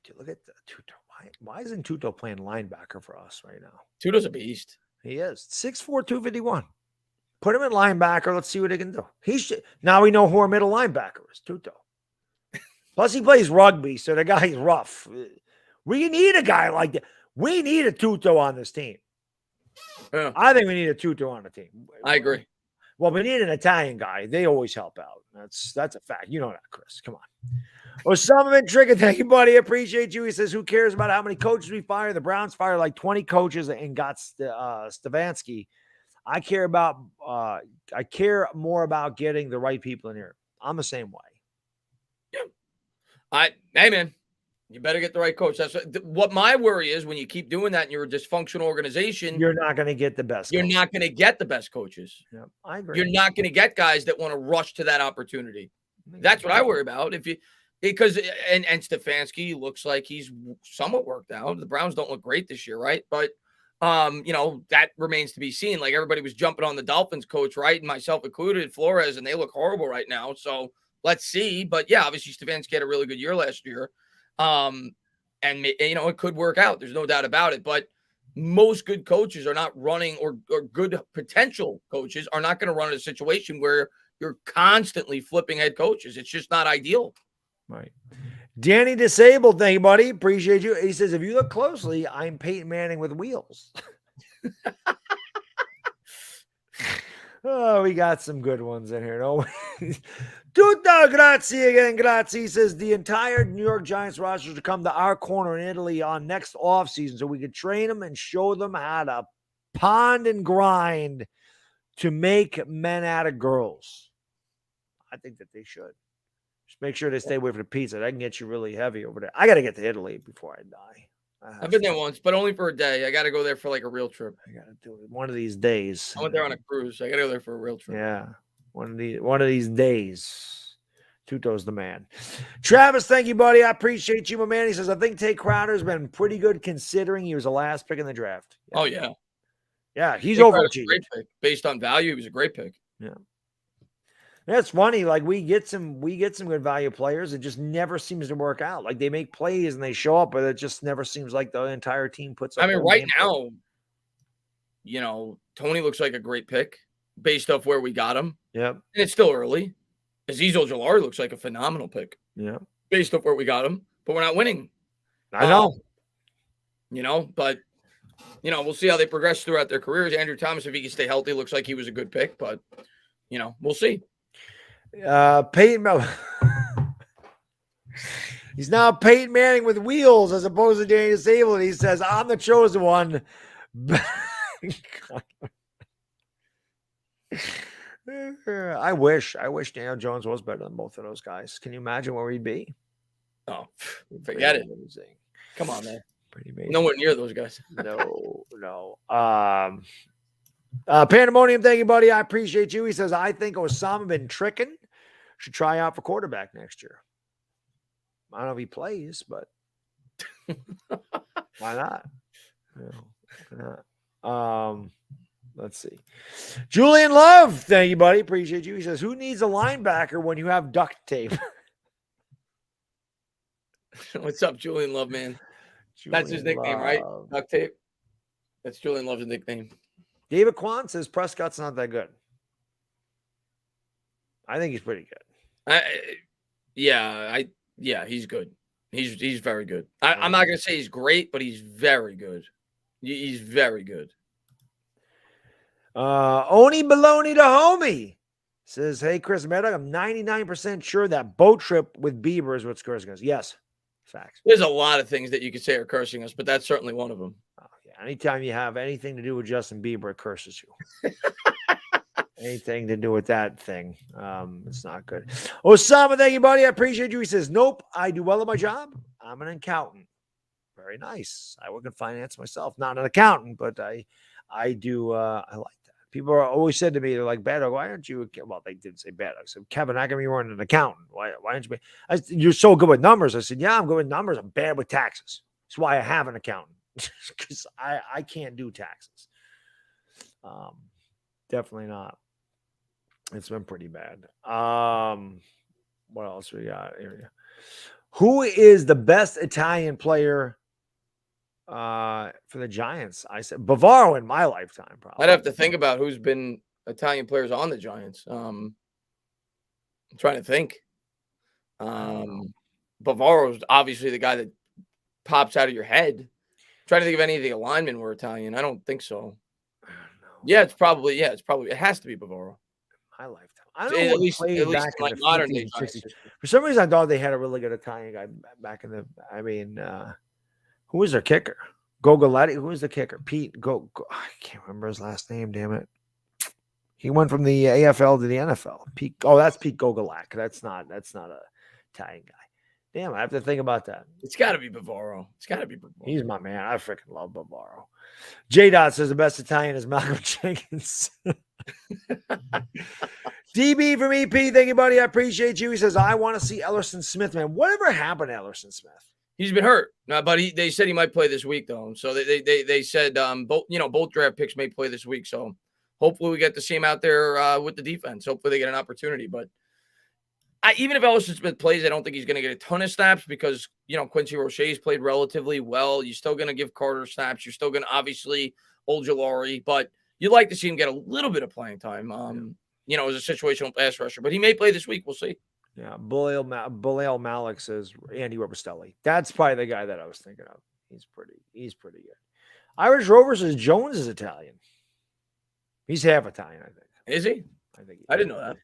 Dude, look at the Tuto. Why isn't Tuto playing linebacker for us right now? Tuto's a beast. He is. 6'4", 251. Put him in linebacker. Let's see what he can do. Now we know who our middle linebacker is, Tuto. Plus, he plays rugby, so the guy's rough. We need a guy like that. We need a Tuto on this team. Yeah. I think we need a Tuto on the team. I agree. Well, we need an Italian guy. They always help out. That's a fact. You know that, Chris. Come on. Osama bin Trickett, thank you, buddy. Appreciate you. He says, who cares about how many coaches we fire? The Browns fired like 20 coaches and got Stefanski. I care more about getting the right people in here. I'm the same way. Yeah. Hey, man. You better get the right coach. That's what my worry is. When you keep doing that and you're a dysfunctional organization, You're not going to get the best. You're not going to get the best coaches. Yeah, I agree. You're not going to get guys that want to rush to that opportunity. That's what I worry about. Because Stefanski looks like he's somewhat worked out. The Browns don't look great this year, right? But that remains to be seen. Like, everybody was jumping on the Dolphins coach, right? And myself included, Flores, and they look horrible right now. So let's see. But yeah, obviously Stefanski had a really good year last year. It could work out. There's no doubt about it. But most good coaches are not running, or good potential coaches are not going to run in a situation where you're constantly flipping head coaches. It's just not ideal. Right. Danny Disabled, thank you, buddy. Appreciate you. He says, if you look closely, I'm Peyton Manning with wheels. Oh, we got some good ones in here. No, Tutta, grazie again. Grazie. He says the entire New York Giants roster to come to our corner in Italy on next offseason so we could train them and show them how to pond and grind to make men out of girls. I think that they should. Just make sure they stay away from the pizza. That can get you really heavy over there. I got to get to Italy before I die. I've been there once, but only for a day. I got to go there for like a real trip. I got to do it one of these days. I went there on a cruise. I got to go there for a real trip. Yeah, one of these days. Tuto's the man. Travis, thank you, buddy. I appreciate you, my man. He says, I think Tate Crowder's been pretty good considering he was the last pick in the draft. Yeah. Oh, yeah. Yeah, he's overachieved. Great pick. Based on value, he was a great pick. Yeah. That's funny. Like, we get some good value players. It just never seems to work out. Like, they make plays and they show up, but it just never seems like the entire team puts up. I mean, right now, Toney looks like a great pick based off where we got him. Yep. And it's still early. Azeez Ojulari looks like a phenomenal pick. Yeah. Based off where we got him, but we're not winning. I know. But we'll see how they progress throughout their careers. Andrew Thomas, if he can stay healthy, looks like he was a good pick, but we'll see. Peyton he's now Peyton Manning with wheels as opposed to Danny Disabled. He says, I'm the chosen one. I wish Daniel Jones was better than both of those guys. Can you imagine where we'd be? Oh, forget it. Amazing. Come on, man. Pretty amazing. Nowhere near those guys. No. Pandemonium, thank you, buddy. I appreciate you. He says, I think Osama bin Trickin should try out for quarterback next year. I don't know if he plays, but why not? Let's see. Julian Love, thank you, buddy. Appreciate you. He says, who needs a linebacker when you have duct tape? What's up, Julian Love, man? That's his nickname, right? Duct tape. That's Julian Love's nickname. David Kwan says Prescott's not that good. I think he's pretty good. He's good. He's very good. I'm not going to say he's great, but he's very good. He's very good. Oni Baloney to Homie says, hey, Chris Baddog, I'm 99% sure that boat trip with Bieber is what's cursing us. Yes. Facts. There's a lot of things that you could say are cursing us, but that's certainly one of them. Oh, yeah. Anytime you have anything to do with Justin Bieber, it curses you. Anything to do with that thing, it's not good. Osama, thank you, buddy. I appreciate you. He says, nope, I do well at my job. I'm an accountant. Very nice. I work in finance myself. Not an accountant, but I do. I like that. People are always said to me, they're like, Baddog, why aren't you? Well, they didn't say Baddog. So, Kevin, how come you weren't an accountant? Why aren't you? You're so good with numbers. I said, yeah, I'm good with numbers. I'm bad with taxes. That's why I have an accountant, because I can't do taxes. Definitely not. It's been pretty bad. What else we got here? Who is the best Italian player for the Giants? I said Bavaro in my lifetime, probably. I'd have to think about who's been Italian players on the Giants. I'm trying to think. Bavaro's obviously the guy that pops out of your head. I'm trying to think if any of the linemen were Italian. I don't think so. Yeah, it has to be Bavaro. My lifetime. I don't know, at least like modern day. For some reason, I thought they had a really good Italian guy back in the. I mean, who was their kicker? Gogolati. Who was the kicker? Pete. I can't remember his last name. Damn it. He went from the AFL to the NFL. Pete. Oh, that's Pete Gogolak. That's not a Italian guy. Damn, I have to think about that. It's got to be Bavaro. It's got to be Bavaro. He's my man. I freaking love Bavaro. J Dot says the best Italian is Malcolm Jenkins. DB from EP, thank you, buddy. I appreciate you. He says, I want to see Ellerson Smith, man. Whatever happened to Ellerson Smith? He's been hurt, but they said he might play this week, though. So they said both draft picks may play this week. So hopefully we get to see him out there with the defense. Hopefully they get an opportunity. But even if Ellerson Smith plays, I don't think he's going to get a ton of snaps because, Quincy Roche's played relatively well. You're still going to give Carter snaps. You're still going to obviously Ojulari, but you'd like to see him get a little bit of playing time, as a situational pass rusher. But he may play this week. We'll see. Yeah, Bulale Malik says Andy Robustelli. That's probably the guy that I was thinking of. He's pretty good. Irish Rover says Jones is Italian. He's half Italian, I think. Is he? I think. I didn't know that.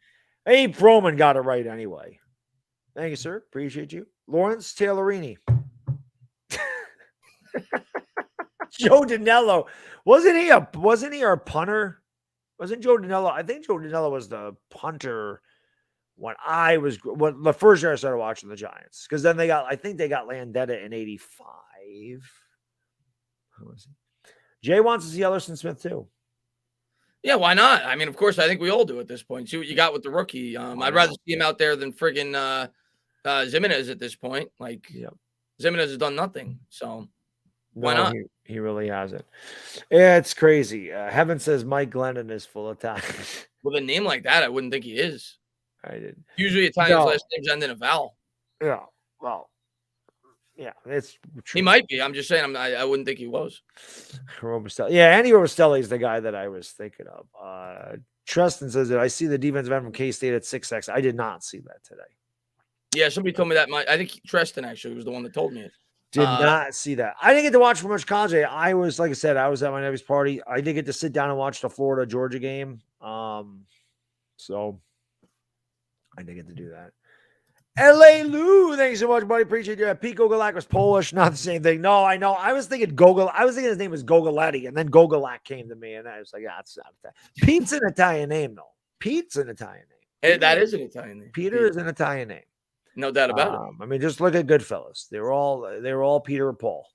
Hey, Froman got it right anyway. Thank you, sir. Appreciate you. Lawrence Taylorini. Joe Danello. Wasn't he our punter? Wasn't Joe Danello? I think Joe Danello was the punter when the first year I started watching the Giants. Because then I think they got Landetta in 85. Who was he? Jay wants to see Ellerson Smith too. Yeah, why not? I mean, of course, I think we all do at this point. See what you got with the rookie. I'd rather see him out there than friggin' Zimenez at this point. Like, Zimenez has done nothing. So, why not? He really hasn't. Yeah, it's crazy. Heaven says Mike Glennon is full of time. With a name like that, I wouldn't think he is. I did. Usually Italians' last names end in a vowel. Yeah, well, yeah, it's true. He might be. I'm just saying. I wouldn't think he was. Robustelli. Yeah, Andy Robustelli is the guy that I was thinking of. Tristan says that I see the defensive end from K-State at 6'6". I did not see that today. Yeah, somebody told me that. I think Tristan actually was the one that told me it. Did not see that. I didn't get to watch much college. I was, like I said, I was at my nephew's party. I did get to sit down and watch the Florida-Georgia game. So I didn't get to do that. L.A. Lou, thanks so much, buddy. Appreciate you. Pete Gogolak was Polish, not the same thing. No, I know. I was thinking his name was Gogoletti, and then Gogolak came to me, and I was like, it's not Italian. Pete's an Italian name, though. Pete's an Italian name. That is an Italian name. Peter is an Italian name. No doubt about it. I mean, just look at Goodfellas. They were all Peter or Paul.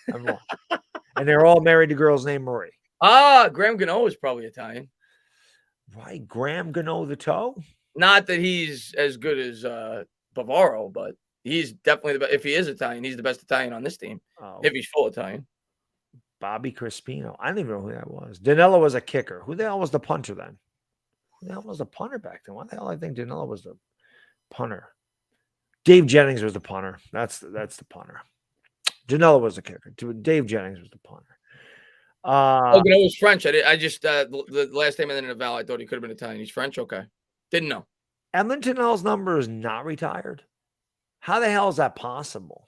And they're all married to girls named Marie. Graham Gano is probably Italian. Right, Graham Gano the toe? Not that he's as good as Bavaro, but he's definitely the best. If he is Italian, he's the best Italian on this team. If he's full Italian. Bobby Crispino. I don't even know who that was. Danilo was a kicker. Who the hell was the punter then? Who the hell was the punter back then? Why the hell I think Danilo was the punter? Dave Jennings was the punter. That's the punter. Danilo was the kicker. Dave Jennings was the punter. Gano was French. I just the last name and then in a vowel, I thought he could have been Italian. He's French. Okay, didn't know. Edmonton L's number is not retired. How the hell is that possible?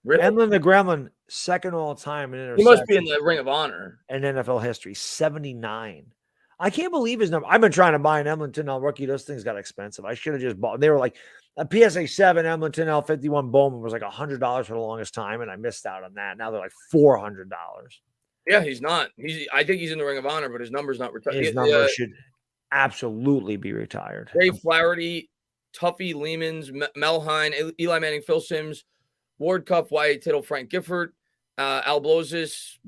Really? Edlin the Gremlin, second all time in interceptions. He must be in the Ring of Honor in NFL history. 79. I can't believe his number. I've been trying to buy an Edmonton L rookie. Those things got expensive. I should have just bought. They were like a PSA 7 Edmonton L 51 Bowman was like $100 for the longest time, and I missed out on that. Now they're like $400. Yeah, he's not. I think he's in the Ring of Honor, but his number's not retired. His number should absolutely be retired. Ray Flaherty, Tuffy, Lehmans, Melhine, Eli Manning, Phil Simms, Ward Cuff, Wyatt Tittle, Frank Gifford, Al Blozis,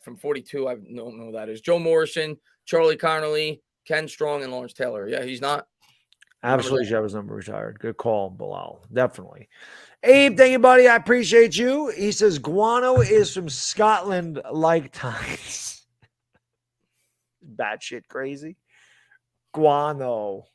from 42, I don't know who that is. Joe Morrison, Charlie Connerly, Ken Strong, and Lawrence Taylor. Yeah, he's not. Absolutely should have his number retired. Good call, Bilal. Definitely. Abe, thank you, buddy. I appreciate you. He says guano is from Scotland like times. Batshit crazy. Guano.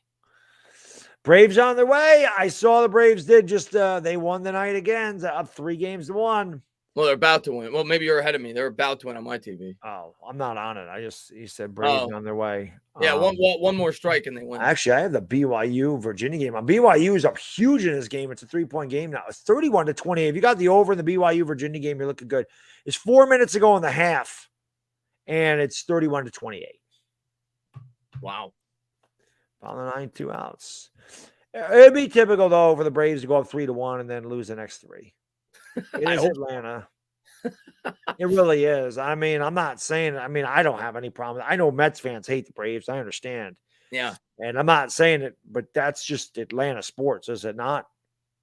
Braves on their way. I saw the Braves did just they won the night again. Up 3-1. Well, they're about to win. Well, maybe you're ahead of me. They're about to win on my TV. Oh, I'm not on it. He said Braves on their way. Yeah, one more strike and they win. Actually, I have the BYU Virginia game. BYU is up huge in this game. It's a 3-point game now. It's 31-28. If you got the over in the BYU Virginia game, you're looking good. It's 4 minutes to go in the half, and it's 31-28. Wow. On the 9, 2 outs. It'd be typical, though, for the Braves to go up 3-1 and then lose the next 3. It is Atlanta. It really is. I mean, I'm not saying, I don't have any problem. I know Mets fans hate the Braves. I understand. Yeah. And I'm not saying it, but that's just Atlanta sports, is it not?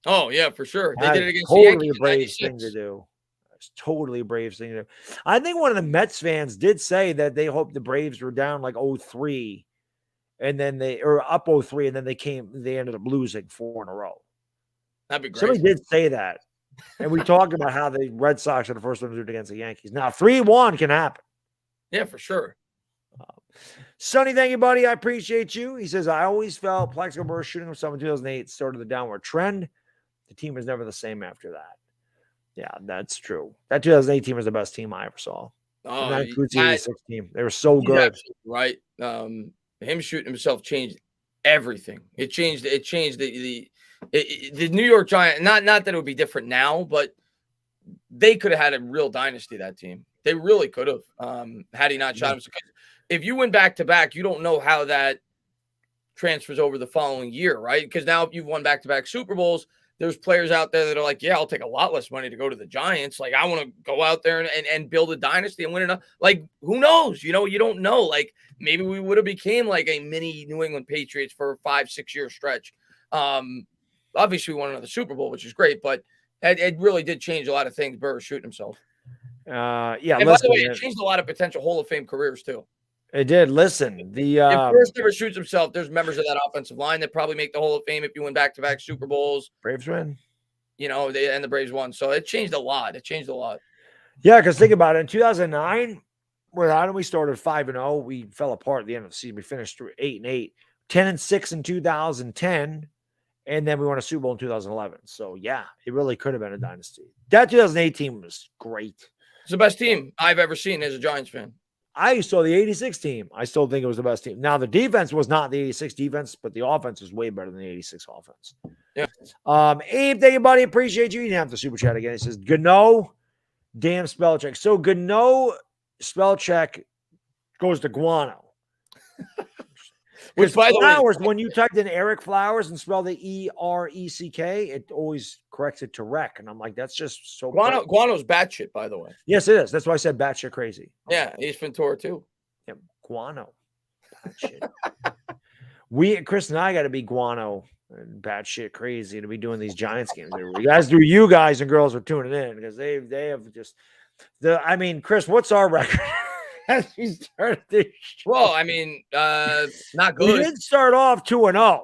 Oh yeah, for sure. They That's did it against the totally Yankees a in brave thing to '96. do. It's totally a brave thing to do. I think one of the Mets fans did say that they hoped the Braves were down like 0-3 and then they or up 0-3 and then they ended up losing 4 in a row. That'd be Somebody great. did say that. And we talked about how the Red Sox are the first one to do it against the Yankees. Now 3-1 can happen. Yeah, for sure. Sonny, thank you, buddy. I appreciate you. He says, I always felt Plaxico Burress shooting himself in 2008 started the downward trend. The team was never the same after that. Yeah, that's true. That 2008 team was the best team I ever saw. Oh, That includes the 86 team. They were so he's good. absolutely right. Him shooting himself changed everything. It changed the New York Giants. Not that it would be different now, but they could have had a real dynasty. That team, they really could have. Had he not shot himself. If you win back to back, you don't know how that transfers over the following year, right? Because now you've won back to back Super Bowls. There's players out there that are like, yeah, I'll take a lot less money to go to the Giants. Like, I want to go out there and build a dynasty and win enough. Like, who knows? You know, you don't know. Like, maybe we would have became like a mini New England Patriots for a 5-6 year stretch. Obviously, we won another Super Bowl, which is great, but it really did change a lot of things. Burress shooting himself. Yeah. And by the way, it changed a lot of potential Hall of Fame careers too. It did. Listen, if Burress never shoots himself, there's members of that offensive line that probably make the Hall of Fame if you win back-to-back Super Bowls. Braves win. You know, and the Braves won. So it changed a lot. Yeah, because think about it. In 2009, without him, we started 5-0. We fell apart at the end of the season. We finished through 8-8, 10-6 in 2010, and then we won a Super Bowl in 2011. So yeah, it really could have been a dynasty. That 2008 team was great. It's the best team I've ever seen as a Giants fan. I saw the 86 team. I still think it was the best team. Now, the defense was not the 86 defense, but the offense was way better than the 86 offense. Yeah. Abe, thank you, buddy. Appreciate you. You didn't have to super chat again. He says, Gano, damn spell check. So Gano spell check goes to guano. Which, by the way, when you typed in Eric Flowers and spelled the E-R-E-C-K, it always corrects it to wreck. And I'm like, that's just so Guano's batshit, by the way. Yes, it is. That's why I said batshit crazy. Yeah, Ace Ventura too. Yeah, guano. Batshit. Chris and I got to be guano and batshit crazy to be doing these Giants games. You guys and girls are tuning in because they have just Chris, what's our record? As we started this show? Well, I mean, not good. We did start off 2-0.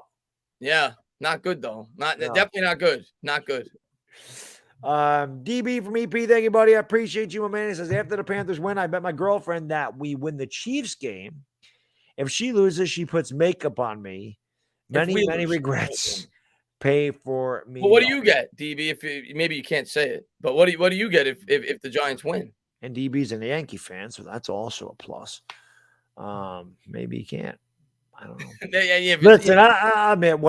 Yeah, not good though. Definitely not good. Not good. DB from EP, thank you, buddy. I appreciate you, my man. He says, after the Panthers win, I bet my girlfriend that we win the Chiefs game. If she loses, she puts makeup on me. Many regrets. Pay for me. Well, what do you get, DB? Maybe you can't say it, but what do you get if the Giants win? And DB's an Yankee fan, so that's also a plus. Maybe he can't. I don't know. yeah, listen, I mean,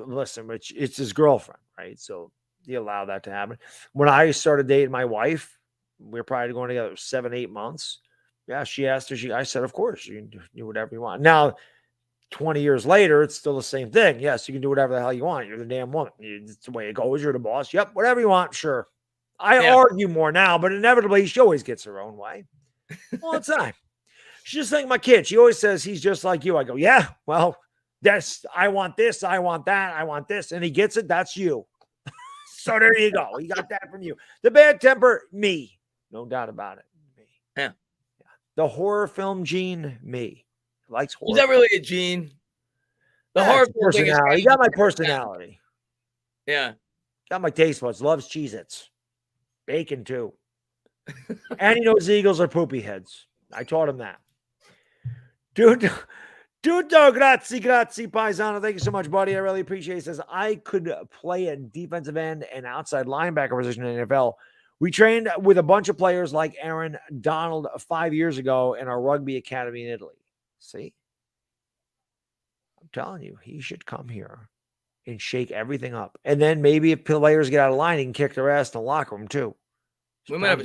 listen, it's his girlfriend, right? So you allow that to happen. When I started dating my wife, we were probably going together 7-8 months. Yeah, she asked her. I said, of course, you can do whatever you want. Now, 20 years later, it's still the same thing. Yes, you can do whatever the hell you want. You're the damn woman. It's the way it goes. You're the boss. Yep, whatever you want, sure. I argue more now, but inevitably she always gets her own way all the time. She's just like my kid. She always says he's just like you. I go, yeah, well, I want this, I want that, I want this. And he gets it. That's you. So there you go. He got that from you. The bad temper, me. No doubt about it. Me. Yeah. The horror film gene, me. Likes horror. Is that really a gene? The horror personality. He got my personality. Yeah. Got my taste buds. Loves Cheez-Its. Bacon too. And he knows Eagles are poopy heads. I taught him that. Dude, grazie, paisano. Thank you so much, buddy. I really appreciate it. He says, I could play a defensive end and outside linebacker position in the NFL. We trained with a bunch of players like Aaron Donald 5 years ago in our rugby academy in Italy. See? I'm telling you, he should come here and shake everything up. And then maybe if players get out of line, he can kick their ass in the locker room too. We might have a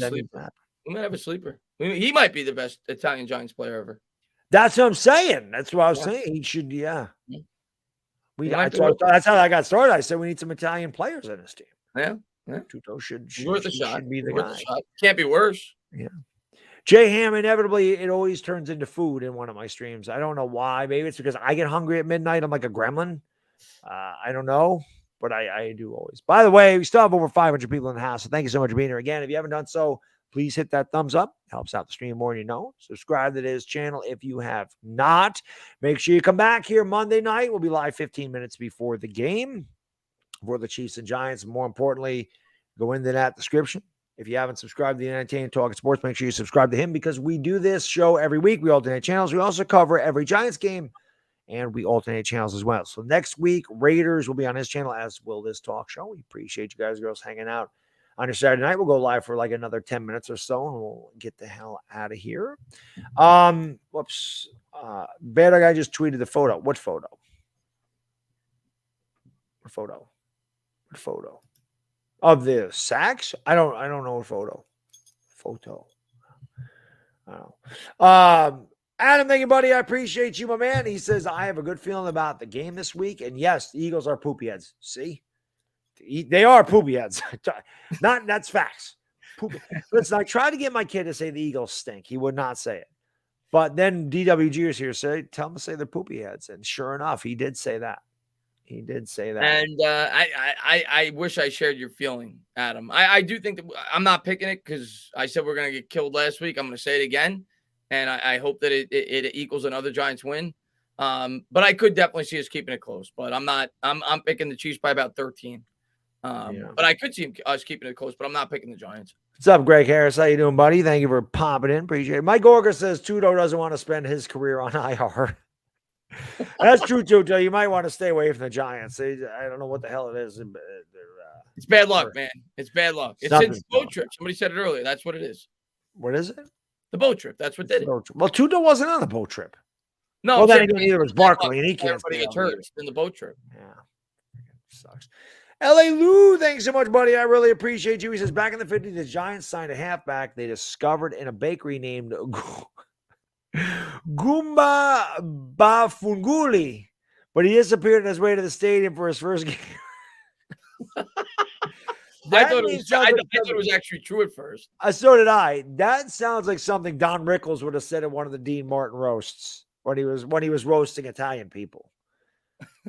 sleeper. He might be the best Italian Giants player ever. That's what I'm saying. That's what I was saying. He should, that's how I got started. I said we need some Italian players in this team. Yeah. Tuto should be the guy. Can't be worse. Yeah. Jay Ham, inevitably, it always turns into food in one of my streams. I don't know why. Maybe it's because I get hungry at midnight. I'm like a gremlin. I don't know. but I do always. By the way, we still have over 500 people in the house, so thank you so much for being here. Again, if you haven't done so, please hit that thumbs up. Helps out the stream more than you know. Subscribe to this channel if you have not. Make sure you come back here Monday night. We'll be live 15 minutes before the game for the Chiefs and Giants. More importantly, go into that description. If you haven't subscribed to the Entertainment Talking Sports, make sure you subscribe to him because we do this show every week. We alternate channels. We also cover every Giants game, and we alternate channels as well. So next week, Raiders will be on his channel, as will this talk show. We appreciate you guys and girls hanging out on your Saturday night. We'll go live for like another 10 minutes or so, and we'll get the hell out of here. Whoops. Baddog, I just tweeted the photo. What photo? What photo? What photo? Of the sacks? I don't know what photo. I don't know. Adam, thank you, buddy. I appreciate you, my man. He says, I have a good feeling about the game this week. And yes, the Eagles are poopy heads. See? They are poopy heads. That's facts. Poopy. Listen, I tried to get my kid to say the Eagles stink. He would not say it. But then DWG is here. Tell him to say they're poopy heads. And sure enough, he did say that. He did say that. And I wish I shared your feeling, Adam. I do think that I'm not picking it because I said we're going to get killed last week. I'm going to say it again. And I hope that it equals another Giants win. But I could definitely see us keeping it close. But I'm not. I'm picking the Chiefs by about 13. But I could see us keeping it close. But I'm not picking the Giants. What's up, Greg Harris? How you doing, buddy? Thank you for popping in. Appreciate it. Mike Orger says Tudo doesn't want to spend his career on IR. That's true, Tudo. You might want to stay away from the Giants. I don't know what the hell it is. It's bad luck, man. It's bad luck. It's the boat trip. Somebody said it earlier. That's what it is. What is it? The boat trip. That's what did it. Well, Tudo wasn't on the boat trip. No, well, then neither was Barkley, and he can't stay gets hurt in the boat trip. Yeah, sucks. L.A. Lou, thanks so much, buddy. I really appreciate you. He says, back in the 50s, the Giants signed a halfback they discovered in a bakery named Goomba Bafunguli, but he disappeared on his way to the stadium for his first game. I thought it was actually true at first. So did I. That sounds like something Don Rickles would have said at one of the Dean Martin roasts when he was roasting Italian people.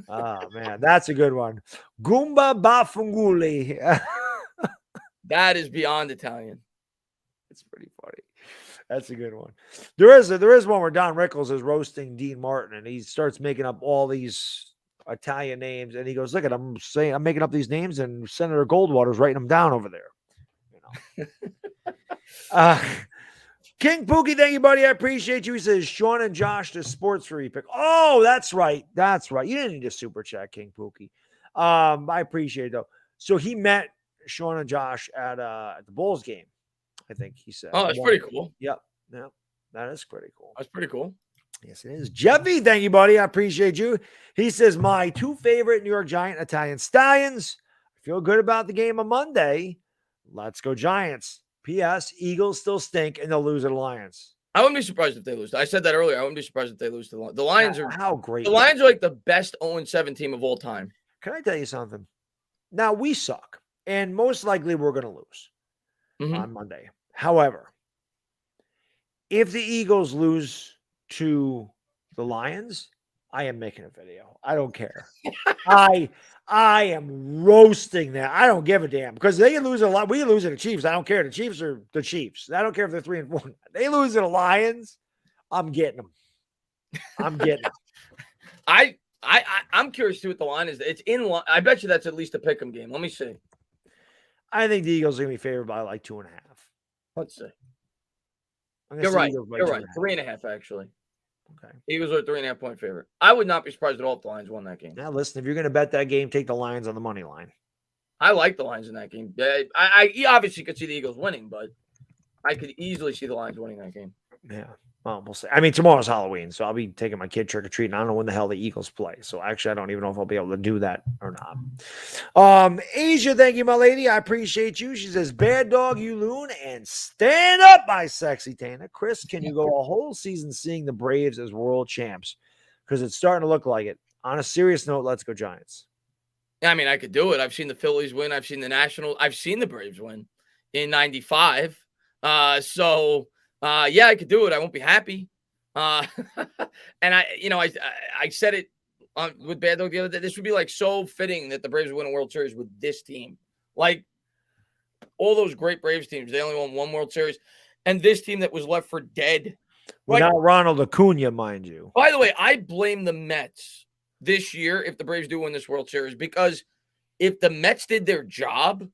Oh man, that's a good one. Goomba Bafunguli. That is beyond Italian. It's pretty funny. That's a good one. There is one where Don Rickles is roasting Dean Martin, and he starts making up all these Italian names, and he goes, "Look at I'm making up these names, and Senator Goldwater's writing them down over there." You know. King Pookie, thank you, buddy. I appreciate you. He says Sean and Josh to sports free pick. Oh, that's right. That's right. You didn't need a super chat, King Pookie. I appreciate it though. So he met Sean and Josh at the Bulls game. I think he said. Oh, that's pretty cool. Yep. Yeah, that is pretty cool. That's pretty cool. Yes, it is. Jeffy, thank you, buddy. I appreciate you. He says, my two favorite New York Giant Italian Stallions. I feel good about the game on Monday. Let's go Giants. P.S. Eagles still stink, and they'll lose to the Lions. I wouldn't be surprised if they lose. I said that earlier. I wouldn't be surprised if they lose to the Lions. The Lions are how great. The Lions are like the best 0-7 team of all time. Can I tell you something? Now, we suck, and most likely we're going to lose on Monday. However, if the Eagles lose to the Lions, I am making a video. I don't care. I am roasting that. I don't give a damn because they can lose a lot. We can lose to the Chiefs. I don't care. The Chiefs are the Chiefs. I don't care if they're 3-4. They lose to the Lions. I'm getting them. I'm getting them. I'm curious to see what the line is. It's in line. I bet you that's at least a pick'em game. Let me see. I think the Eagles are going to be favored by like 2.5. Let's see. You're right. You're right. 3.5 actually. Okay. Eagles are a 3.5 point favorite. I would not be surprised at all if the Lions won that game. Now, listen, if you're going to bet that game, take the Lions on the money line. I like the Lions in that game. I obviously could see the Eagles winning, but I could easily see the Lions winning that game. Yeah. Well, we'll see. I mean, tomorrow's Halloween, so I'll be taking my kid trick-or-treating. I don't know when the hell the Eagles play. So, actually, I don't even know if I'll be able to do that or not. Asia, thank you, my lady. I appreciate you. She says, bad dog, you loon, and stand up, my sexy Tainah. Chris, can you go a whole season seeing the Braves as world champs? Because it's starting to look like it. On a serious note, let's go Giants. I mean, I could do it. I've seen the Phillies win. I've seen the Nationals. I've seen the Braves win in 95. Yeah, I could do it. I won't be happy. And I said it with Baddog the other day. This would be like so fitting that the Braves win a World Series with this team. Like all those great Braves teams, they only won one World Series, and this team that was left for dead. Without Ronald Acuna, mind you. By the way, I blame the Mets this year if the Braves do win this World Series, because if the Mets did their job,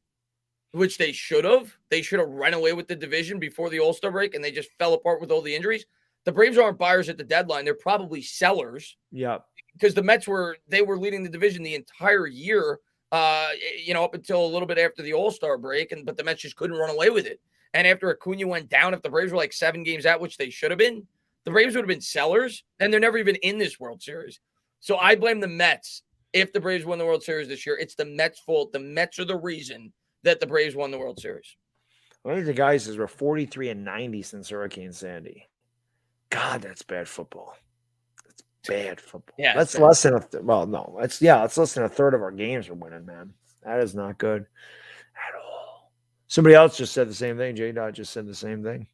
which they should have run away with the division before the All-Star break, and they just fell apart with all the injuries. The Braves aren't buyers at the deadline. They're probably sellers. Yeah. Because the Mets were leading the division the entire year, up until a little bit after the All-Star break, but the Mets just couldn't run away with it. And after Acuna went down, if the Braves were like 7 games out, which they should have been, the Braves would have been sellers, and they're never even in this World Series. So I blame the Mets if the Braves win the World Series this year. It's the Mets' fault. The Mets are the reason that the Braves won the World Series. One of the guys says we're 43-90 since Hurricane Sandy. God, that's bad football. That's bad football. Yeah, that's less than it's less than a third of our games are winning, man. That is not good at all. Somebody else just said the same thing. J-Dot just said the same thing.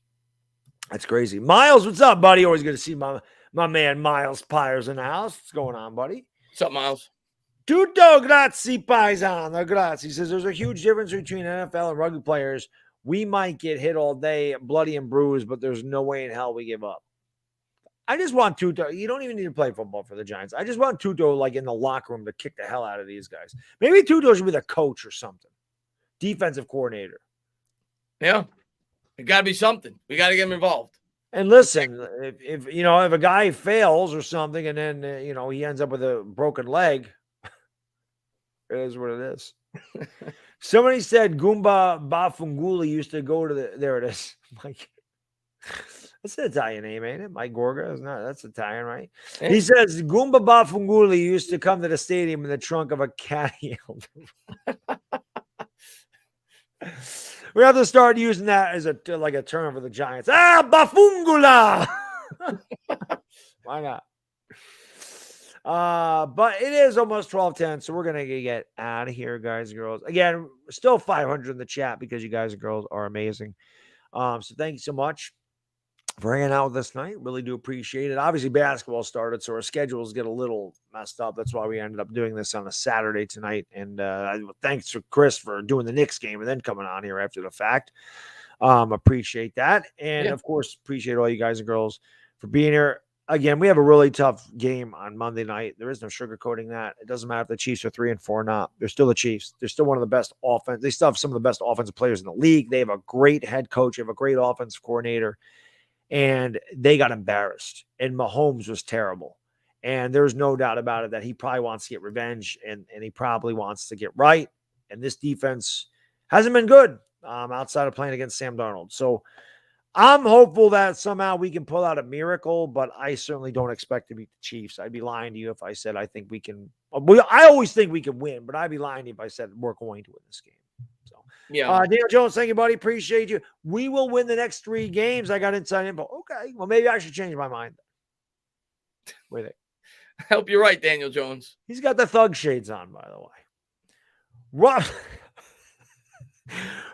That's crazy. Miles, what's up, buddy? Always good to see my man Miles Pyers in the house. What's going on, buddy? What's up, Miles? Tutto grazie, paisano. Grazie. He says there's a huge difference between NFL and rugby players. We might get hit all day, bloody and bruised, but there's no way in hell we give up. I just want Tutto. You don't even need to play football for the Giants. I just want Tutto like in the locker room to kick the hell out of these guys. Maybe Tutto should be the coach or something. Defensive coordinator. Yeah. It got to be something. We got to get him involved. And listen, if a guy fails or something and then, he ends up with a broken leg, it is what it is. Somebody said Goomba Bafunguli used to go to there it is. Mike. That's an Italian name, ain't it? Mike Gorga? That's Italian, right? Yeah. He says Goomba Bafunguli used to come to the stadium in the trunk of a caddy. We have to start using that as a term for the Giants. Bafungula! Why not? But it is almost 12:10, so we're gonna get out of here, guys and girls. Again, still 500 in the chat because you guys and girls are amazing. So thank you so much for hanging out with us tonight. Really do appreciate it. Obviously, basketball started, so our schedules get a little messed up. That's why we ended up doing this on a Saturday tonight. And thanks to Chris for doing the Knicks game and then coming on here after the fact. Appreciate that. And, of course, appreciate all you guys and girls for being here. Again, we have a really tough game on Monday night. There is no sugarcoating that. It doesn't matter if the Chiefs are 3-4 or not. They're still the Chiefs. They're still one of the best offense. They still have some of the best offensive players in the league. They have a great head coach. They have a great offensive coordinator. And they got embarrassed. And Mahomes was terrible. And there's no doubt about it that he probably wants to get revenge and he probably wants to get right. And this defense hasn't been good outside of playing against Sam Darnold. So I'm hopeful that somehow we can pull out a miracle, but I certainly don't expect to beat the Chiefs. I'd be lying to you if I said I think we can. I always think we can win, but I'd be lying to you if I said we're going to win this game. So, yeah. Daniel Jones, thank you, buddy. Appreciate you. We will win the next 3 games. I got inside info. Okay, well, maybe I should change my mind. Wait a I hope you're right, Daniel Jones. He's got the thug shades on, by the way.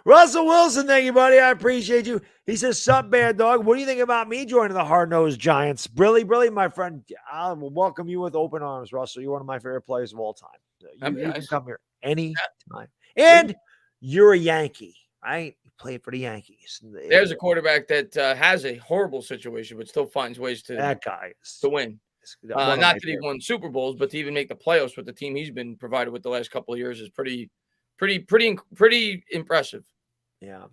Russell Wilson, thank you, buddy. I appreciate you. He says, sup, bad dog. What do you think about me joining the hard-nosed Giants? Really, my friend, I will welcome you with open arms, Russell. You're one of my favorite players of all time. You can come here anytime. And you're a Yankee, right? You play for the Yankees. There's a quarterback that has a horrible situation, but still finds ways to win. Not that he won Super Bowls, but to even make the playoffs with the team he's been provided with the last couple of years is pretty impressive. Yeah,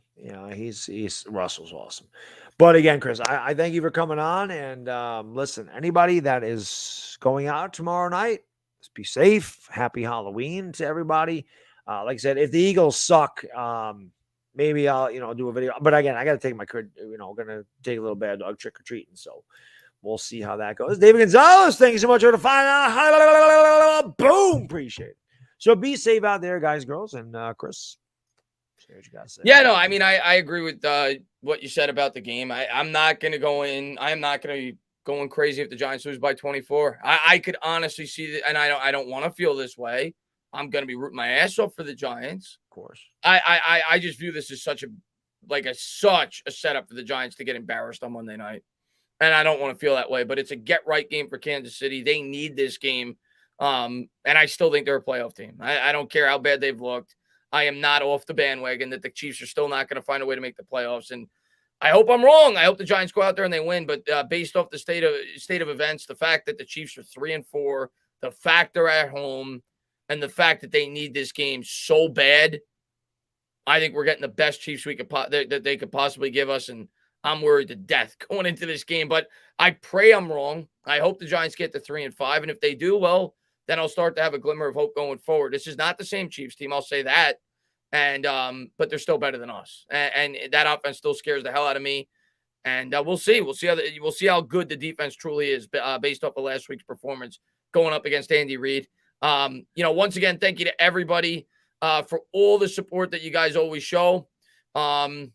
he's Russell's awesome. But again, Chris, I thank you for coming on. And listen, anybody that is going out tomorrow night, just be safe. Happy Halloween to everybody. Like I said, if the Eagles suck, maybe I'll do a video. But again, I got to take my kid. Going to take a little bad dog trick or treating. So we'll see how that goes. David Gonzalez, thank you so much for the final. Boom, appreciate it. So be safe out there, guys, girls, and Chris. What you gotta say. Yeah, no, I mean, I agree with what you said about the game. I'm not going to go in. I am not going to be going crazy if the Giants lose by 24. I could honestly see that, and I don't want to feel this way. I'm going to be rooting my ass off for the Giants. Of course. I just view this as such a setup for the Giants to get embarrassed on Monday night. And I don't want to feel that way, but it's a get-right game for Kansas City. They need this game. And I still think they're a playoff team. I don't care how bad they've looked. I am not off the bandwagon that the Chiefs are still not going to find a way to make the playoffs. And I hope I'm wrong. I hope the Giants go out there and they win. But based off the state of events, the fact that the Chiefs are 3-4, the fact they're at home, and the fact that they need this game so bad, I think we're getting the best Chiefs we could that they could possibly give us. And I'm worried to death going into this game. But I pray I'm wrong. I hope the Giants get to 3-5. And if they do, well, then I'll start to have a glimmer of hope going forward. This is not the same Chiefs team. I'll say that. And but they're still better than us, and that offense still scares the hell out of me. And we'll see. We'll see how good the defense truly is based off of last week's performance going up against Andy Reid. Once again, thank you to everybody for all the support that you guys always show. And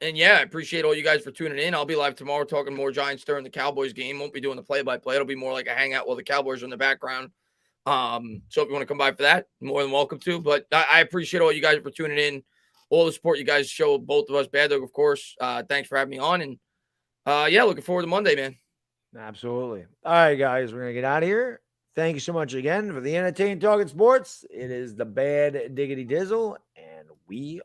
yeah, I appreciate all you guys for tuning in. I'll be live tomorrow talking more Giants during the Cowboys game. Won't be doing the play-by-play. It'll be more like a hangout while the Cowboys are in the background. So if you want to come by for that, more than welcome to. But I appreciate all you guys for tuning in, all the support you guys show, both of us. Baddog, of course. Thanks for having me on. And yeah, looking forward to Monday, man. Absolutely. All right, guys, we're gonna get out of here. Thank you so much again for the entertaining Talkin' Sports. It is the Bad Diggity Dizzle, and we